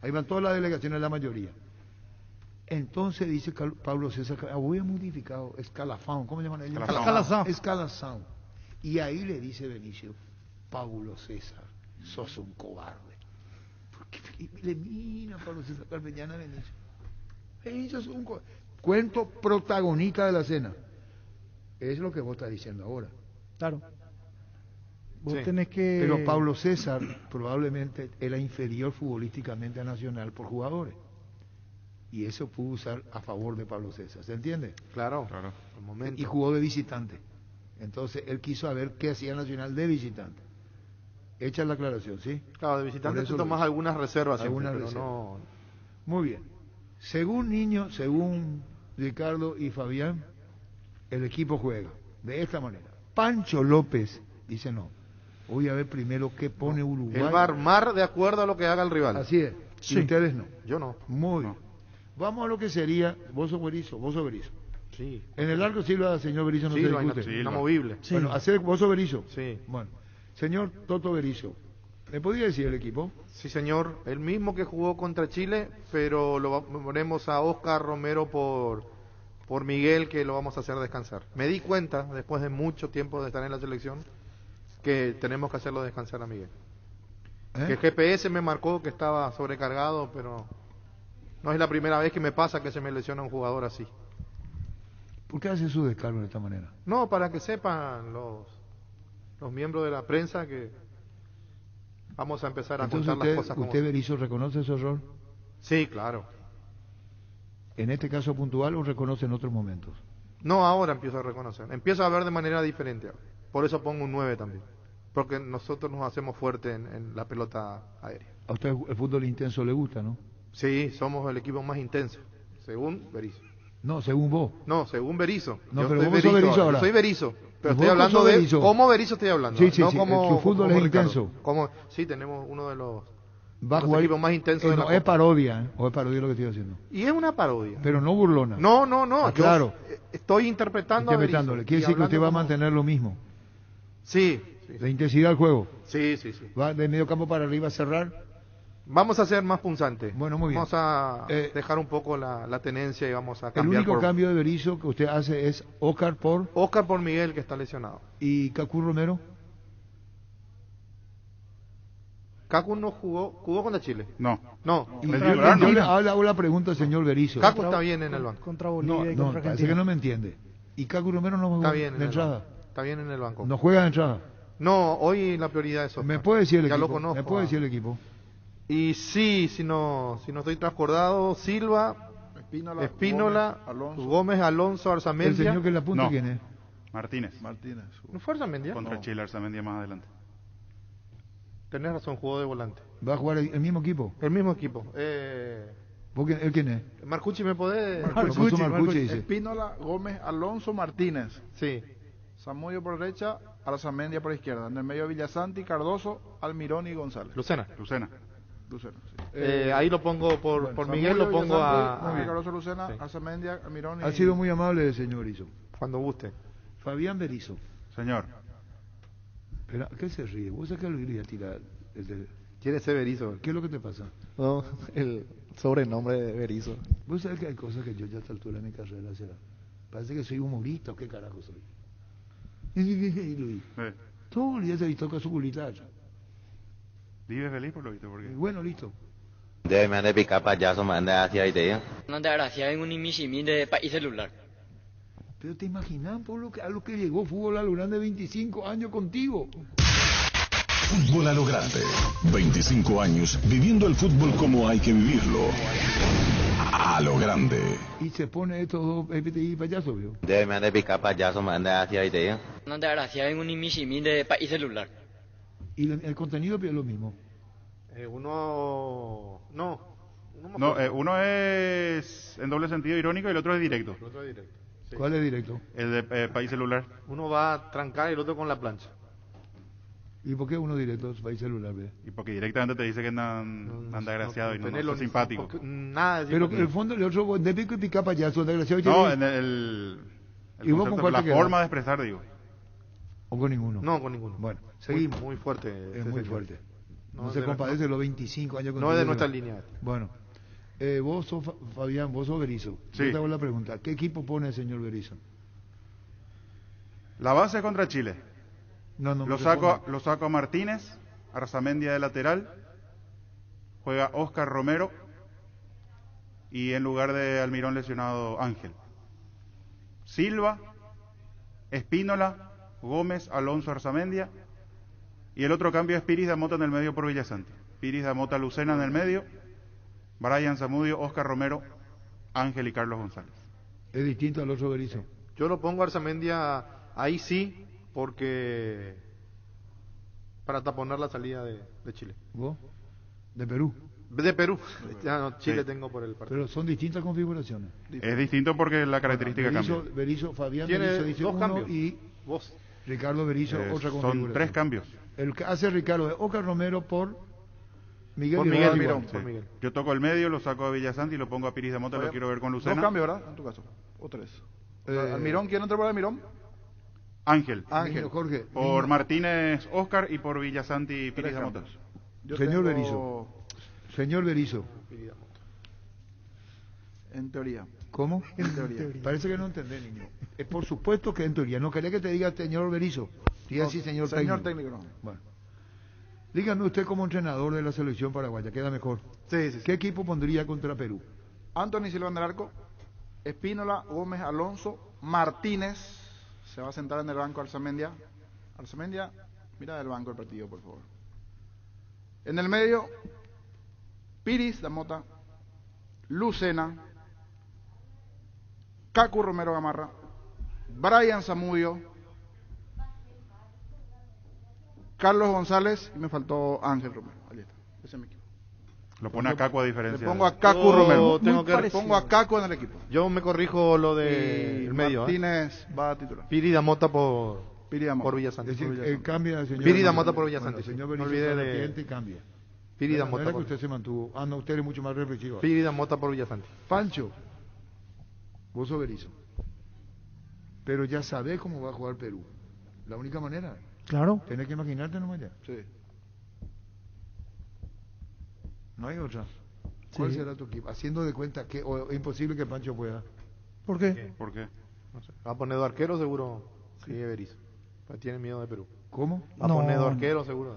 Ahí van todas las delegaciones, la mayoría. Entonces dice Pablo César, voy a modificar Escalafón, ¿cómo llaman ellos? Escalafón. Y ahí le dice Benicio, Pablo César, sos un cobarde. Y le mira a Pablo César Carpeñana a Benicio. Benicio es un cuento protagonista de la cena. Es lo que vos estás diciendo ahora. Claro. Vos tenés que... Pero Pablo César probablemente era inferior futbolísticamente a Nacional por jugadores. Y eso pudo usar a favor de Pablo César, ¿se entiende? Claro. Por momento. Y jugó de visitante. Entonces él quiso saber qué hacía Nacional de visitante. Echa la aclaración, ¿sí? Claro, de visitante tú tomás algunas reservas siempre, pero no... Muy bien. Según Niño, según Ricardo y Fabián, el equipo juega de esta manera. Pancho López dice no. Voy a ver primero qué pone Uruguay. Él va a armar de acuerdo a lo que haga el rival. Así es. Sí. Y ustedes no. Yo no. Muy bien. Vamos a lo que sería vos sos Berizzo. Sí. En el arco Silva, señor Berizzo, no se discute. Inamovible. Sí. Bueno, hacer vos sos Berizzo. Sí. Bueno, señor Toto Berizzo, ¿me podría decir el equipo? Sí, señor. El mismo que jugó contra Chile, pero lo ponemos a Oscar Romero por Miguel, que lo vamos a hacer descansar. Me di cuenta, después de mucho tiempo de estar en la selección, que tenemos que hacerlo descansar a Miguel. Que el GPS me marcó que estaba sobrecargado, pero no es la primera vez que me pasa que se me lesiona un jugador así. ¿Por qué hace su descargo de esta manera? No, para que sepan los miembros de la prensa que vamos a empezar a contar las cosas como ¿Usted, Berizzo, reconoce su error? Sí, claro. ¿En este caso puntual o reconoce en otros momentos? No, ahora empiezo a reconocer. Empiezo a ver de manera diferente. Por eso pongo un 9 también. Porque nosotros nos hacemos fuerte en la pelota aérea. A usted el fútbol intenso le gusta, ¿no? Sí, somos el equipo más intenso, según Berizzo. No, según vos. No, según Berizzo. No, yo pero soy vos sos Berizzo ahora. Yo soy Berizzo. Pero ¿Vos estoy hablando de Berizzo? cómo Berizzo estoy hablando. Sí, sí, no sí. Como, su fútbol como es Ricardo. intenso. Sí, tenemos uno de los equipos más intensos de la no, es Copa. parodia, ¿eh? O es parodia lo que estoy haciendo. Y es una parodia. Pero no burlona. No. Claro. Estoy interpretando Interpretándole. Quiere decir que usted va a mantener lo mismo. Sí. La intensidad del juego. Sí. Va de medio campo para arriba a cerrar. Vamos a ser más punzantes. Bueno, muy bien. Vamos a dejar un poco la tenencia y vamos a cambiar. El único cambio de Berizzo que usted hace es Oscar por Miguel, que está lesionado. ¿Y Cacu Romero? Cacu no jugó contra Chile. No. Y hago la pregunta al señor Berizzo. Cacu está bien en el banco. Contra Bolivia y no, contra parece Argentina. que no me entiende. ¿Y Cacu Romero no juega de entrada? Está bien en el banco. ¿No juega de entrada? No, hoy la prioridad es Oscar. ¿Me puede decir el equipo? Ya lo conozco. ¿Me puede decir el equipo? Y sí, si no estoy transcordado, Silva, Espínola, Gómez, Alonso, Arzamendia. ¿El señor que la apunta quién es? Martínez. ¿No fue Arzamendia? Contra Chile, Arzamendia más adelante. Tenés razón, jugó de volante. ¿Va a jugar el mismo equipo? El mismo equipo. ¿Él quién es? Marcucci, ¿me podés? Marcucci dice. Espínola, Gómez, Alonso, Martínez. Sí. Zamudio por derecha, Arzamendia por izquierda. En el medio Villasanti, Cardoso, Almirón y González. Lucena. Sí. Ahí lo pongo por Miguel, lo pongo a... Cardoso, Lucena, Arzamendia, Almirón y... Ha sido muy amable el señor Berizzo. Cuando guste. Fabián Berizzo. Señor. Pero, ¿qué se ríe? ¿Vos sabés que lo iría a tirar? ¿Quiere ser Berizzo? ¿Qué es lo que te pasa? No, el sobrenombre de Berizzo. Vos sabés que hay cosas que yo ya a esta altura de mi carrera parece que soy humorista o qué carajo soy. Y Luis, todo el día se toca su culita. Vive feliz por lo visto, porque... Bueno, listo. Debe me han de picar payaso, me han de hacia ahí, te No anda gracia en un imishimi de país celular. Pero te imaginas por a lo que llegó Fútbol a lo Grande 25 años contigo. Fútbol a lo Grande. 25 años viviendo el fútbol como hay que vivirlo. A lo Grande. Y se pone estos dos PPTI payasos, ¿vio? Debe me han de picar payaso, me han de hacia ahí, te No anda gracia en un imishimi de país celular. ¿Y el contenido es lo mismo? Uno es en doble sentido irónico y el otro es directo. Sí. ¿Cuál es directo? El de país celular. Uno va a trancar y el otro con la plancha. ¿Y por qué uno directo es país celular? ¿Ve? Y porque directamente te dice que anda agraciado y no es simpático. Nada pero en el fondo el otro de pico y pica payaso, desgraciado. No, en el concepto, la forma de expresar, digo. ¿O con ninguno? No, con ninguno. Bueno, seguimos. Muy fuerte. Es muy fuerte. No se compadece los 25 años. No es de nuestra línea. Bueno, vos sos, Fabián, vos sos Berizzo. Sí. Yo te hago la pregunta. ¿Qué equipo pone el señor Berizzo? La base contra Chile. No, lo saco a Martínez, Arzamendia de lateral, juega Oscar Romero y en lugar de Almirón lesionado Ángel. Silva, Espínola, Gómez, Alonso, Arzamendia. Y el otro cambio es Piris Damota en el medio por Villasanti. Piris Damota, Lucena en el medio, Brian Zamudio, Oscar Romero, Ángel y Carlos González. Es distinto al otro Berizzo. Yo lo pongo a Arzamendia ahí sí, porque para taponar la salida de Chile. ¿Vos? ¿De Perú? De Perú. Ya no, Chile Sí. tengo por el partido. Pero son distintas configuraciones. Es distinto porque la característica cambia. Berizzo, Fabián Tiene Berizzo dice dos uno cambios. y Vos. Ricardo Berizzo otra configuración. Son 3 cambios. El que hace Ricardo es Oscar Romero por Miguel Por y Miguel Ronaldo Mirón, igual. por Miguel. Yo toco el medio, lo saco a Villasanti y lo pongo a Piris Damota, lo quiero ver con Lucena. 2 cambios, ¿verdad? En tu caso. O 3. Eh, Almirón, ¿quién entra por Almirón? Ángel. Ángel. Jorge. Por Martínez Oscar y por Villasanti y Piris Damota. Señor Berizzo. Señor Berizzo. En teoría. ¿Cómo? En teoría. Parece que no entendés, niño. Es por supuesto que en teoría. No quería que te diga señor Berizzo. Diga así, señor técnico. Señor técnico, no. Bueno. Dígame usted como entrenador de la selección paraguaya, queda mejor. Sí, sí, sí. ¿Qué equipo pondría contra Perú? Anthony Silva en el arco, Espínola, Gómez, Alonso, Martínez, se va a sentar en el banco Arzamendia. Arzamendia, mira del banco el partido, por favor. En el medio, Piris Damota, Lucena, Cacu Romero Gamarra, Brian Zamudio, Carlos González y me faltó Ángel Romero. Ahí está, ese es mi equipo. Lo pone a Cacu a diferencia. Le pongo a Cacu Romero. Tengo que Pongo a Cacu en el equipo. Yo me corrijo lo de Y el medio. Martínez va a titular. Piri Damota por Villasanti. Es decir, cambia el señor. Piri Damota por Villasanti. Bueno, señor No Berizzo olvide se de arrepiente y cambia. Piri No Damota era que por usted se mantuvo. Ah, no, usted es mucho más reflexivo. Piri Damota por Villasanti. Pancho, vos sos Berizzo. Pero ya sabés cómo va a jugar Perú. La única manera. Claro. Tenés que imaginarte nomás ya. Sí. No hay otra. ¿Cuál Sí. será tu equipo? Haciendo de cuenta que es imposible que Pancho pueda. ¿Por qué? ¿Por qué? No sé. Va a poner de arquero seguro. Sí, Berizzo. Pues tiene miedo de Perú. ¿Cómo? Va a No. poner de arquero seguro.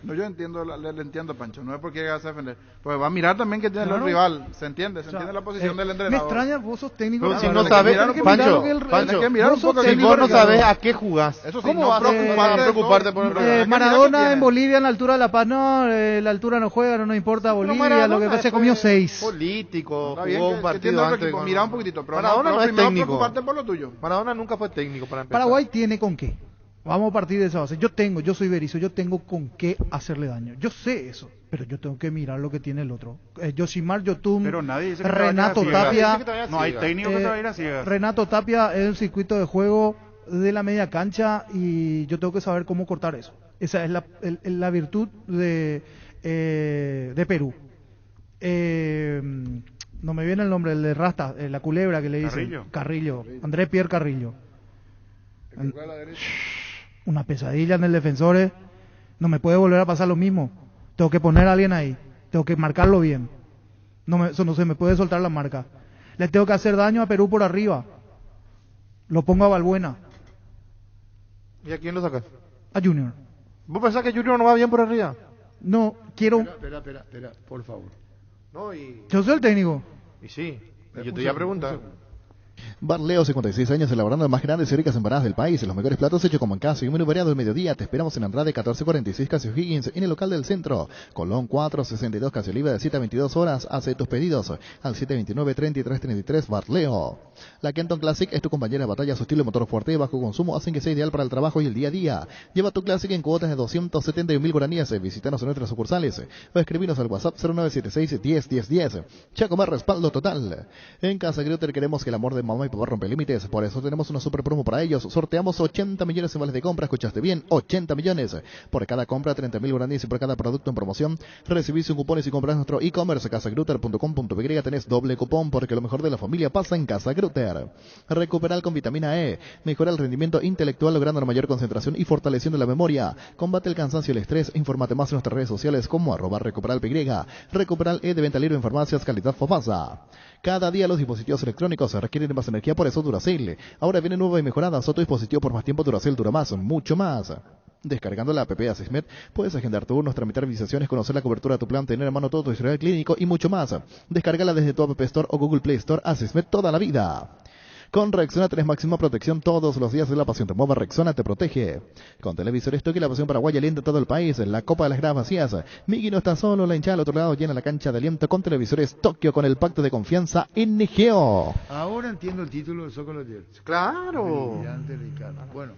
No, yo entiendo, le entiendo a Pancho, no es porque llegas a defender. Pues va a mirar también que tiene Claro. el rival, se entiende O sea, la posición del me entrenador. extraña, vos sos técnico. Pero si Claro, no tenés que sabes, mirar un poco, Pancho, tenés que mirar un poco si el vos no rival. sabes a qué jugás, Eso sí, ¿cómo no vas a preocuparte por el rival? Maradona en Bolivia en la altura de La Paz, no, la altura no juega, no nos importa Bolivia, Maradona lo que pasa es que fue comió 6. político, Está bien jugó que un partido entiendo el antes. equipo, mira un poquitito, pero Maradona no es primero técnico. preocuparte por lo tuyo. Maradona nunca fue técnico para empezar. Paraguay tiene con qué. Vamos a partir de esa base. Yo soy Berizzo, yo tengo con qué hacerle daño. Yo sé eso, pero yo tengo que mirar lo que tiene el otro. Yosimar Yotun, Pero nadie dice que te Renato vayas a ciegas. Tapia. No hay técnico que te va a ir a ciegas. Renato Tapia es el circuito de juego de la media cancha y yo tengo que saber cómo cortar eso. Esa es la virtud de Perú. No me viene el nombre, el de Rasta, la culebra que le dicen. Carrillo. André Pierre Carrillo. Una pesadilla en el defensor. No me puede volver a pasar lo mismo. Tengo que poner a alguien ahí. Tengo que marcarlo bien. Eso no se me puede soltar la marca. Le tengo que hacer daño a Perú por arriba. Lo pongo a Balbuena. ¿Y a quién lo sacas? A Junior. ¿Vos pensás que Junior no va bien por arriba? No, quiero... Espera, por favor. No, y... Yo soy el técnico. Y sí, y yo te iba a preguntar. Barleo, 56 años, elaborando las más grandes y ricas empanadas del país. Los mejores platos hechos como en casa y un menú variado del mediodía. Te esperamos en Andrade 1446 Casio Higgins, en el local del centro. Colón 462 Casio Oliva, de 7 a 22 horas. Hace tus pedidos al 729-3333 Barleo. La Kenton Classic es tu compañera de batalla. Su estilo de motor fuerte y bajo consumo hacen que sea ideal para el trabajo y el día a día. Lleva tu Classic en cuotas de 271.000 guaraníes. Visítanos en nuestras sucursales o escribinos al WhatsApp 0976-101010. Chacomar, respaldo total. En Casa Grutter queremos que el amor de mamá y papá rompe límites. Por eso tenemos una super promo para ellos. Sorteamos 80 millones en vales de compra. Escuchaste bien, 80 millones. Por cada compra, 30.000 guaraníes, y por cada producto en promoción recibís un cupón. Y si compras nuestro e-commerce casagrutter.com.py tenés doble cupón, porque lo mejor de la familia pasa en Casa Grutter. Recuperal con vitamina E. Mejora el rendimiento intelectual logrando una mayor concentración y fortaleciendo la memoria. Combate el cansancio y el estrés. Infórmate más en nuestras redes sociales como @recuperalpy. Recuperal E de venta libre en farmacias, calidad Fomasa. Cada día los dispositivos electrónicos requieren más energía, por eso Duracell. Ahora viene nueva y mejorada. Tu dispositivo por más tiempo, Duracell dura más, mucho más. Descargando la app de Asismed, puedes agendar turnos, tramitar visualizaciones, conocer la cobertura de tu plan, tener a mano todo tu historial clínico y mucho más. Descárgala desde tu App Store o Google Play Store. Asismed toda la vida. Con Rexona tenés máxima protección todos los días de la pasión te mueva. Rexona te protege. Con televisores Toki, la pasión paraguaya alienta todo el país. La Copa de las Gradas Vacías. Migui no está solo, la hinchada al otro lado llena la cancha de aliento con televisores Tokio con el pacto de confianza NGO. Ahora entiendo el título de Zócalo ayer. Claro. Brillante, Ricardo. Bueno,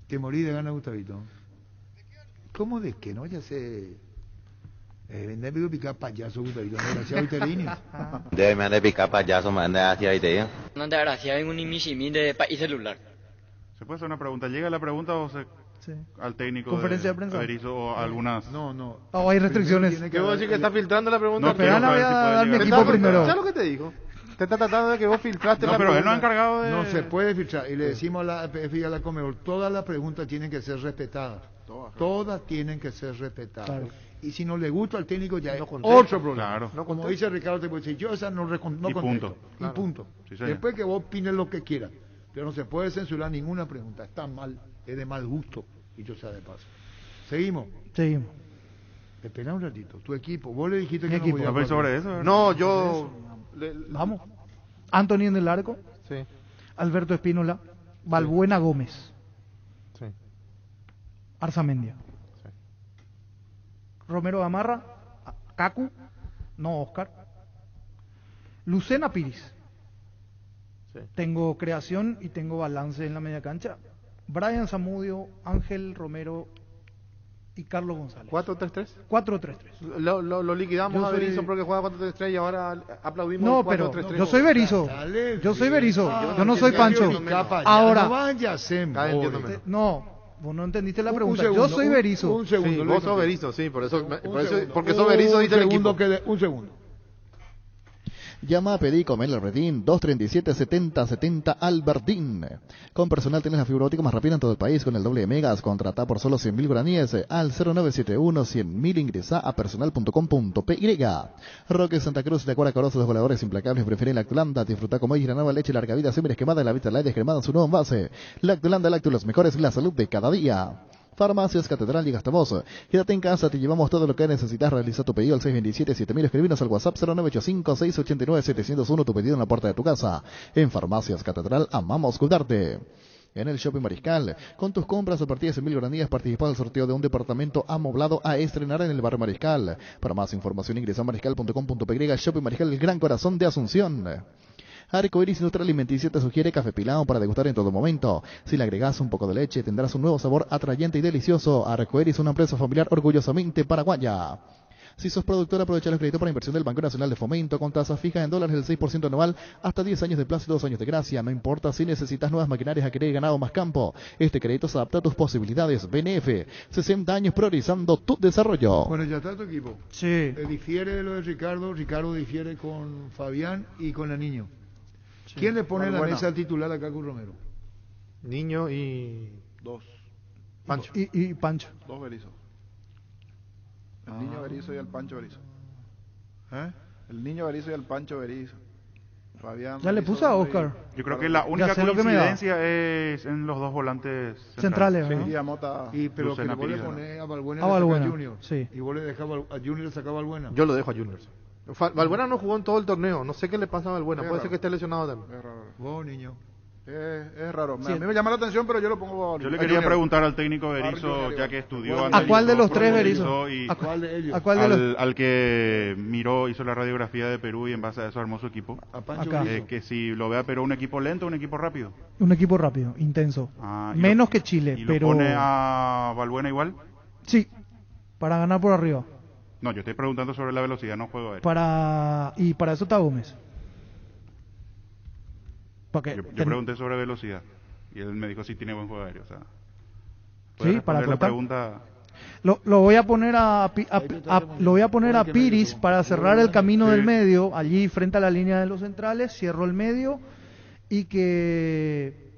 que morí de gana, Gustavito. ¿Cómo de que no? Ya sé. Vendeme picar payaso, Gustavito. Desgraciado Iterrini. Debe me ande picar payaso, me ande hacia ahí te. No anda gracia en un imishimi de país celular. ¿Se puede hacer una pregunta? ¿Llega la pregunta o se... Sí. al técnico Conferencia de prensa. Berizzo o algunas? No. Oh, hay restricciones. ¿Qué vos decís que está filtrando la pregunta? No, pero voy a dar mi equipo primero. ¿Sabes lo que te dijo? Te está tratando de que vos filtraste la pero pregunta. él no ha encargado de... No se puede filtrar. Y le decimos a la PF y a la Comebol, todas las preguntas tienen que ser respetadas. Todas tienen que ser respetadas. Claro. Y si no le gusta al técnico ya No es contesta. otro problema. Claro. No, como dice Ricardo, te puede decir, yo esa no contesto. Y punto. Y punto. Sí, señor. Después que vos opines lo que quieras. Pero no se puede censurar ninguna pregunta. Está mal, es de mal gusto. Y yo sea de paso. Seguimos. Seguimos. Espera un ratito. Tu equipo. Vos le dijiste Mi que equipo. no ¿No podía ves sobre eso? No, yo... Vamos. Anthony en el arco. Sí, Alberto Espínola. Balbuena Gómez. sí. Arzamendia. Sí. Romero Gamarra. Cacu. No Oscar. Lucena Piris. Sí. Tengo creación y tengo balance en la media cancha. Brian Zamudio, Ángel Romero y Carlos González. 4-3-3. 4-3-3. Lo liquidamos Yo a soy- Berizzo porque juega 4-3-3 y ahora aplaudimos No, el pero 4-3-3. yo soy Berizzo. Dale, Yo soy Berizzo. Ah, Yo no soy Pancho. Ahora. No vaya a ser. entiéndome. No, vos no entendiste la Un pregunta. segundo, Yo soy un- Berizzo. Un segundo. Sí, lo vos dijo sos aquí. Berizzo, sí, por eso, segundo. porque sos Berizzo dice el equipo. Un segundo. Llama a pedir Comel Albertín 237-7070 Albertín. Con personal tienes la fibra óptica más rápida en todo el país con el doble de megas. Contrata por solo 100.000 guaraníes al 0971-100.000. Ingresa a personal.com.py. Roque Santa Cruz de Acuara Corozo, los goleadores implacables prefieren Lactulanda. Disfruta como ellos la nueva leche larga vida, siempre esquemada en la Vita Light descremada en su nuevo envase. Lactulanda, Lactulos mejores, la salud de cada día. Farmacias Catedral y Gastavoz. Quédate en casa, te llevamos todo lo que necesitas. Realiza tu pedido al 627-7000. Escribinos al WhatsApp 0985-689-701. Tu pedido en la puerta de tu casa. En Farmacias Catedral, amamos cuidarte. En el Shopping Mariscal, con tus compras a partir de 100.000 guaraníes, participa del sorteo de un departamento amoblado a estrenar en el barrio Mariscal. Para más información ingresa a mariscal.com.py. Shopping Mariscal, el gran corazón de Asunción. Arcoiris Industria Alimenticia te sugiere café pilado para degustar en todo momento. Si le agregas un poco de leche, tendrás un nuevo sabor atrayente y delicioso. Arcoiris, una empresa familiar orgullosamente paraguaya. Si sos productor, aprovecha los créditos para inversión del Banco Nacional de Fomento con tasa fija en dólares del 6% anual hasta 10 años de plazo y 2 años de gracia. No importa si necesitas nuevas maquinarias a querer ganado más campo. Este crédito se adapta a tus posibilidades. BNF, 60 años priorizando tu desarrollo. Bueno, ya está tu equipo. Sí. Difiere de lo de Ricardo. Ricardo difiere con Fabián y con la Niño. ¿Quién le pone en la Balbuena. mesa al titular a Cacu Romero? Niño y... Dos. Pancho. Y Pancho. Dos Berizzo. El niño Berizzo y el Pancho Berizzo. ¿Eh? El niño Berizzo y el Pancho Berizzo. Fabián Ya le Berizzo puse a y- Oscar. Yo creo que la única sé lo que me da. coincidencia es en los dos volantes Centrales, Sí, ¿no? y a Mota. Y pero Lucena que vos le Piris, ponés a Balbuena A y le sacás Balbuena, a Junior. sí. Y vos le dejás a Junior le sacás a Balbuena. Yo lo dejo a Juniors. Balbuena no jugó en todo el torneo. No sé qué le pasa a Balbuena. Es Puede raro. ser que esté lesionado también. Es raro. Vos, niño. Es raro. Sí. A mí me llama la atención, pero yo lo pongo Yo le quería Junior. preguntar al técnico Berizzo, Junior, ya que estudió, ¿A analizó, cuál de los tres profundizó Berizzo? y ¿A ¿Cuál de ellos? ¿A cuál de los? al que miró, hizo la radiografía de Perú y en base a eso armó su equipo. A Pancho Acá. Berizzo. Que si lo ve a Perú un equipo lento o un equipo rápido. Un equipo rápido, intenso. Ah, y Menos lo- que Chile, ¿Y pero... lo pone a Balbuena igual? Sí, para ganar por arriba. No, yo estoy preguntando sobre la velocidad, no juego a él. Y para eso está Gómez. Porque Yo pregunté sobre velocidad y él me dijo si tiene buen juego aéreo. O sea, Sí, ¿puede para responder la cortar. pregunta? Lo voy a poner lo voy a poner a Piris para cerrar el camino del medio, allí frente a la línea de los centrales, cierro el medio y que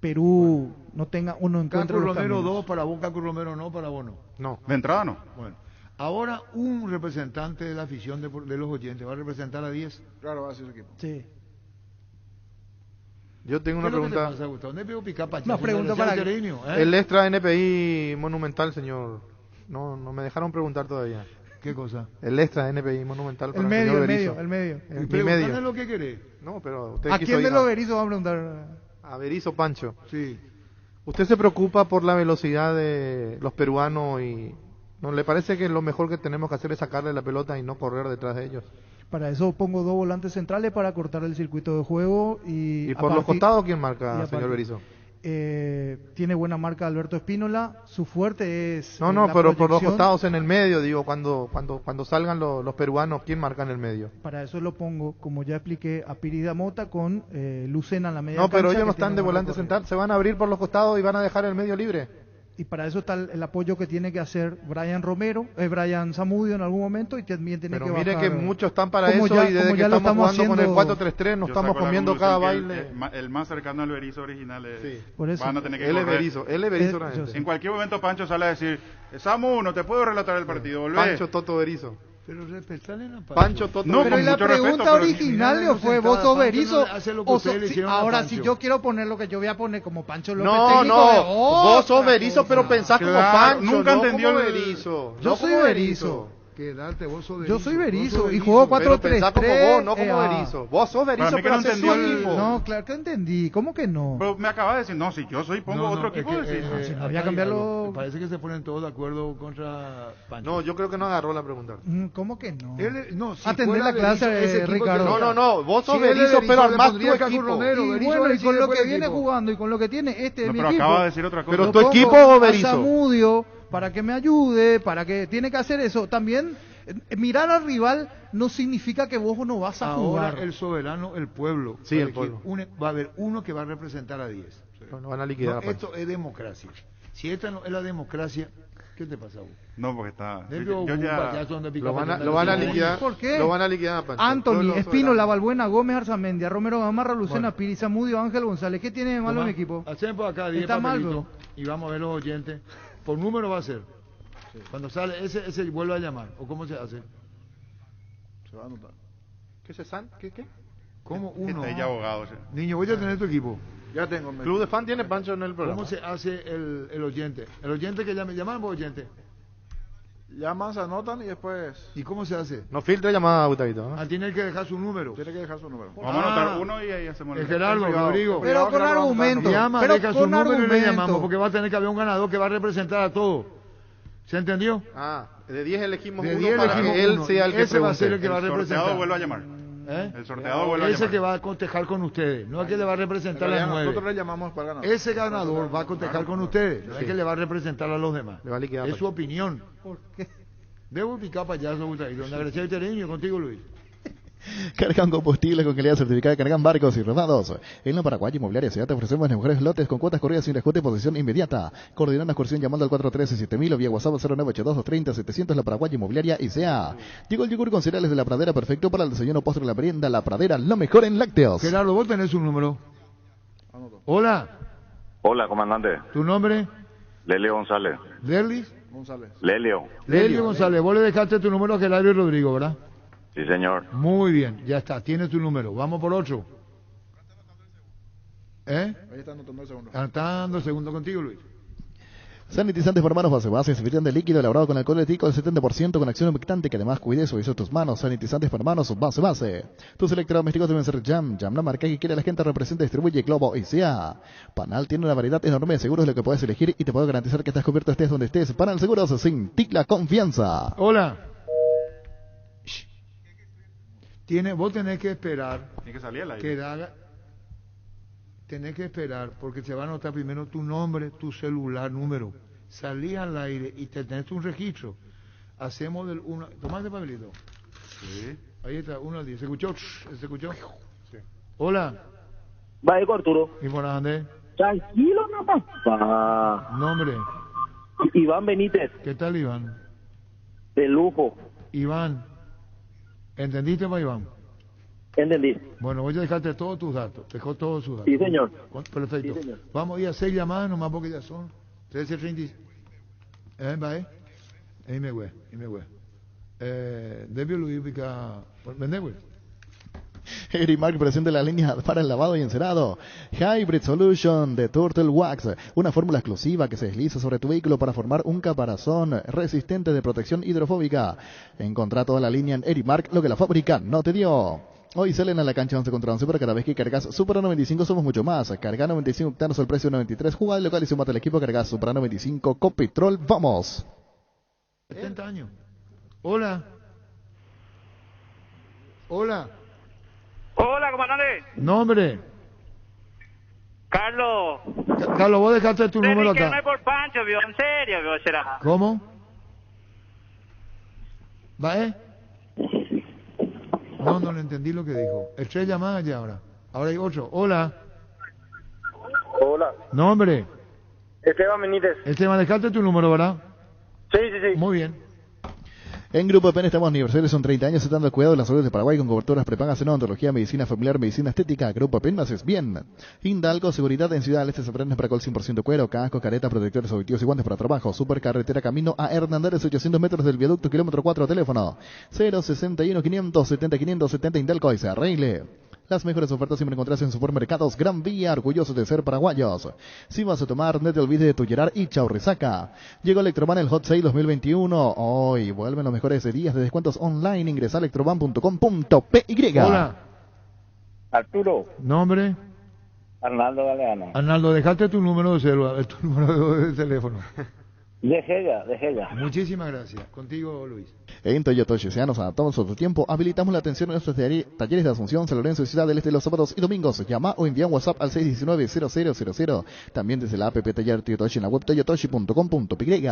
Perú no tenga uno encuentre Cacu los Romero caminos. 2 para vos, Cacu Romero no para vos no. No. De entrada no. Bueno, ahora un representante de la afición de los oyentes va a representar a 10. Claro, va a ser su equipo. Sí. Yo tengo una ¿Qué es lo que te pregunta. pasa, Gustavo? ¿Dónde veo picar payaso? Una pregunta para que- El extra NPI monumental, señor. No me dejaron preguntar todavía. ¿Qué cosa? El extra NPI monumental para El medio, señor el Berizzo. medio, el medio. Mi Pregúntale medio. lo que querés. No, pero usted ¿A quiso quién de ir los Berizzo va a preguntar? a Berizzo Pancho. Sí. ¿Usted se preocupa por la velocidad de los peruanos y no le parece que lo mejor que tenemos que hacer es sacarle la pelota y no correr detrás de ellos? Para eso pongo 2 volantes centrales para cortar el circuito de juego y... ¿Y a por los partir- costados quién y marca, a señor partir- Berizzo? Tiene buena marca Alberto Espínola, su fuerte es... No, la pero por los proyección. costados en el medio, digo, cuando salgan los peruanos, ¿quién marca en el medio? Para eso lo pongo, como ya expliqué, a Pirida Mota con Lucena en la media No, pero cancha, ellos no que están tiene de buen volante recorrido. central, se van a abrir por los costados y van a dejar el medio libre. Y para eso está el apoyo que tiene que hacer Brian Zamudio en algún momento y también tiene Pero que mire bajar. que muchos están para Como eso ya- y desde como que ya lo estamos jugando con el haciendo- 4-3-3 nos Yo estamos saco la comiendo conclusión cada que baile. el más cercano al Berizzo original es... Por eso. Van a tener que Él es correr. Berizzo, él es Berizzo realmente. En cualquier momento Pancho sale a decir, Samu, no te puedo relatar el partido, volvé. Pancho Toto Berizzo. Pero respetale la Pancho Toto No, Pero con y la mucho respeto, pregunta pero- original Mira, le fue, no ¿vos sentada, sos Pancho Berizzo? no hace lo que o ustedes sos- le si- hicieron a ahora, Pancho. si yo quiero poner lo que yo voy a poner como Pancho López No, técnico no, de vos sos otra Berizzo, cosa. pero pensás como Claro, Pancho, nunca no entendió como el- Berizzo. Yo no soy como Berizzo. Quedarte, vos sos Yo soy vos Berizzo sos y Berizzo. juego Pero pensás como 4-3-3. vos, no como Berizzo. Vos sos Berizzo, Para mí que pero no haces su entendió el- equipo. No, claro que entendí. ¿Cómo que no? Pero me acaba de decir, no, si yo soy, pongo No, otro no, equipo. es que, decir. si no, acá voy a hay cambiarlo. algo. Parece que se ponen todos de acuerdo contra Pancho. No, yo creo que no agarró la pregunta. ¿Cómo que no? No, si Atender fuera la clase, Berizzo, ese equipo Ricardo. que- No, vos sos Si él es Berizzo, pero le armás tu pondría a Caco equipo. Romero, Y Berizzo bueno, y decide con lo por que el viene equipo. jugando y con lo que tiene este No, mi pero equipo. acaba de decir otra cosa. Pero Lo tu pongo equipo a o Berizzo. Zamudio para que me ayude, para que tiene que hacer eso. También mirar al rival no significa que vos no vas a Ahora jugar. el soberano, el pueblo. Sí, va a el elegir pueblo. va a haber uno que va a representar a 10. No van a liquidar No, a Pancho. esto es democracia. Si esta no es la democracia, ¿qué te pasa vos? No, porque está... Dentro Yo un ya... payaso donde pica Lo van a payaso. liquidar. ¿Por qué? Lo van a liquidar a Pancho. Anthony, Pueblo Espino, soberano. Balbuena, Gómez, Arzamendia, Romero Gamarra, Lucena, Bueno. Piri, Zamudio, Ángel González. ¿Qué tiene de malo Tomás, el equipo? Hacemos por acá 10 Está mal, papelitos y vamos a ver los oyentes. Por número va a ser. Cuando sale ese vuelve a llamar. ¿O cómo se hace? Se va a anotar. ¿Qué se san? ¿Qué? ¿Cómo uno? Está ya abogado. sí. Niño, voy a tener tu equipo. Ya tengo. Club de Fan tiene Pancho en el programa. ¿Cómo se hace el oyente? El oyente que llame, llaman por oyente. Llaman, se anotan y después ¿Y cómo se hace? No filtre llamada, Gustavito. ¿no? Ah, tiene que dejar su número. tiene que dejar su número. Vamos a anotar uno y ahí hacemos El Gerardo, Cuidado, Rodrigo. cuidado, Pero con Gerardo, argumento. Llama, Pero deja su con número y le argumento. llamamos porque va a tener que haber un ganador que va a representar a todos. ¿Se entendió? Ah, de 10 elegimos De uno 10 para elegimos que él uno, sea el y que ese va a ser el pregunte. que va a El representar. sorteado vuelve a llamar. ¿Eh? El sorteado vuelve a Ese llamar. que va a cotejar con ustedes, no es que le va a representar a En las realidad, 9. nosotros le llamamos para ganar. Ese ganador va a cotejar con ustedes, no es que le va a representar a los demás. Le va a liquidar a Es su Pancho. opinión. ¿Por qué? Debo picar payaso, Gustavito. Donde Grecia y Tereño, contigo, Luis. Cargan combustible con calidad certificada, cargan barcos y rodados. En la Paraguay Inmobiliaria Ciudad te ofrecemos los mejores lotes con cuotas corridas sin descuento y posesión inmediata. Coordina una excursión llamando al 413-7000 o vía WhatsApp al 0982-230-700. La Paraguay Inmobiliaria ICA. Llegó el yogur con cereales de La Pradera, perfecto para el desayuno, postre, la merienda. La Pradera, lo mejor en lácteos. Gerardo, vos tenés un número. Hola, Hola, comandante. ¿tu nombre? Lelio González. ¿Lerlis? González. Lelio. Lelio González. Vos le dejaste tu número a Gerardo y Rodrigo, ¿verdad? Sí, señor. Muy bien, ya está, tienes tu número. Vamos por otro. ¿Eh? Ahí está anotando el segundo. Anotando el segundo contigo, Luis. Sanitizantes por manos base, desinfectante líquido elaborado con alcohol etílico del 70% con acción humectante que además cuide suaviza tus manos. Sanitizantes por manos base. Tus electrodomésticos deben ser Jam, la marca que quiere la gente representa, distribuye Globo y sea. Panal tiene una variedad enorme de seguros de lo que puedes elegir y te puedo garantizar que estás cubierto estés donde estés. Panal Seguros, sin ti la confianza. Hola. Vos tenés que esperar Tiene que salir al aire. que haga. Tenés que esperar porque se va a anotar primero tu nombre, tu celular, número. Salís al aire y te tenés un registro. Hacemos del 1. ¿Tomaste papelito? Sí. Ahí está, 1 al 10. ¿Se escuchó? ¿Se escuchó? Sí. Hola. Va, Arturo. ¿Y por dónde? Tranquilo, no pasa. Nombre. Iván Benítez, ¿Qué tal, Iván? de lujo. Iván. ¿Entendiste, pa, Iván? Entendí. Bueno, voy a dejarte todos tus datos. Dejó todos sus datos. Sí, señor. Perfecto. Sí, señor. Vamos a ir a 6 llamadas nomás porque ya son 13:30. Va, ahí me voy. Debe Luis pica. ¿Vende, güey? Erimark presenta la línea para el lavado y encerado. Hybrid Solution de Turtle Wax, una fórmula exclusiva que se desliza sobre tu vehículo para formar un caparazón resistente de protección hidrofóbica. Encontrá toda la línea en Erimark, lo que la fábrica no te dio. Hoy salen a la cancha 11 contra 11, pero cada vez que cargas Supra 95 somos mucho más. Carga 95 octanos al precio de 93. Jugá de local y sumate al equipo. Cargas Supra 95 con Petrol. ¡Vamos! 70 años. Hola. Hola. Hola, comandante. Nombre. Carlos. Carlos, vos dejaste tu número Que no acá. es por Pancho, vio. En serio, vio. Será. ¿Cómo? ¿Va, No, no le entendí lo que dijo. El 3 llamadas ya ahora. Ahora hay 8. Hola. Hola. Nombre. Esteban Benítez. Esteban, dejaste tu número, ¿verdad? Sí, sí, sí. Muy bien. En Grupo PEN estamos aniversarios, son 30 años tratando el cuidado de la salud de Paraguay con coberturas prepagas en odontología, medicina familiar, medicina estética. Grupo PEN, haces bien. Hindalco, seguridad en Ciudad del Este, se prende para col 100% cuero, casco, careta, protectores auditivos y guantes para trabajo. Supercarretera camino a Hernández, 800 metros del viaducto, kilómetro 4, teléfono 061 570 570 Hindalco y se arregle. Las mejores ofertas siempre encontrás en Supermercados Gran Vía, orgullosos de ser paraguayos. Si vas a tomar, no te olvides de tu Gerard y chau resaca. Llegó Electroban el Hot Sale 2021. Hoy vuelven los mejores días de descuentos online. Ingresa a electroban.com.py. Hola. Arturo. Nombre. Arnaldo Galeano. Arnaldo, dejaste tu número de celular, tu número de teléfono. De Gega. Muchísimas gracias. Contigo, Luis. En Toyota ya nos adaptamos a tu tiempo. Habilitamos la atención en nuestros talleres de Asunción, San Lorenzo y Ciudad del Este los sábados y domingos. Llama o envía un WhatsApp al 619-0000. También desde la app Taller Toyotoshi en la web toyotoshi.com.py.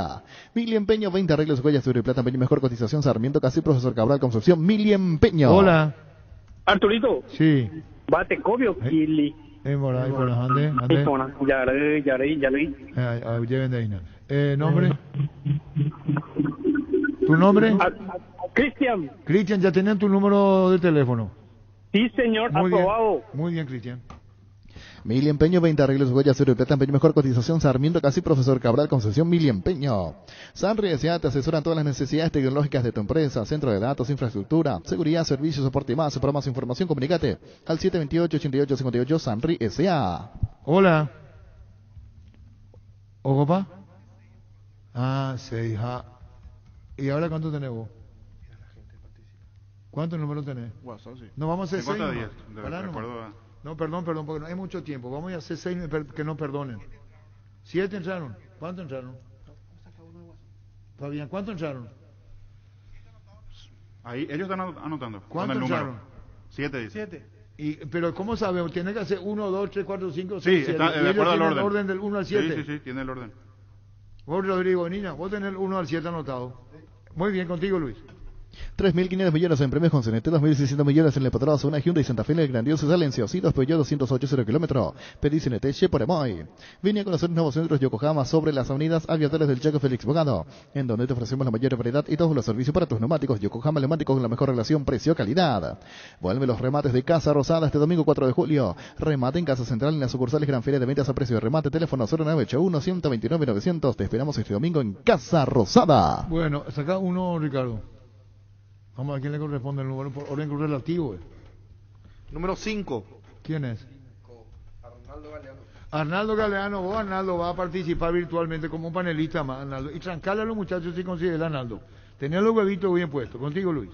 Mili Empeño, 20 arreglos, joyas de oro y plata, empeño, mejor cotización, Sarmiento, Casi, Profesor Cabral, Concepción, Mili Empeño. Hola. Arturito. Sí. Bate cobio, Kili. Ande. Ya leí. Lleven de ahí. ¿Nombre? ¿Tu nombre? Cristian. Cristian, ya tenían tu número de teléfono. Sí, señor, Muy aprobado. Bien. Muy bien, Cristian. Mili Empeño, 20 arreglos, joyas, oro y plata, empeño, mejor cotización, Sarmiento, Casi, Profesor Cabral, Concesión, Mili Empeño. Sanri S.A. te asesoran todas las necesidades tecnológicas de tu empresa, centro de datos, infraestructura, seguridad, servicios, soporte y más. Para más información, comunícate al 728-8858 Sanri S.A. Hola. ¿Ogopa? Ah, 6. ¿Y ahora cuánto tenés vos? ¿Cuántos números tenés? WhatsApp, sí. No, vamos a hacer 6. 10, de acuerdo a... No, perdón, porque no hay mucho tiempo. Vamos a hacer 6 que no perdonen. 7 entraron. ¿Cuántos entraron? Fabián, ¿cuántos entraron? Ahí, ellos están anotando. ¿Cuántos entraron? 7, dice. Pero ¿cómo sabemos? Tiene que hacer 1, 2, 3, 4, 5, 6, Sí, 7. está de acuerdo al orden. El orden del 1 al 7. Sí, tiene el orden. Vos, Rodrigo, Nina, vos tenés el 1 al 7 anotado. Muy bien, contigo, Luis. 3.500 millones en premios con CNT, 2.600 millones en el Patrón, una Hyundai Santa Fe en el grandioso Silencio, Citos Peugeot 208 0 kilómetros, pedí CNT, Cheporemoy. Vine a conocer nuevos centros Yokohama sobre las avenidas aviadores del Chaco Félix Bogado, en donde te ofrecemos la mayor variedad y todos los servicios para tus neumáticos. Yokohama neumáticos con la mejor relación precio-calidad. Vuelve los remates de Casa Rosada este domingo 4 de julio. Remate en Casa Central en las sucursales Gran Feria de Ventas a precio de remate. Teléfono 0981-129-900. Te esperamos este domingo en Casa Rosada. Bueno, saca uno, Ricardo. Vamos a ver quién le corresponde el número por orden relativo. Número 5. ¿Quién es? Arnaldo Galeano. Vos, Arnaldo, va a participar virtualmente como un panelista más, Arnaldo. Y trancarle a los muchachos si considera, Arnaldo. Tenía los huevitos bien puestos. Contigo, Luis.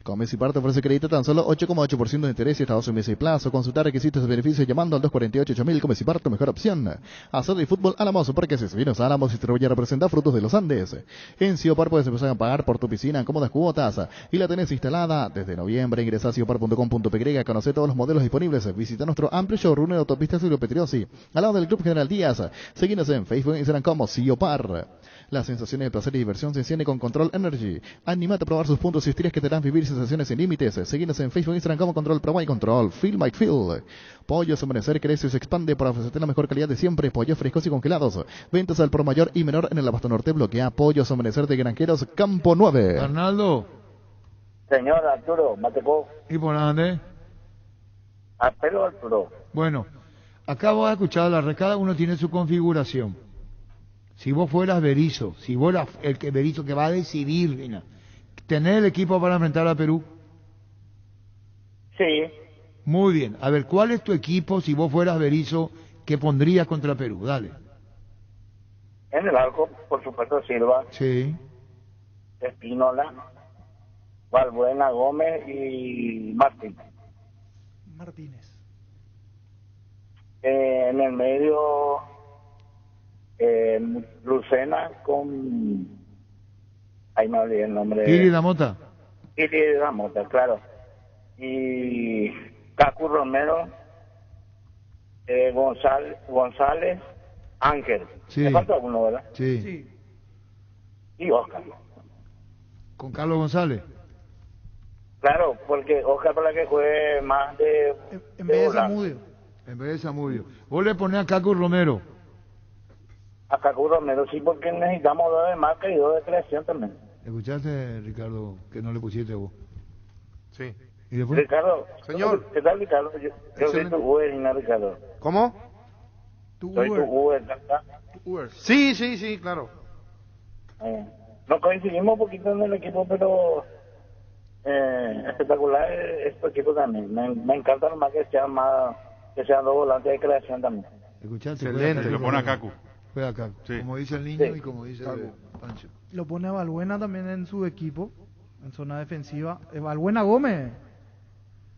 Comecipar te ofrece crédito tan solo 8,8% de interés y hasta 12 meses de plazo. Consultar requisitos y beneficios llamando al 248-8000. Comecipar, tu mejor opción. Hacer de fútbol Álamos, porque si vienes a Álamos distribuye a representar Frutos de los Andes. En Ciopar puedes empezar a pagar por tu piscina en cómodas cuotas y la tenés instalada desde noviembre. Ingresa a ciopar.com.py, conoce todos los modelos disponibles. Visita nuestro amplio showroom de autopistas Silvio Petriosi, al lado del Club General Díaz. Seguinos en Facebook e Instagram como Ciopar. Las sensaciones de placer y diversión se encienden con Control Energy. Anímate a probar sus puntos y historias que te harán vivir sensaciones sin límites. Seguinos en Facebook e Instagram como Control Pro y Control Feel My Feel. Pollos Amanecer crece y se expande para ofrecerte la mejor calidad de siempre. Pollos frescos y congelados. Ventas al por mayor y menor en el Abasto Norte. Bloquea Pollos Amanecer de Granjeros Campo 9. Arnaldo. Señor Arturo, Matecó. ¿Y por dónde? Apelo Arturo. Bueno, acá vos has escuchado la red. Cada uno tiene su configuración. Si vos fueras Berizzo, si vos eras el que Berizzo que va a decidir, mira, ¿tenés el equipo para enfrentar a Perú? Sí. Muy bien. A ver, ¿cuál es tu equipo si vos fueras Berizzo que pondrías contra Perú? Dale. En el arco, por supuesto, Silva, Sí. Espínola, Valbuena, Gómez y Martín. Martínez. En el medio, Lucena con... Ahí me olvidé el nombre. Kiri Damota. Kiri Damota, claro. Y Cacu Romero, González, Ángel. Sí. Me falta uno, ¿verdad? Sí. Y Oscar. Con Carlos González. Claro, porque Oscar para que juegue más de... En vez de volante. Zamudio. En vez de Zamudio. Vos le ponés a Cacu Romero. A Cacu Romero sí, porque necesitamos 2 de marca y 2 de creación también. ¿Escuchaste, Ricardo, que no le pusiste vos? Sí. ¿Y después? Ricardo. Señor. ¿Qué tal, Ricardo? Yo soy tu Uber, ¿no, Ricardo? ¿Cómo? Soy tu Uber, ¿verdad? Sí, sí, sí, claro. Nos coincidimos un poquito en el equipo, pero espectacular es tu equipo también. Me encanta nomás que sean 2 volantes de creación también. ¿Escuchaste? Excelente. Lo pone a Cacu. Fue a Cacu. Sí. Como dice el niño Sí. y como dice Pancho. Lo pone a Valbuena también en su equipo, en zona defensiva. Valbuena Gómez.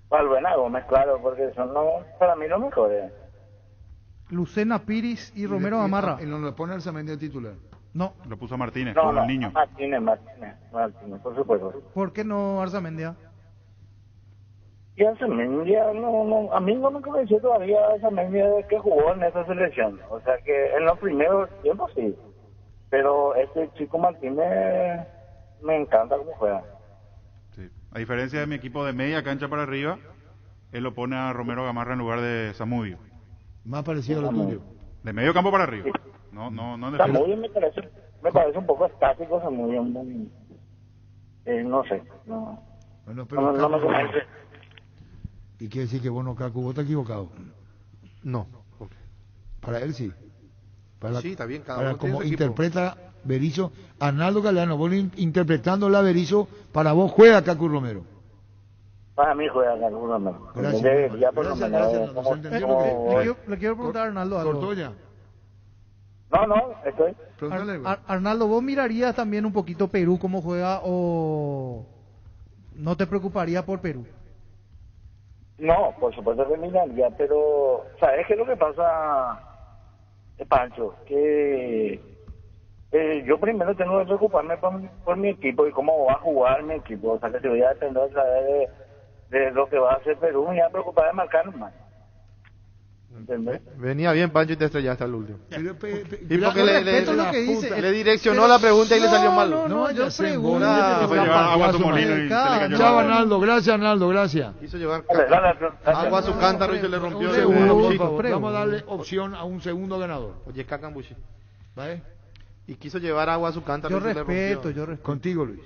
Valbuena Gómez, claro, porque son para mí los mejores. Lucena Piris y Romero Gamarra. ¿Y no lo pone Arzamendi de titular? No. Lo puso Martínez, No, como no, el niño. Martínez, por supuesto. ¿Por qué no Arzamendia? Y Arzamendia, a mí no me convenció todavía Arzamendia de que jugó en esa selección. O sea que en los primeros tiempos sí. Pero este chico Martínez me encanta cómo juega. Sí. A diferencia de mi equipo de media cancha para arriba, él lo pone a Romero Gamarra en lugar de Zamudio. Más parecido a lo tuyo. De medio campo para arriba. No en defensa. Zamudio me parece un poco estático, Zamudio. No sé. Bueno, No me convence. ¿Y quiere decir que vos no, Cacu? ¿Vos estás equivocado? No. Para él sí. Sí, está bien, cada para uno tiene como su equipo. interpreta Berizzo, Arnaldo Galeano, vos interpretando la Berizzo, para vos juega Cacu Romero. Para mí juega Cacu Romero. Gracias. Ya por lo menos, nos entendió Le quiero preguntar a Arnaldo algo. ¿Cortó ya? No, estoy. Arnaldo, ¿vos mirarías también un poquito Perú cómo juega o no te preocuparía por Perú? No, por supuesto que miraría, pero ¿sabes qué es lo que pasa, Pancho? Que yo primero tengo que preocuparme por mi equipo y cómo va a jugar mi equipo. O sea, que si voy a depender otra vez de lo que va a hacer Perú, me voy a preocupar de marcar nomás. ¿Entendés? Venía bien Pancho y te estrellaste al último. Y Y porque le direccionó pero- la pregunta y le salió mal. No, yo pregunto. Fue a llevar agua a su molino y se le cayó Chao, la bola. Arnaldo. Gracias, Arnaldo. Gracias. Quiso llevar Dale. agua a su cántaro y se le rompió Un el segundo, por bolsito. favor. Vamos a darle opción a un segundo ganador. Oye, Cacambuchi. ¿Vale? Y quiso llevar agua a su cántaro y se le rompió. Contigo, Luis.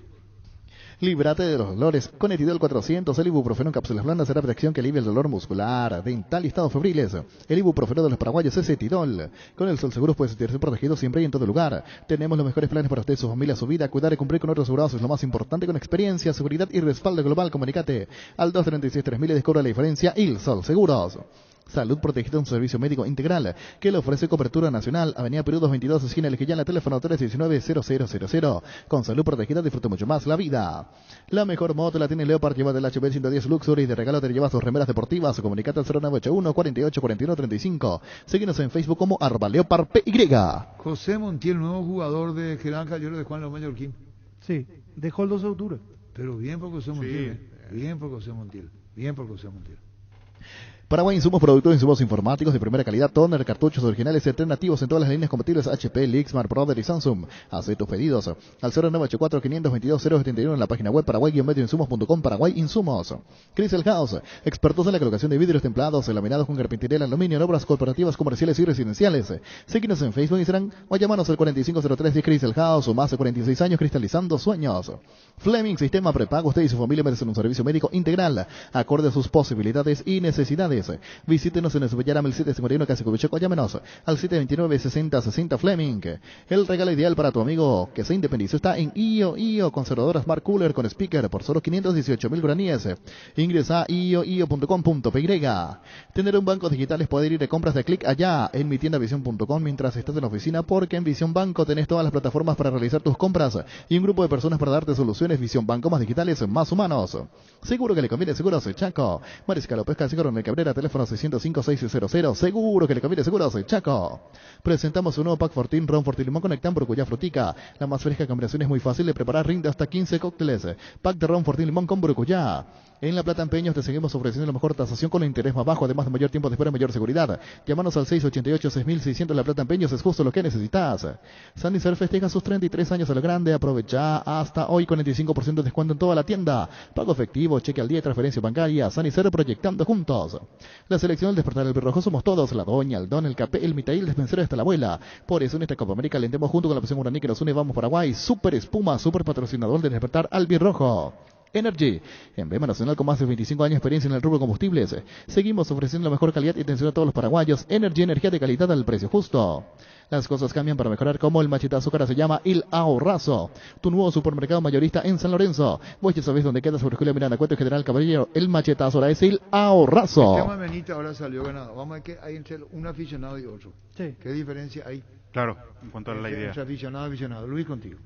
Líbrate de los dolores. Con Etidol 400, el ibuprofeno en cápsulas blandas será protección que alivia el dolor muscular, dental y estados febriles. El ibuprofeno de los paraguayos es Etidol. Con el Sol Seguros puedes sentirse protegido siempre y en todo lugar. Tenemos los mejores planes para usted, su familia, su vida. Cuidar y cumplir con otros asegurados es lo más importante, con experiencia, seguridad y respaldo global. Comunicate al 236-3000 y descubra la diferencia. Il Sol Seguros. Salud Protegida, un servicio médico integral que le ofrece cobertura nacional. Avenida Perú 222, esquina El Quillana, teléfono 319-0000. Con Salud Protegida disfruta mucho más la vida. La mejor moto la tiene Leopard, lleva del HB 110 Luxury y de regalo te llevas tus remeras deportivas. Comunicate al 0981 48 41 35. Síguenos en Facebook como @LeopardPY. José Montiel, nuevo jugador de Gerán Cayero de Juan Los Mallorquín. Sí, dejó el 12 de octubre. Pero bien por José Montiel. Bien por José Montiel. Bien por José Montiel. Paraguay Insumos, productos de insumos informáticos de primera calidad, toner, cartuchos originales y alternativos en todas las líneas compatibles HP, Lixmar, Brother y Samsung. Haz tus pedidos al 0984-522-071 en la página web paraguay-insumos.com. Paraguay Insumos. Crystal House, expertos en la colocación de vidrios templados, laminados con carpintería, aluminio en obras corporativas, comerciales y residenciales. Síguenos en Facebook, Instagram o llamarnos al 4503 de Crystal House, o más de 46 años cristalizando sueños. Fleming Sistema Prepago, usted y su familia merecen un servicio médico integral, acorde a sus posibilidades y necesidades. Dentales. Visítenos en el Subellara 1751 Casi Cubicheco, llámenos al 729-6060 Fleming. El regalo ideal para tu amigo que se independizó está en IO Conservadora Smart Cooler con speaker por solo 518.000 guaraníes. Ingresa a io.com.py. Tener un banco digital es poder ir de compras de clic allá en mitiendavision.com mientras estás en la oficina, porque en Visión Banco tenés todas las plataformas para realizar tus compras y un grupo de personas para darte soluciones. Visión Banco, más digitales, más humanos. Seguro que le conviene Seguros Chaco. Mariscal Pesca, Seguro en el Cabrera, teléfono 605-600. Seguro que le conviene Seguros Chaco. Presentamos un nuevo pack Fortín, Ron Fortín Limón con Nectán Brucuya Frutica. La más fresca combinación es muy fácil de preparar, rinde hasta 15 cócteles. Pack de Ron Fortín Limón con Brucuya. En La Plata Empeños te seguimos ofreciendo la mejor tasación con el interés más bajo, además de mayor tiempo de espera y mayor seguridad. Llámanos al 688-6600. La Plata Empeños es justo lo que necesitas. Sanicer festeja sus 33 años a lo grande. Aprovecha hasta hoy con 25% de descuento en toda la tienda. Pago efectivo, cheque al día y transferencia bancaria. Sanicer, proyectando juntos. La selección del despertar del Rojo somos todos. La doña, el don, el capé, el mitaí, el despensero hasta la abuela. Por eso en esta Copa América alentemos junto con la pasión guaraní que nos une. Vamos Paraguay. Super Espuma, super patrocinador del despertar albirrojo. Energy, emblema nacional con más de 25 años de experiencia en el rubro combustibles. Seguimos ofreciendo la mejor calidad y atención a todos los paraguayos. Energy, energía de calidad al precio justo. Las cosas cambian para mejorar, como el machetazo, que ahora se llama El Ahorrazo, tu nuevo supermercado mayorista en San Lorenzo. Vos ya sabés dónde queda, sobre Julio Miranda, Cuento General Caballero. El machetazo ahora es El Ahorrazo. El tema Benita ahora salió ganado. Vamos a ver que hay entre un aficionado y otro. Sí. ¿Qué diferencia hay? Claro, en cuanto a la idea. Entre aficionado. Luis, contigo.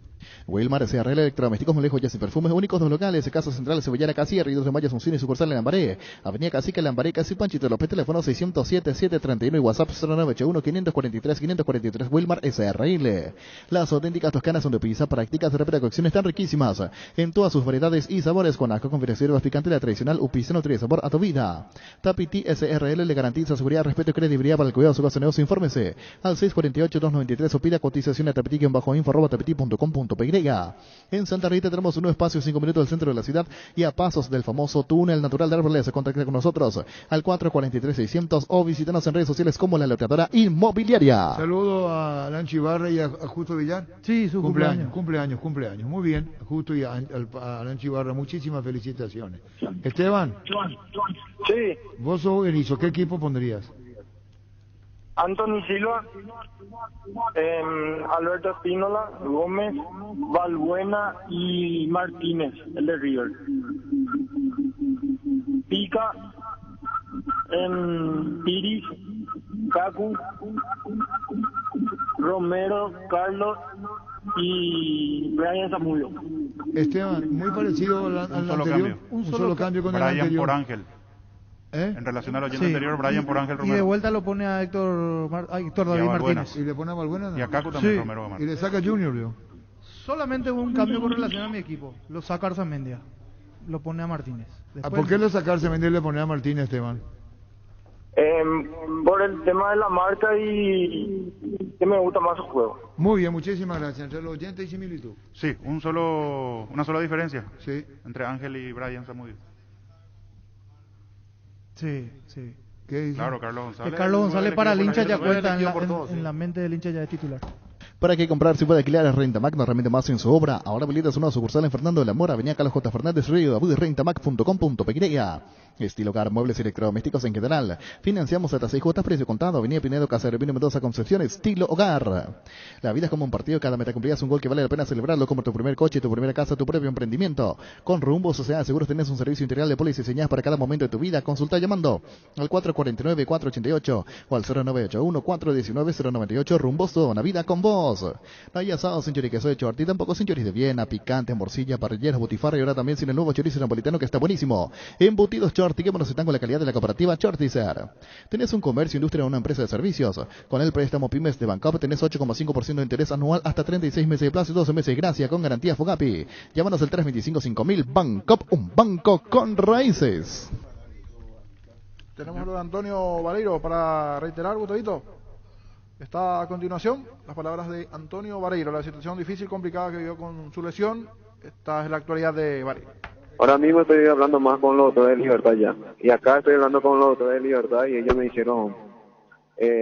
Wilmar se arregla electrodomésticos, molejos, jazz y perfumes únicos, dos locales, Casa Central, Cebollera, Casi, Ríos de Mayo, Asunción y sucursal en Lambaré, Avenida Cacique, Lambaré, Casi, Panchito López, teléfono 607-731 y WhatsApp 0981-543-543. Wilmar SRL. Las auténticas toscanas son de pizza, prácticas de rápida cocción, están riquísimas en todas sus variedades y sabores, con asco, confitería más picante, la tradicional pizza nutre sabor a tu vida. Tapiti SRL le garantiza seguridad, respeto y credibilidad para el cuidado de su negocio. Infórmese al 648-293 o pida cotización a tapiti-info@tapiti.com.py. En Santa Rita tenemos un nuevo espacio 5 minutos del centro de la ciudad y a pasos del famoso túnel natural de Árboles. Contacte con nosotros al 443-600 o visítanos en redes sociales como La Loteadora Inmobiliaria. Saludo a Lanchi Barra y a Justo Villar. Sí, su cumpleaños. Cumpleaños. Muy bien, Justo y a Lanchi Barra, muchísimas felicitaciones. Esteban. Sí. Vos sos Berizo, ¿qué equipo pondrías? Anthony Silva, Alberto Espínola, Gómez, Valbuena y Martínez, el de River. Pica, Piris, Cacu, Romero, Carlos y Brian Zamudio. Esteban, muy parecido al anterior. Un solo cambio con el anterior. Brian por Ángel. En relación al oyente anterior, Brian por Ángel Romero. Y de vuelta lo pone a Héctor David Martínez. Y le pone a Valbuena. Y a Caco también, Romero. Y le saca Junior, Leo. Solamente un cambio con relación a mi equipo. Lo saca Arzamendia. Lo pone a Martínez. Después, ¿por qué lo saca Arzamendia y le pone a Martínez, Esteban? Por el tema de la marca y que me gusta más su juego. Muy bien, muchísimas gracias. Entre los oyentes y similitud. Sí, una sola diferencia. Sí. Entre Ángel y Brian Zamudio. Sí. ¿Qué dice? Claro, Carlos González. Que Carlos González para el hincha ya cuenta en la mente del hincha ya es titular. ¿Para qué comprar si puede alquilar a Rentamac? No remite más en su obra. Ahora habilita su nueva sucursal en Fernando de la Mora, Avenida Carlos J. Fernández Río, Rentamac.com.py. Estilo hogar, muebles y electrodomésticos en general. Financiamos hasta 6 cuotas, precio contado. Avenida Pinedo, Casa de Pino Mendoza, Concepción. Estilo hogar. La vida es como un partido, cada meta cumplida es un gol que vale la pena celebrarlo, como tu primer coche, tu primera casa, tu propio emprendimiento. Con Rumbo Sociedad Seguros tenés un servicio integral de pólizas diseñadas para cada momento de tu vida. Consulta llamando al 449-488 o al 0981-419-098. Rumboso, una vida con vos. No hay asado sin chorizo de Chorti, tampoco sin chorizo de Viena, picante, morcilla, parrilleras, butifarra y ahora también sin el nuevo chorizo napolitano que está buenísimo. Embutidos Chorti, que están con la calidad de la cooperativa Chortizer. ¿Tenés un comercio, industria o una empresa de servicios? Con el préstamo Pymes de Bancop tenés 8,5% de interés anual hasta 36 meses de plazo y 12 meses de gracia con garantía Fogapi. Llámanos al 325-5000. Bancop, un banco con raíces. Tenemos lo de Antonio Vareiro para reiterar, Gustavito. Está a continuación las palabras de Antonio Vareiro, la situación difícil, complicada que vivió con su lesión. Esta es la actualidad de Vareiro. Ahora mismo estoy hablando más con los doctores de Libertad ya. Y acá estoy hablando con los doctores de Libertad y ellos me dijeron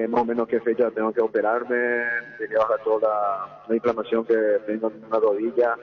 más o menos qué fecha tengo que operarme, quería bajar toda la inflamación que tengo en la rodilla.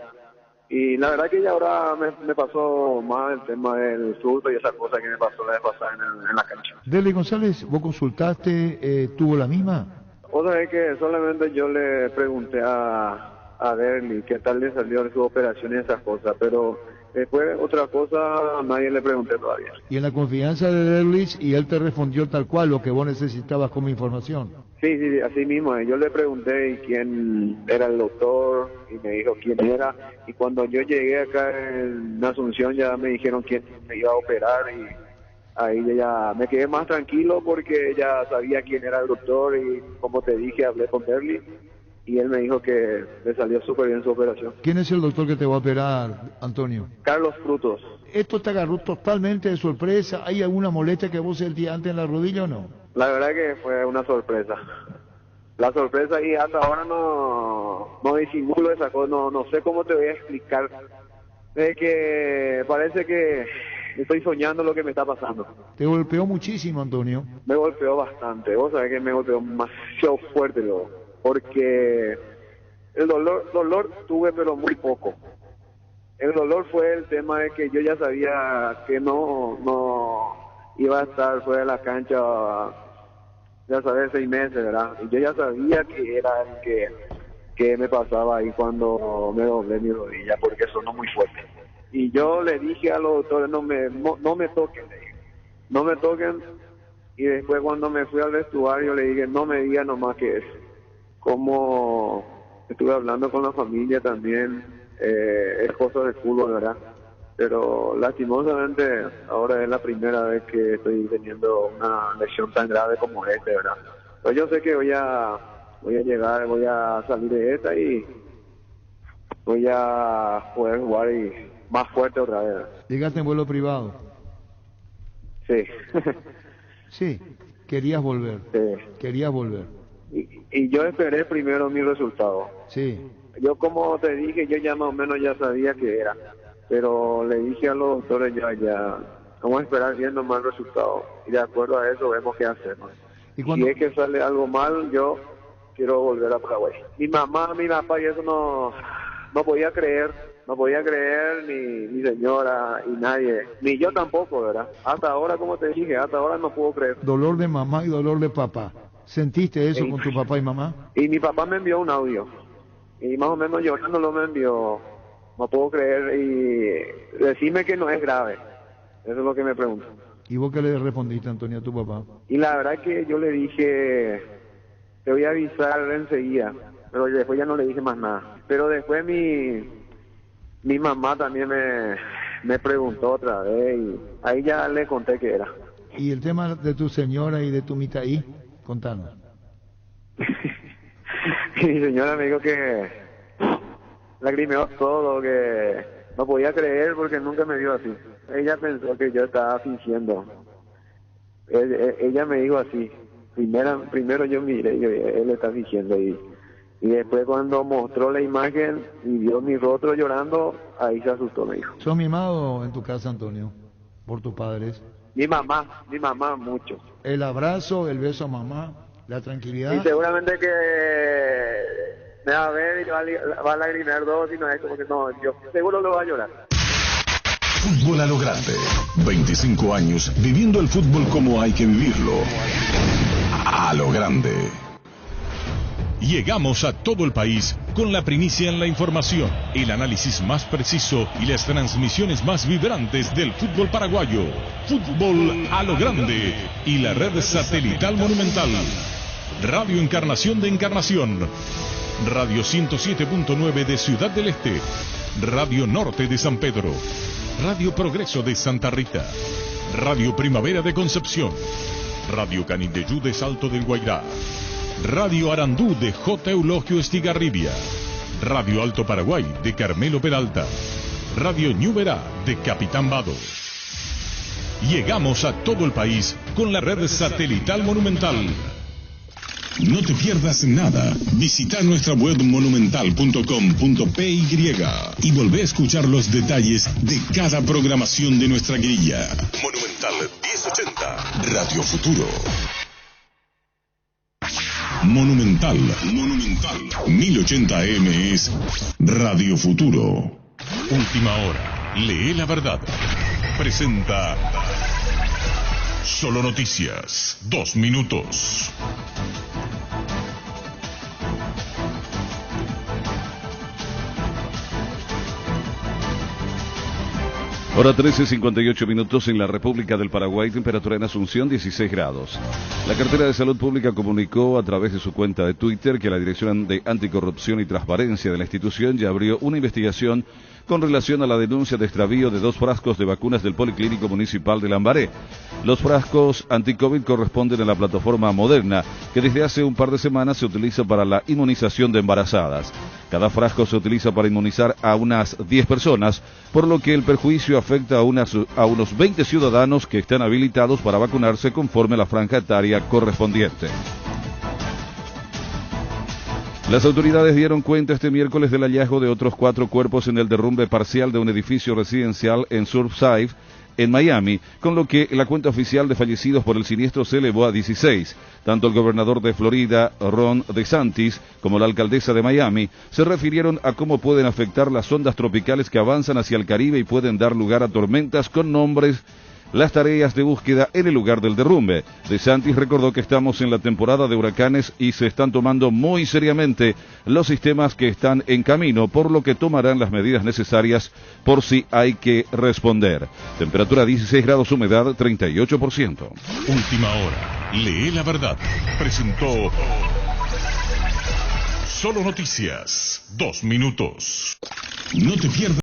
Y la verdad que ya ahora me pasó más el tema del fruto y esa cosa que me pasó la vez pasada en la cancha. Derly González, ¿vos consultaste, tuvo la misma? Otra vez que solamente yo le pregunté a Derly qué tal le salió su operación y esas cosas, pero después otra cosa nadie le pregunté todavía. Y en la confianza de Derly, y él te respondió tal cual lo que vos necesitabas como información. Sí, así mismo. Yo le pregunté quién era el doctor y me dijo quién era. Y cuando yo llegué acá en Asunción ya me dijeron quién me iba a operar y ahí ya me quedé más tranquilo porque ya sabía quién era el doctor y como te dije hablé con Derly y él me dijo que le salió súper bien su operación. ¿Quién es el doctor que te va a operar, Antonio? Carlos Frutos. ¿Esto te agarró totalmente de sorpresa? ¿Hay alguna molestia que vos sentías antes en la rodilla o no? La verdad que fue una sorpresa. La sorpresa y hasta ahora no disimulo esa cosa, no sé cómo te voy a explicar. Es que parece que estoy soñando lo que me está pasando. ¿Te golpeó muchísimo, Antonio? Me golpeó bastante, vos sabés que me golpeó demasiado fuerte luego, porque el dolor tuve pero muy poco. El dolor fue el tema de que yo ya sabía que no iba a estar fuera de la cancha, ya sabes, 6 meses, ¿verdad? Y yo ya sabía que era el que me pasaba ahí cuando me doblé mi rodilla, porque sonó muy fuerte. Y yo le dije a los doctores, no me toquen, no me toquen. Y después cuando me fui al vestuario le dije, no me digan nomás que es. Como estuve hablando con la familia también, es cosa de fútbol, ¿verdad? Pero lastimosamente ahora es la primera vez que estoy teniendo una lesión tan grave como esta, ¿verdad? Pero yo sé que voy a llegar, voy a salir de esta y voy a poder jugar y más fuerte otra vez. ¿Llegaste en vuelo privado? Sí. Sí, querías volver. Sí. Querías volver. Y yo esperé primero mi resultado. Sí. Yo como te dije, yo ya más o menos ya sabía que era. Pero le dije a los doctores ya, vamos a esperar viendo más resultados. Y de acuerdo a eso vemos qué hacemos. ¿Y si es que sale algo mal, yo quiero volver a Paraguay. Mi mamá, mi papá y eso no podía creer. No podía creer ni mi señora y nadie. Ni yo tampoco, ¿verdad? Hasta ahora, como te dije, hasta ahora no puedo creer. Dolor de mamá y dolor de papá. ¿Sentiste eso con tu papá y mamá? Y mi papá me envió un audio. Y más o menos llorando lo me envió. No puedo creer y decime que no es grave. Eso es lo que me pregunto. ¿Y vos qué le respondiste, Antonio, a tu papá? Y la verdad que yo le dije, te voy a avisar enseguida. Pero después ya no le dije más nada. Pero después mi mamá también me preguntó otra vez y ahí ya le conté qué era. ¿Y el tema de tu señora y de tu mitaí? Contanos. Mi señora me dijo que lagrimeó todo, que no podía creer porque nunca me vio así. Ella pensó que yo estaba fingiendo. Ella me dijo así. Primero yo miré y él está fingiendo y después cuando mostró la imagen y vio mi rostro llorando, ahí se asustó, me dijo. ¿Sos mimado en tu casa, Antonio, por tus padres? Mi mamá mucho. El abrazo, el beso a mamá, la tranquilidad. Y seguramente que me va a ver y va a lagrimear dos y no es como que no, yo seguro lo va a llorar. Fútbol a lo grande. 25 años viviendo el fútbol como hay que vivirlo. A lo grande. Llegamos a todo el país con la primicia en la información, el análisis más preciso y las transmisiones más vibrantes del fútbol paraguayo. Fútbol a lo grande y la red satelital monumental. Radio Encarnación de Encarnación. Radio 107.9 de Ciudad del Este. Radio Norte de San Pedro. Radio Progreso de Santa Rita. Radio Primavera de Concepción. Radio Canindeyú de Salto del Guairá. Radio Arandú de J. Eulogio Estigarribia. Radio Alto Paraguay de Carmelo Peralta. Radio Ñuberá de Capitán Vado. Llegamos a todo el país con la red satelital monumental. No te pierdas nada. Visita nuestra web monumental.com.py y volvé a escuchar los detalles de cada programación de nuestra grilla. Monumental 1080, Radio Futuro. Monumental 1080 AM es Radio Futuro. Última hora. Lee la verdad. Presenta Solo Noticias. 2 minutos. Hora 13:58 minutos en la República del Paraguay, temperatura en Asunción 16 grados. La Cartera de Salud Pública comunicó a través de su cuenta de Twitter que la Dirección de Anticorrupción y Transparencia de la institución ya abrió una investigación con relación a la denuncia de extravío de 2 frascos de vacunas del Policlínico Municipal de Lambaré. Los frascos anti-COVID corresponden a la plataforma Moderna, que desde hace un par de semanas se utiliza para la inmunización de embarazadas. Cada frasco se utiliza para inmunizar a unas 10 personas, por lo que el perjuicio afecta a unos 20 ciudadanos que están habilitados para vacunarse conforme a la franja etaria correspondiente. Las autoridades dieron cuenta este miércoles del hallazgo de otros 4 cuerpos en el derrumbe parcial de un edificio residencial en Surfside, en Miami, con lo que la cuenta oficial de fallecidos por el siniestro se elevó a 16. Tanto el gobernador de Florida, Ron DeSantis, como la alcaldesa de Miami, se refirieron a cómo pueden afectar las ondas tropicales que avanzan hacia el Caribe y pueden dar lugar a tormentas con nombres las tareas de búsqueda en el lugar del derrumbe. DeSantis recordó que estamos en la temporada de huracanes y se están tomando muy seriamente los sistemas que están en camino, por lo que tomarán las medidas necesarias por si hay que responder. Temperatura 16 grados, humedad 38%. Última hora. Lee la verdad. Presentó Solo Noticias. 2 minutos. No te pierdas.